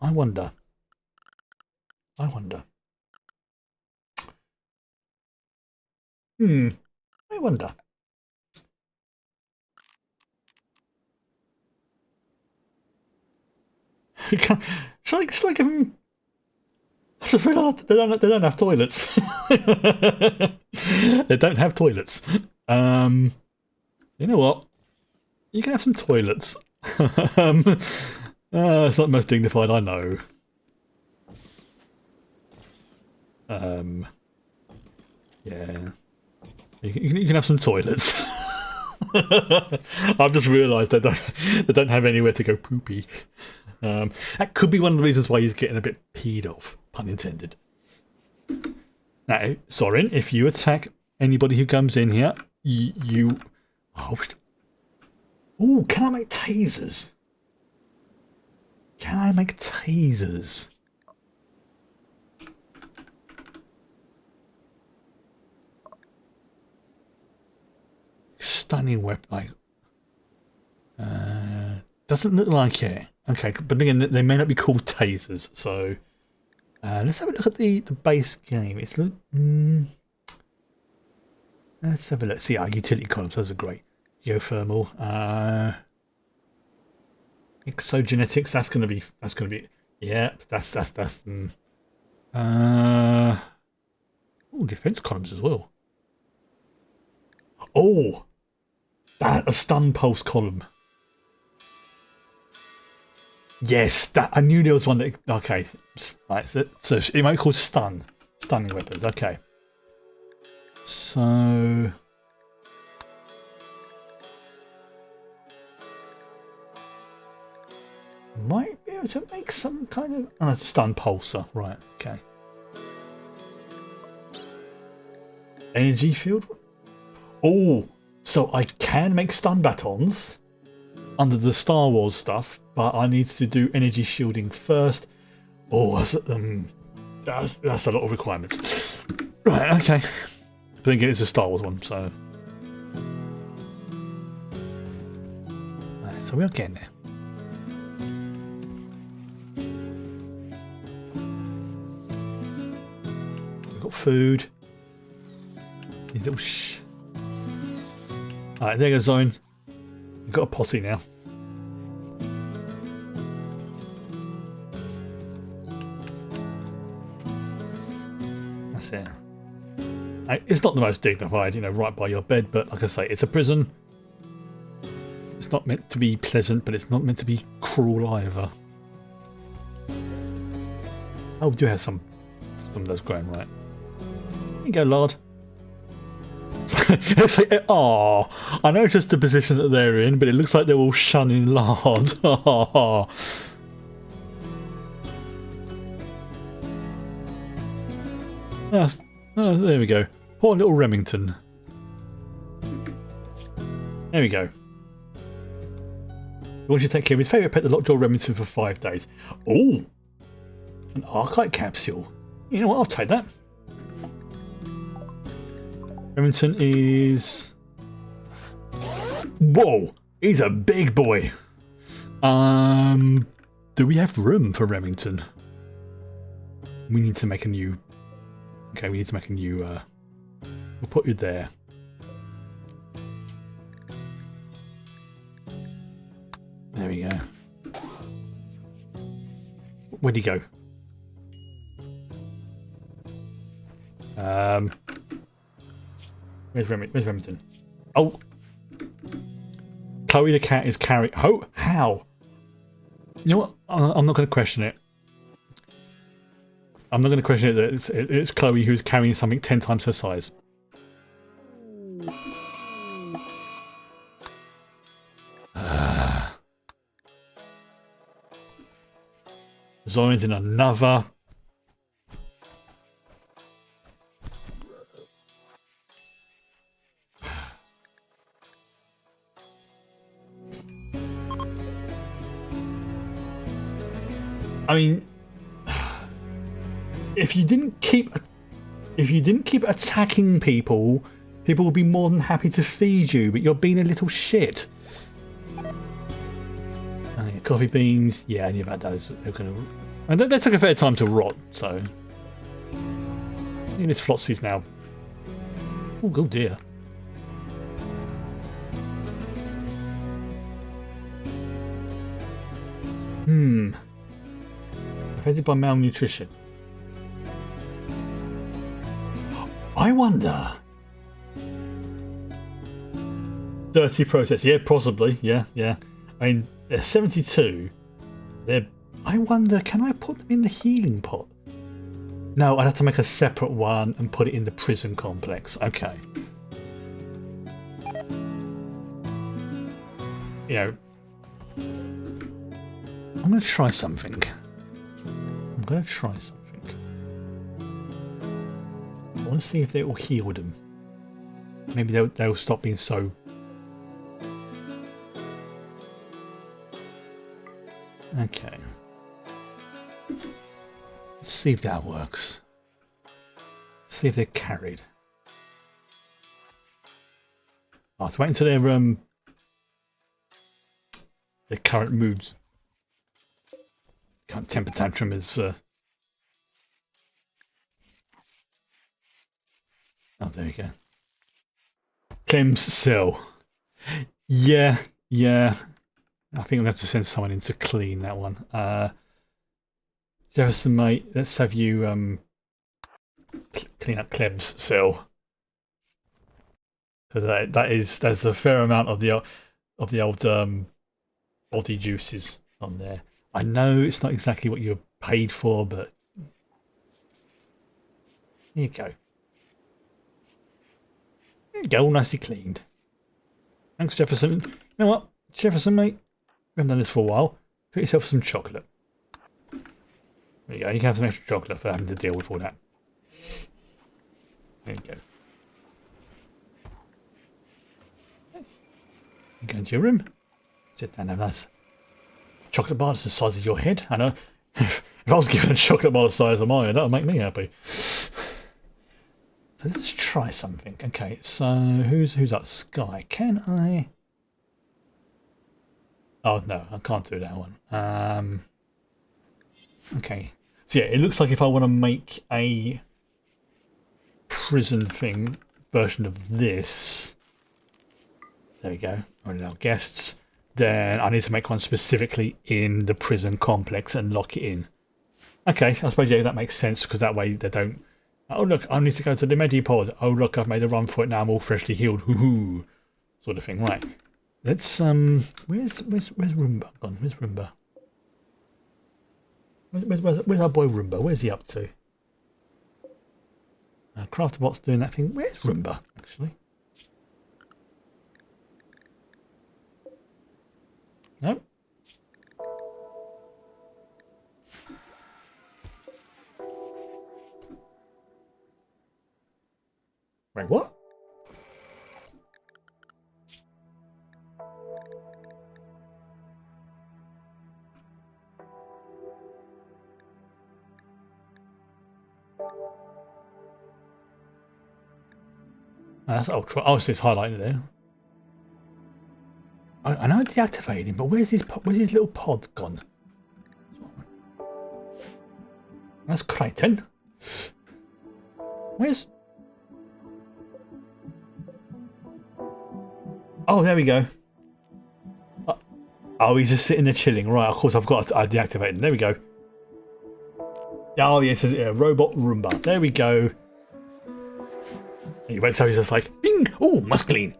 I wonder. I wonder. Shall I give them? I just realised they don't have toilets. They don't have toilets. You know what? You can have some toilets. It's not the most dignified, I know. Yeah. You can have some toilets. I've just realised they don't have anywhere to go poopy. That could be one of the reasons why he's getting a bit peed off, pun intended. Now, Sorin, if you attack anybody who comes in here, you... Oh, can I make tasers? Can I make tasers? Stunning weapon. Doesn't look like it. Okay, but again, they may not be called tasers. So let's have a look at the base game. It's let's have a look. See our utility columns. Those are great. Geothermal. Exogenetics. That's gonna be. Yeah. That's. Oh, defense columns as well. Oh, that a stun pulse column. Yes, that I knew there was one that. Okay, right, so it might be called stunning weapons. Okay, so might be able to make some kind of it's a stun pulsar, right? Okay, energy field. Oh, so I can make stun batons under the Star Wars stuff, but I need to do energy shielding first. Oh, that's a lot of requirements. Right, okay. But then again, it's a Star Wars one, so. Right, so we are getting there. We've got food. These little Alright, there goes Zone. We've got a potty now. That's it. It's not the most dignified, right by your bed, but like I say, it's a prison. It's not meant to be pleasant, but it's not meant to be cruel either. Oh, we do have some of those growing, right? Here you go, lard. It's like, oh, I know it's just the position that they're in, but it looks like they're all shunning lard. There we go. Poor little Remington. There we go. He wants you to take care of his favourite pet, the Lockjaw Remington, for 5 days. Oh, an Arcite capsule. You know what? I'll take that. Remington is... Whoa! He's a big boy! Do we have room for Remington? We need to make a new... Okay, we need to make a new... We'll put you there. There we go. Where'd he go? Where's Remington? Oh! Chloe the cat is carrying... Oh! How? You know what? I'm not going to question it. I'm not going to question it that it's Chloe who's carrying something 10 times her size. Zoran's in another... I mean, if you didn't keep attacking people, people would be more than happy to feed you. But you're being a little shit. Coffee beans, yeah, I knew about those. They're gonna, and they took a fair time to rot. So, this Flotsy's now. Oh dear. Affected by malnutrition. I wonder. Dirty process. Yeah, possibly. Yeah. I mean, they're 72. I wonder, can I put them in the healing pot? No, I'd have to make a separate one and put it in the prison complex. Okay. I'm going to try something. I want to see if they will heal them. Maybe they'll stop being so... Okay. Let's see if that works. See if they're carried. Oh, it's waiting until their current moods. Current temper tantrum is... Oh, there you go. Clem's cell. Yeah. I think I'm going to have to send someone in to clean that one. Jefferson, mate, let's have you clean up Clem's cell. So that's a fair amount of the old body juices on there. I know it's not exactly what you're paid for, but here you go. There you go, all nicely cleaned. Thanks, Jefferson. You know what, Jefferson, mate? We haven't done this for a while. Treat yourself some chocolate. There you go. You can have some extra chocolate for having to deal with all that. There you go. You go into your room. Sit down and have that chocolate bar that's the size of your head. I know. If I was given a chocolate bar the size of my head, that would make me happy. So let's try something. Okay, so who's up? Sky. Can I? Oh no, I can't do that one. Okay. So yeah, it looks like if I want to make a prison thing version of this, there we go. Already our guests. Then I need to make one specifically in the prison complex and lock it in. Okay, I suppose yeah, that makes sense because that way they don't. Oh look, I need to go to the Medipod. Oh look, I've made a run for it now. I'm all freshly healed. Hoo-hoo, sort of thing. Right. Let's where's Roomba gone? Where's Roomba? Where's our boy Roomba? Where's he up to? Crafterbot's doing that thing. Where's Roomba actually? No. Wait, what? That's ultra. Oh, so it's highlighted there. I know I deactivated him, but where's his little pod gone? That's Clayton. Where's? Oh, there we go. Oh, he's just sitting there chilling. Right, of course I deactivated him. There we go. Oh, yes, robot Roomba. There we go. He wakes up, he's just like, bing! Oh, must clean.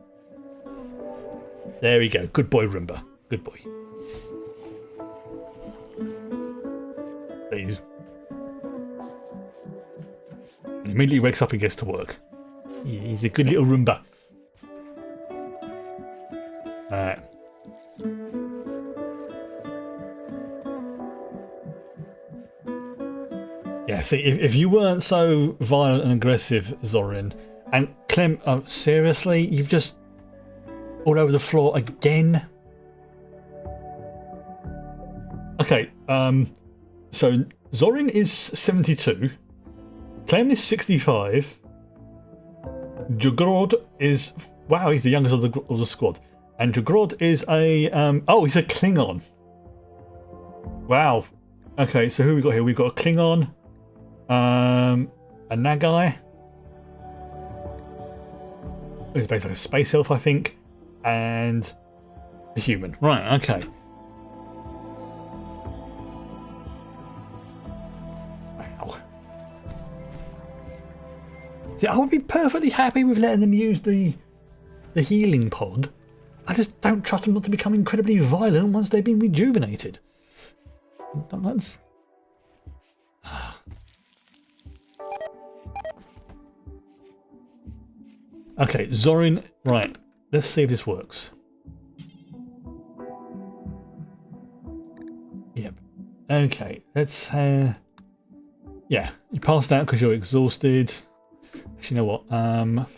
There we go. Good boy, Roomba. Good boy. Please. And immediately wakes up and gets to work. He's a good little Roomba. Alright. Yeah, see, if you weren't so violent and aggressive, Zorin, and Clem, seriously, you've just all over the floor again. Okay, so Zorin is 72, Clem is 65, Jugrod is, wow, he's the youngest of the squad, and Jugrod is a oh, he's a Klingon. Wow. Okay, so who we got here? We've got a Klingon, a Nagai. It's based on a space elf, I think, and a human. Right, okay. Wow. See, I would be perfectly happy with letting them use the healing pod. I just don't trust them not to become incredibly violent once they've been rejuvenated. That's... Okay, Zorin, right, let's see if this works. Yep. Okay, let's, yeah, you passed out because you're exhausted. Actually, you know what,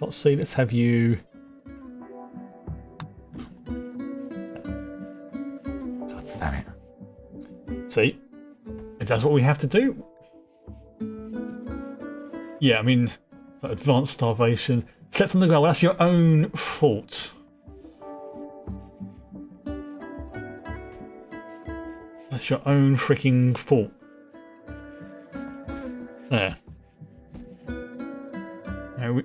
let's see, let's have you... God damn it. See, it does what we have to do. Yeah, I mean, advanced starvation. Slept on the ground, well, that's your own fault. That's your own freaking fault. There. I'm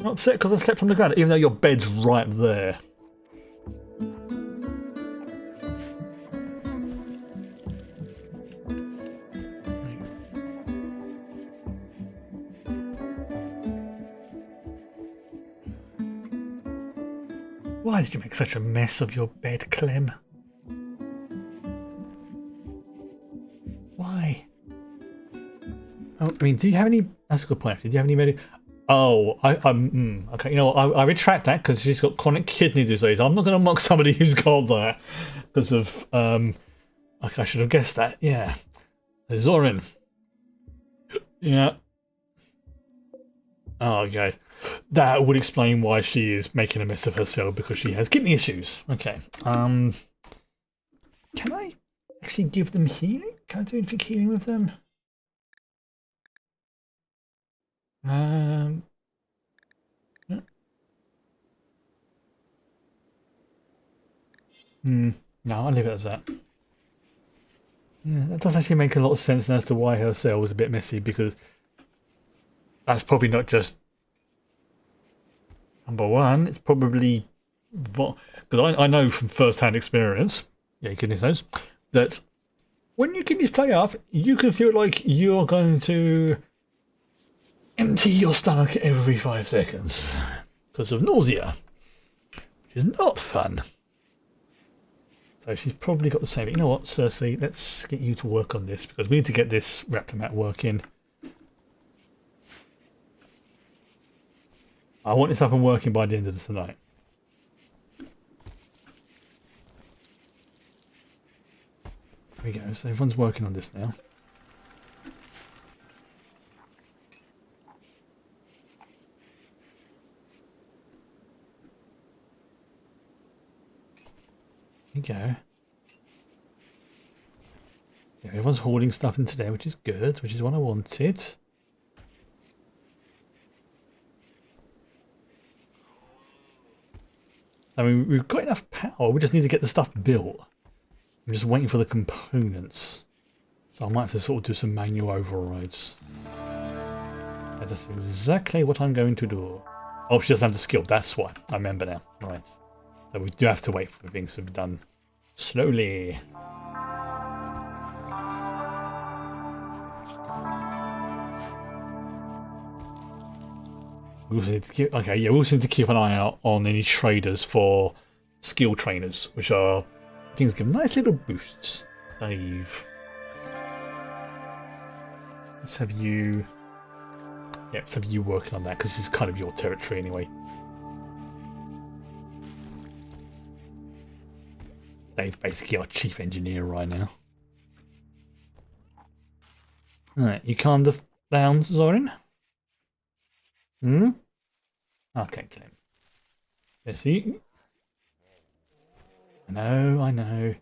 upset because I slept on the ground, even though your bed's right there. Why did you make such a mess of your bed, Clem? Why? Oh, I mean, do you have any... That's a good point. Did you have any medic... Oh, okay, you know what, I retract that because she's got chronic kidney disease. I'm not going to mock somebody who's got that because of, like I should have guessed that, yeah. Zorin. Yeah. Oh, okay. That would explain why she is making a mess of herself, because she has kidney issues. Okay. Can I actually give them healing? Can I do anything healing with them? No, I'll leave it as that. Yeah, that does actually make a lot of sense as to why her cell was a bit messy, because that's probably not just number one. It's probably because I know from first-hand experience, yeah, kidney stones, that when your kidneys play up, you can feel like you're going to empty your stomach every 5 seconds because of nausea, which is not fun. So she's probably got the same. You know what, Cersei, let's get you to work on this because we need to get this replimat working. I want this up and working by the end of the night. There we go. So everyone's working on this now. There you go. Yeah, everyone's hoarding stuff into there, which is good, which is what I wanted. I mean, we've got enough power, we just need to get the stuff built. I'm just waiting for the components. So I might have to sort of do some manual overrides. That's exactly what I'm going to do. Oh, she doesn't have the skill, that's why. I remember now. Right. So we do have to wait for things to be done slowly. We also need to keep, okay, yeah, we also need to keep an eye out on any traders for skill trainers, which are things that give nice little boosts. Dave. Let's have you... Yeah, let's have you working on that, because this is kind of your territory anyway. Dave's basically our chief engineer right now. Alright, you calmed down, Zorin? Hmm? Okay, Clem. Yeah, see? I know.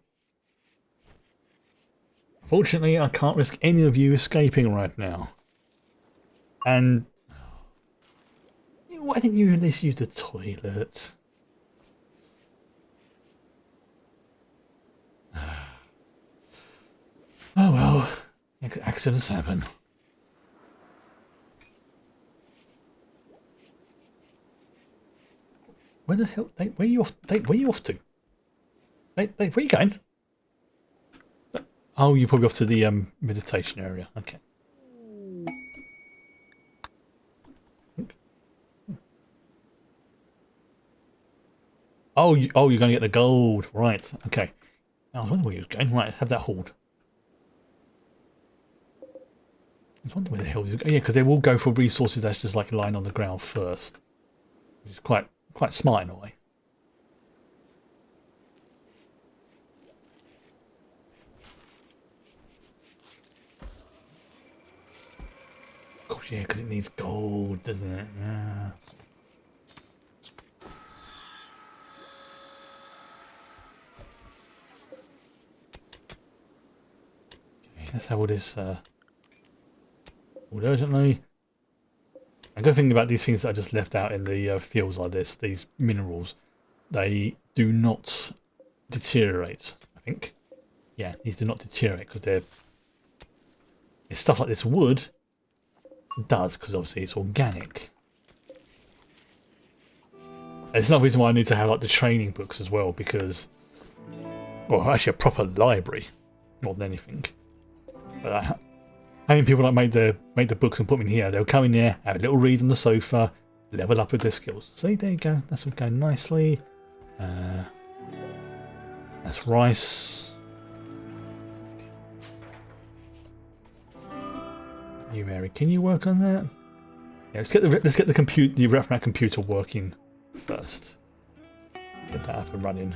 Fortunately, I can't risk any of you escaping right now. And... why didn't you at least use the toilet? Oh well, accidents happen. Where the hell, Dave, where are you off? Dave, where are you off to? Dave, where are you going? Oh, you're probably off to the meditation area. Okay. Oh, you're going to get the gold, right? Okay. I was wondering where you were going. Right, let's have that hauled. I was wondering where the hell you were going. Yeah, because they will go for resources that's just like lying on the ground first, which is quite smart in a way. Of course, yeah, because it needs gold, doesn't it? Yeah. Okay, let's have all this urgently. A good thing about these things that I just left out in the fields like this, these minerals, they do not deteriorate, I think. Yeah, these do not deteriorate because they're... It's stuff like this wood does, because obviously it's organic. There's another reason why I need to have like the training books as well, because... Well, actually a proper library, more than anything. But having people like make the books and put them in here, they'll come in here, have a little read on the sofa, level up with their skills. See, there you go. That's all going nicely. That's rice. You, Mary, can you work on that? Yeah, let's get the RefMat computer working first. Get that up and running.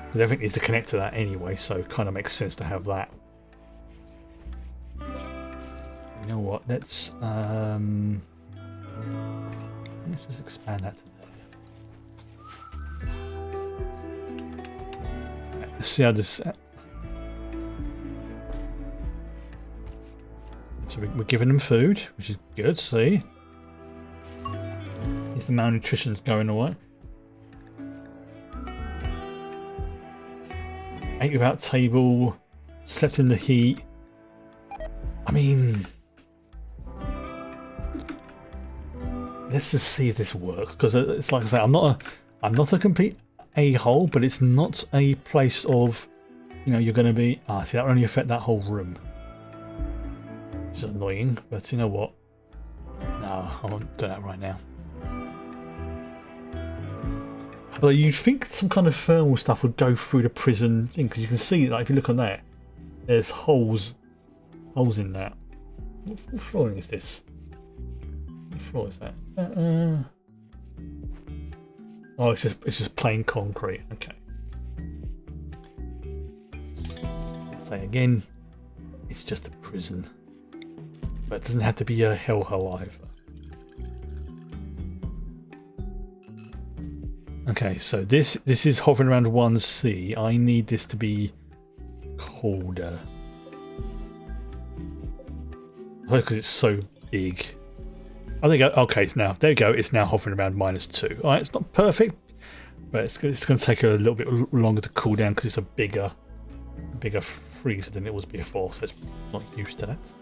Because everything needs to connect to that anyway, so it kind of makes sense to have that. You know what? Let's just expand that to there. Right, let's see how this. So we're giving them food, which is good. See, if the malnutrition's going away. Ate without table, slept in the heat. I mean, let's just see if this works, because it's like I say, I'm not a complete a-hole, but it's not a place of, you know, you're going to be. Ah, see, that will only affect that whole room. Which is annoying, but you know what? No, I won't do that right now. Although you'd think some kind of thermal stuff would go through the prison thing, because you can see, like, if you look on there, there's holes in that. What flooring is this? What floor is that? Oh, it's just plain concrete. Okay. Say again, it's just a prison, but it doesn't have to be a hellhole either. Okay, so this is hovering around 1C. I need this to be colder. Because it's so big. Oh, there you go. Okay, there you go. It's now hovering around -2. All right, it's not perfect, but it's going to take a little bit longer to cool down because it's a bigger freezer than it was before, so it's not used to that.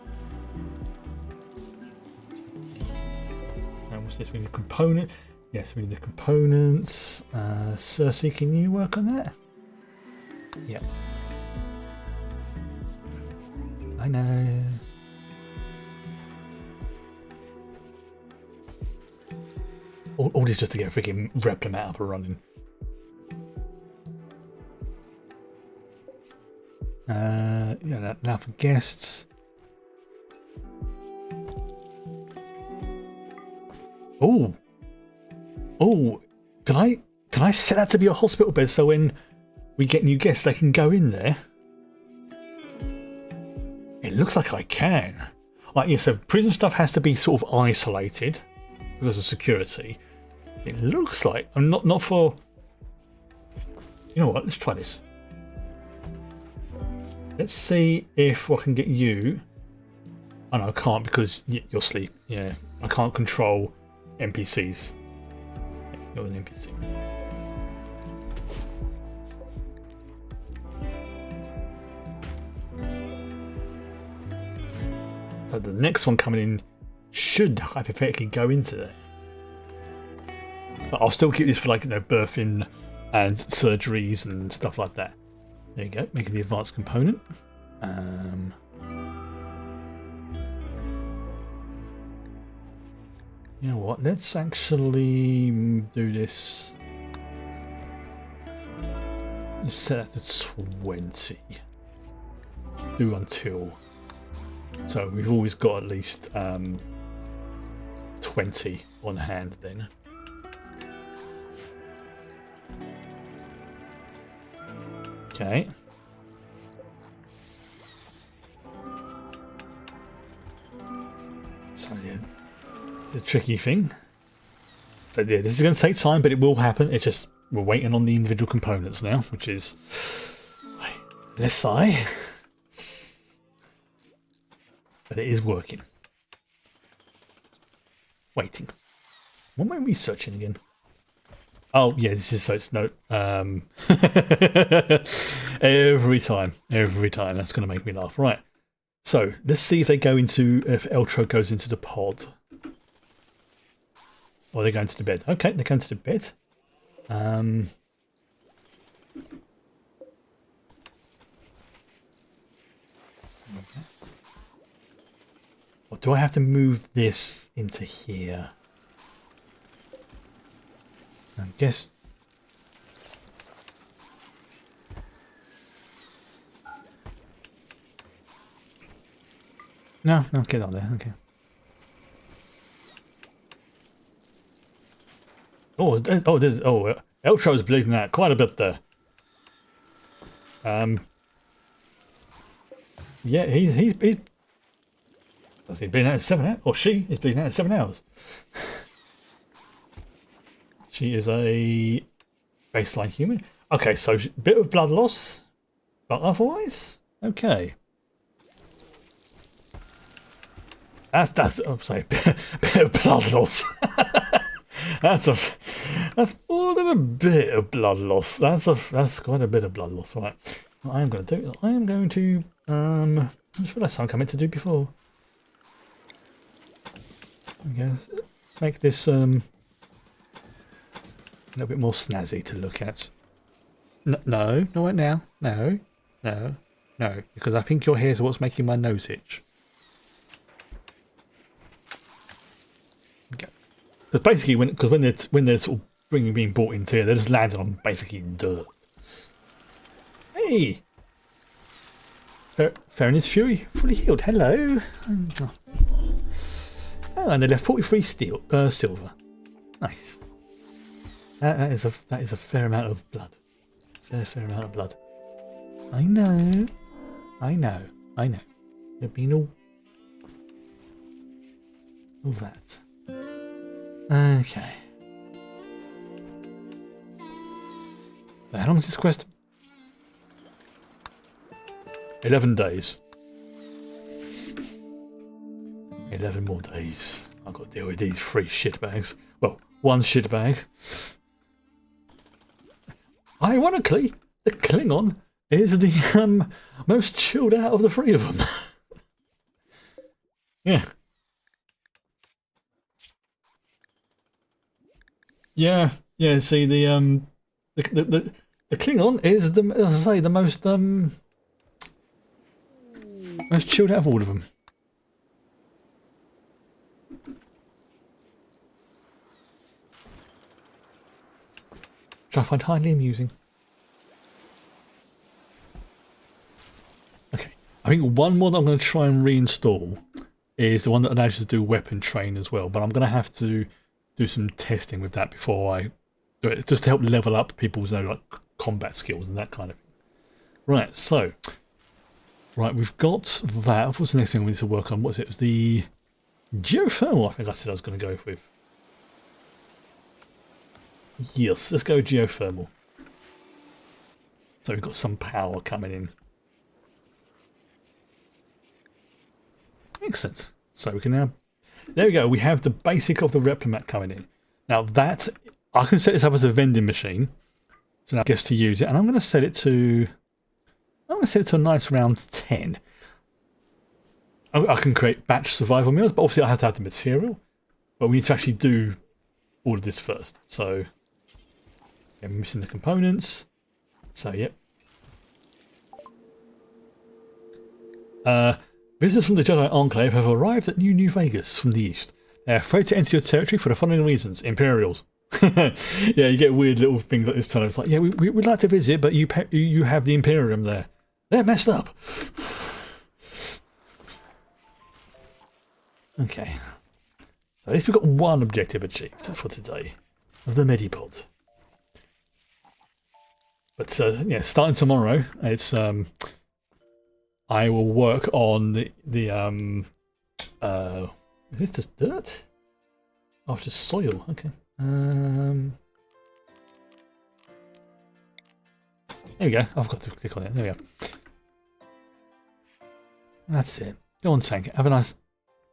And what's this? We need a component. Yes, we need the components. Cersei, can you work on that? Yeah. I know. All this just to get a freaking Replimat up and running. Yeah, now for guests. Oh, can I set that to be a hospital bed so when we get new guests they can go in there? It looks like I can. Like, yeah, so prison stuff has to be sort of isolated because of security. It looks like I'm not for. You know what? Let's try this. Let's see if I can get you. Oh no, I can't because you're asleep. Yeah, I can't control NPCs. You're an NPC. So the next one coming in should hypothetically go into there. But I'll still keep this for, like, you know, birthing and surgeries and stuff like that. There you go, making the advanced component. You know what? Let's actually do this. Let's set that to 20. Do until. So we've always got at least 20 on hand then. Okay. So yeah, it's a tricky thing. So yeah, this is going to take time, but it will happen. It's just we're waiting on the individual components now, which is less sigh, but it is working. Waiting. What am I researching again? Oh yeah, this is so it's no. Every time, that's going to make me laugh. Right. So let's see if they go into if Eltro goes into the pod, or they're going to the bed. Okay, they're going to the bed. Okay. Or do I have to move this into here? I guess. No, get on there. Okay. Eltro's bleeding out quite a bit there. Yeah, he's been out in 7 hours, or she is bleeding out in 7 hours. She is a baseline human. Okay, so bit of blood loss, but otherwise okay. That's I'm saying bit of blood loss. That's more than a bit of blood loss. That's quite a bit of blood loss, right? What I am going to do. I am going to just realised something I meant to do before. I guess make this a little bit more snazzy to look at. No, not right now. No, because I think your hairs are what's making my nose itch. Okay. Because basically, when they're sort of being brought into here, they're just landing on basically dirt. Hey, Farron's Fury fully healed. Hello. Oh, and they left 43 silver. Nice. That is a fair amount of blood. Fair amount of blood. I know. There've been all that. Okay. So how long is this quest? 11 days. 11 more days. I've got to deal with these 3 shitbags. Well, 1 shitbag. Ironically, the Klingon is the most chilled out of the 3 of them. Yeah. Yeah. See, the Klingon is as I say, the most chilled out of all of them. Which I find highly amusing. Okay, I think one more that I'm going to try and reinstall is the one that allows you to do weapon train as well, but I'm going to have to do some testing with that before I do it, just to help level up people's like combat skills and that kind of thing. Right, so we've got that. What's the next thing we need to work on? What's it? It was the geothermal. I think I said I was going to go with. Yes, let's go geothermal. So we've got some power coming in. Excellent. So we can now. There we go. We have the basic of the replimat coming in. Now that I can set this up as a vending machine, so now I guess to use it, and I'm going to set it to. I'm going to set it to a nice round 10. I can create batch survival meals, but obviously I have to have the material. But we need to actually do all of this first. So I'm missing the components. So yep. Visitors from the Jedi Enclave have arrived at New Vegas from the east. They are afraid to enter your territory for the following reasons. Imperials. Yeah, you get weird little things like this time. It's like, yeah, we'd like to visit, but you have the Imperium there. They're messed up. Okay. So at least we've got one objective achieved for today. The Medipod. But yeah, starting tomorrow, it's I will work on the is this just dirt? Oh, it's just soil. Okay. There we go. I've got to click on it. There we go. That's it. Go on, tank. Have a nice.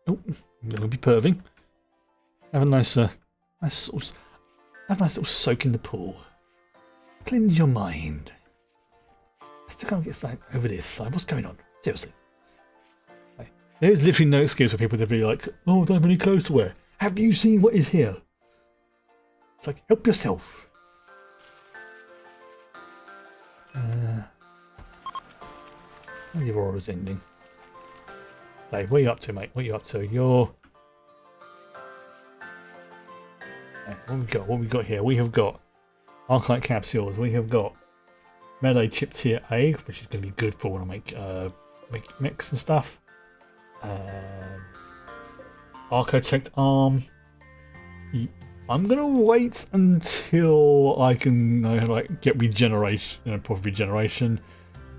Oh, it'll be perving. Have a nice, have a nice little soak in the pool. Cleanse your mind. I still can't get over this. Like, what's going on? Seriously. Like, there's literally no excuse for people to be like, "Oh, don't have any clothes to wear." Have you seen what is here? It's like, help yourself. The Aurora's ending. Dave, what are you up to, mate? What are you up to? You're... What we got? What we got here? We have got Arcite capsules. We have got melee chip tier A, which is going to be good for when I make mix and stuff. Architect arm. I'm gonna wait until I can like get regeneration, proper regeneration.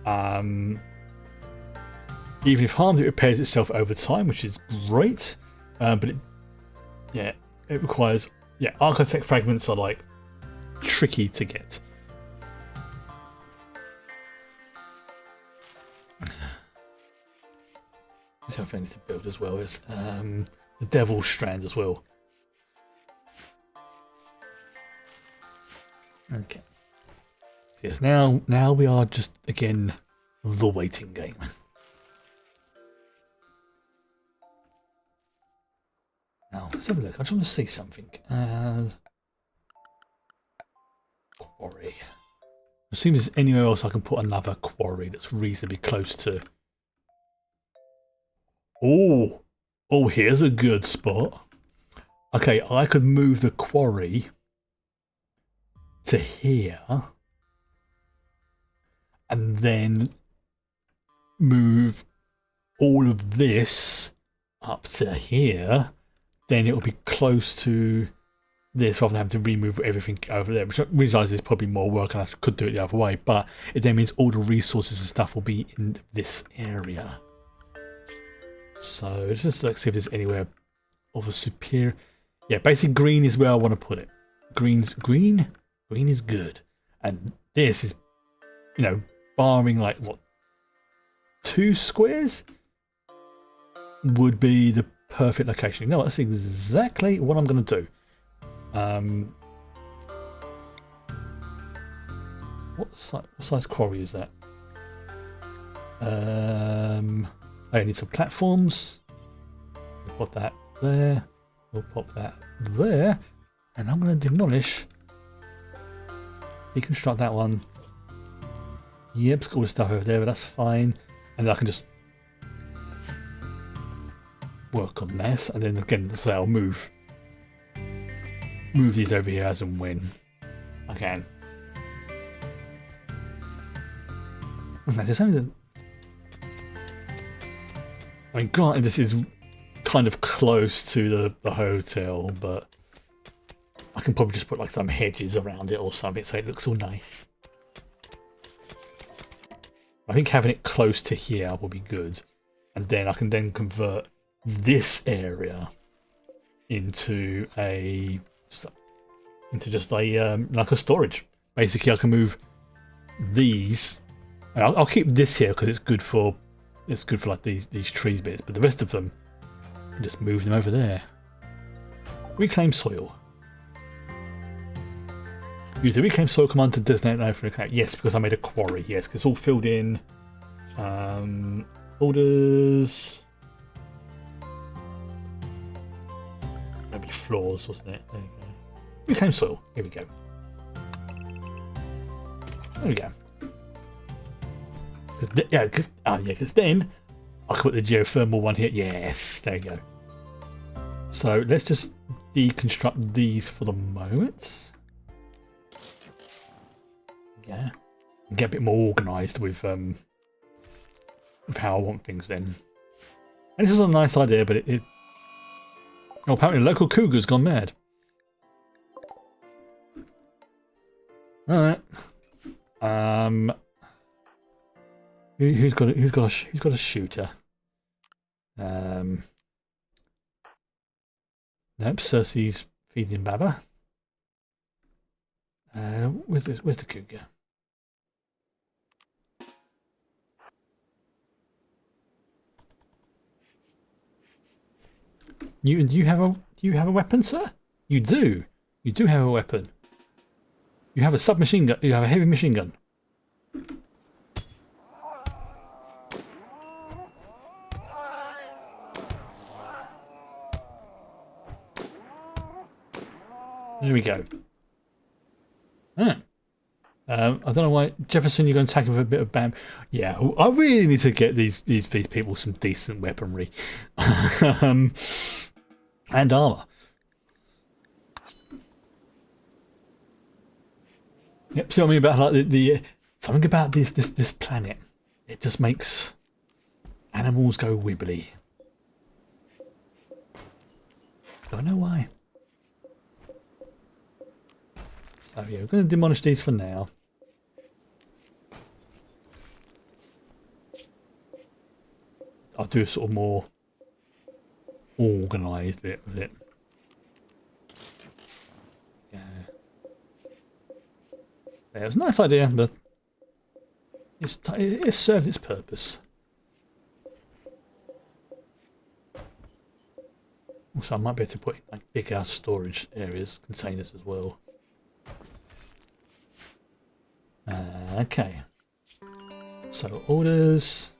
Even if harmed, it repairs itself over time, which is great. But it requires architect fragments are like tricky to get. Something I need to build as well is the Devil Strand as well. Okay. So yes, now we are just again the waiting game. Now let's have a look. I just want to see something. Quarry. It seems there's anywhere else I can put another quarry that's reasonably close to. Oh, here's a good spot. Okay, I could move the quarry to here and then move all of this up to here. Then it will be close to this rather than having to remove everything over there, which I realise is probably more work and I could do it the other way, but it then means all the resources and stuff will be in this area. So just let's see if there's anywhere of a superior. Yeah, basically green is where I want to put it. Green is good, and this is, barring like what 2 squares would be the perfect location. No, that's exactly what I'm going to do. What size quarry is that? I need some platforms. We'll put that there. We'll pop that there. And I'm going to demolish. Deconstruct that one. Yep, it's got all the stuff over there, but that's fine. And then I can just work on this. And then again, so I'll move these over here as and when I can. Okay, so something. I mean, granted, this is kind of close to the hotel, but I can probably just put like some hedges around it or something so it looks all nice. I think having it close to here will be good, and then I can then convert this area into just a like a storage. Basically, I can move these. I'll keep this here because it's good for like these trees bits, but the rest of them, I can just move them over there. Reclaim soil. Use the reclaim soil command to designate an open account. Yes, because I made a quarry. Yes, because it's all filled in. Orders. Maybe floors, wasn't it? There you go. Reclaim soil. Here we go. There we go. Because then I can put the geothermal one here. Yes, there you go. So let's just deconstruct these for the moment. Yeah, and get a bit more organised with how I want things then. And this is a nice idea, but it apparently local cougar's gone mad. All right. Who's got a shooter? Nope, Cersei's feeding Baba. Where's the cougar? Newton, do you have a weapon, sir? You do. You do have a weapon. You have a submachine gun. You have a heavy machine gun. There we go. I don't know why Jefferson. You're going to attack him with a bit of bam. Yeah, I really need to get these people some decent weaponry and armor. Yep. See what I mean about like the something about this planet. It just makes animals go wibbly. Don't know why. So yeah, we're going to demolish these for now. I'll do a sort of more organised bit with it. Yeah. Yeah, it was a nice idea, but it served its purpose. Also, I might be able to put in like bigger storage areas, containers as well. Okay. So orders,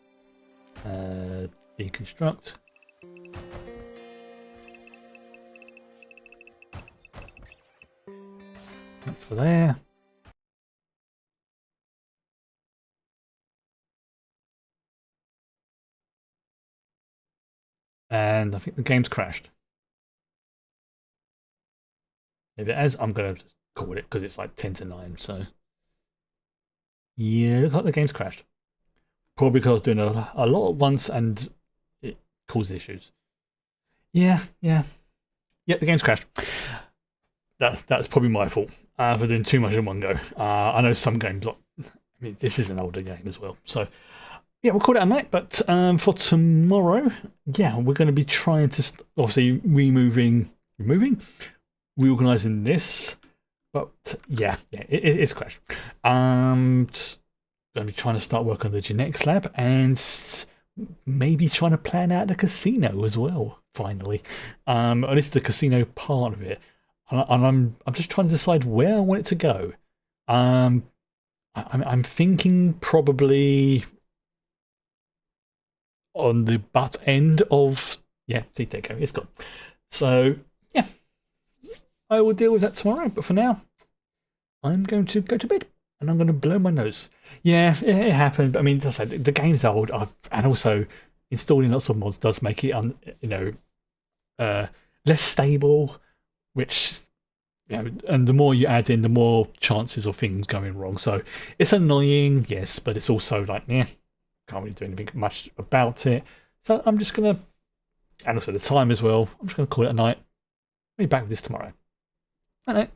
deconstruct. Up for there. And I think the game's crashed. If it has, I'm going to just call it because it's like 10 to 9. So yeah, looks like the game's crashed. Probably because I was doing a lot at once and it caused issues. Yeah. The game's crashed. That's probably my fault for doing too much in one go. I know some games, I mean, this is an older game as well. So yeah, we'll call it a night. But for tomorrow, yeah, we're going to be trying to obviously reorganizing this. But yeah, it's crashed. Going to be trying to start work on the genetics lab and maybe trying to plan out the casino as well. Finally, at least the casino part of it, and I'm just trying to decide where I want it to go. I'm thinking probably on the butt end of see, there you go, it's gone. So yeah, I will deal with that tomorrow. But for now, I'm going to go to bed. And I'm going to blow my nose. Yeah, it happened. But I mean, as I said, the game's old, and also installing lots of mods does make it, less stable. Which, and the more you add in, the more chances of things going wrong. So it's annoying, yes, but it's also like, can't really do anything much about it. So I'm just gonna, and also the time as well. I'm just gonna call it a night. I'll be back with this tomorrow. Night.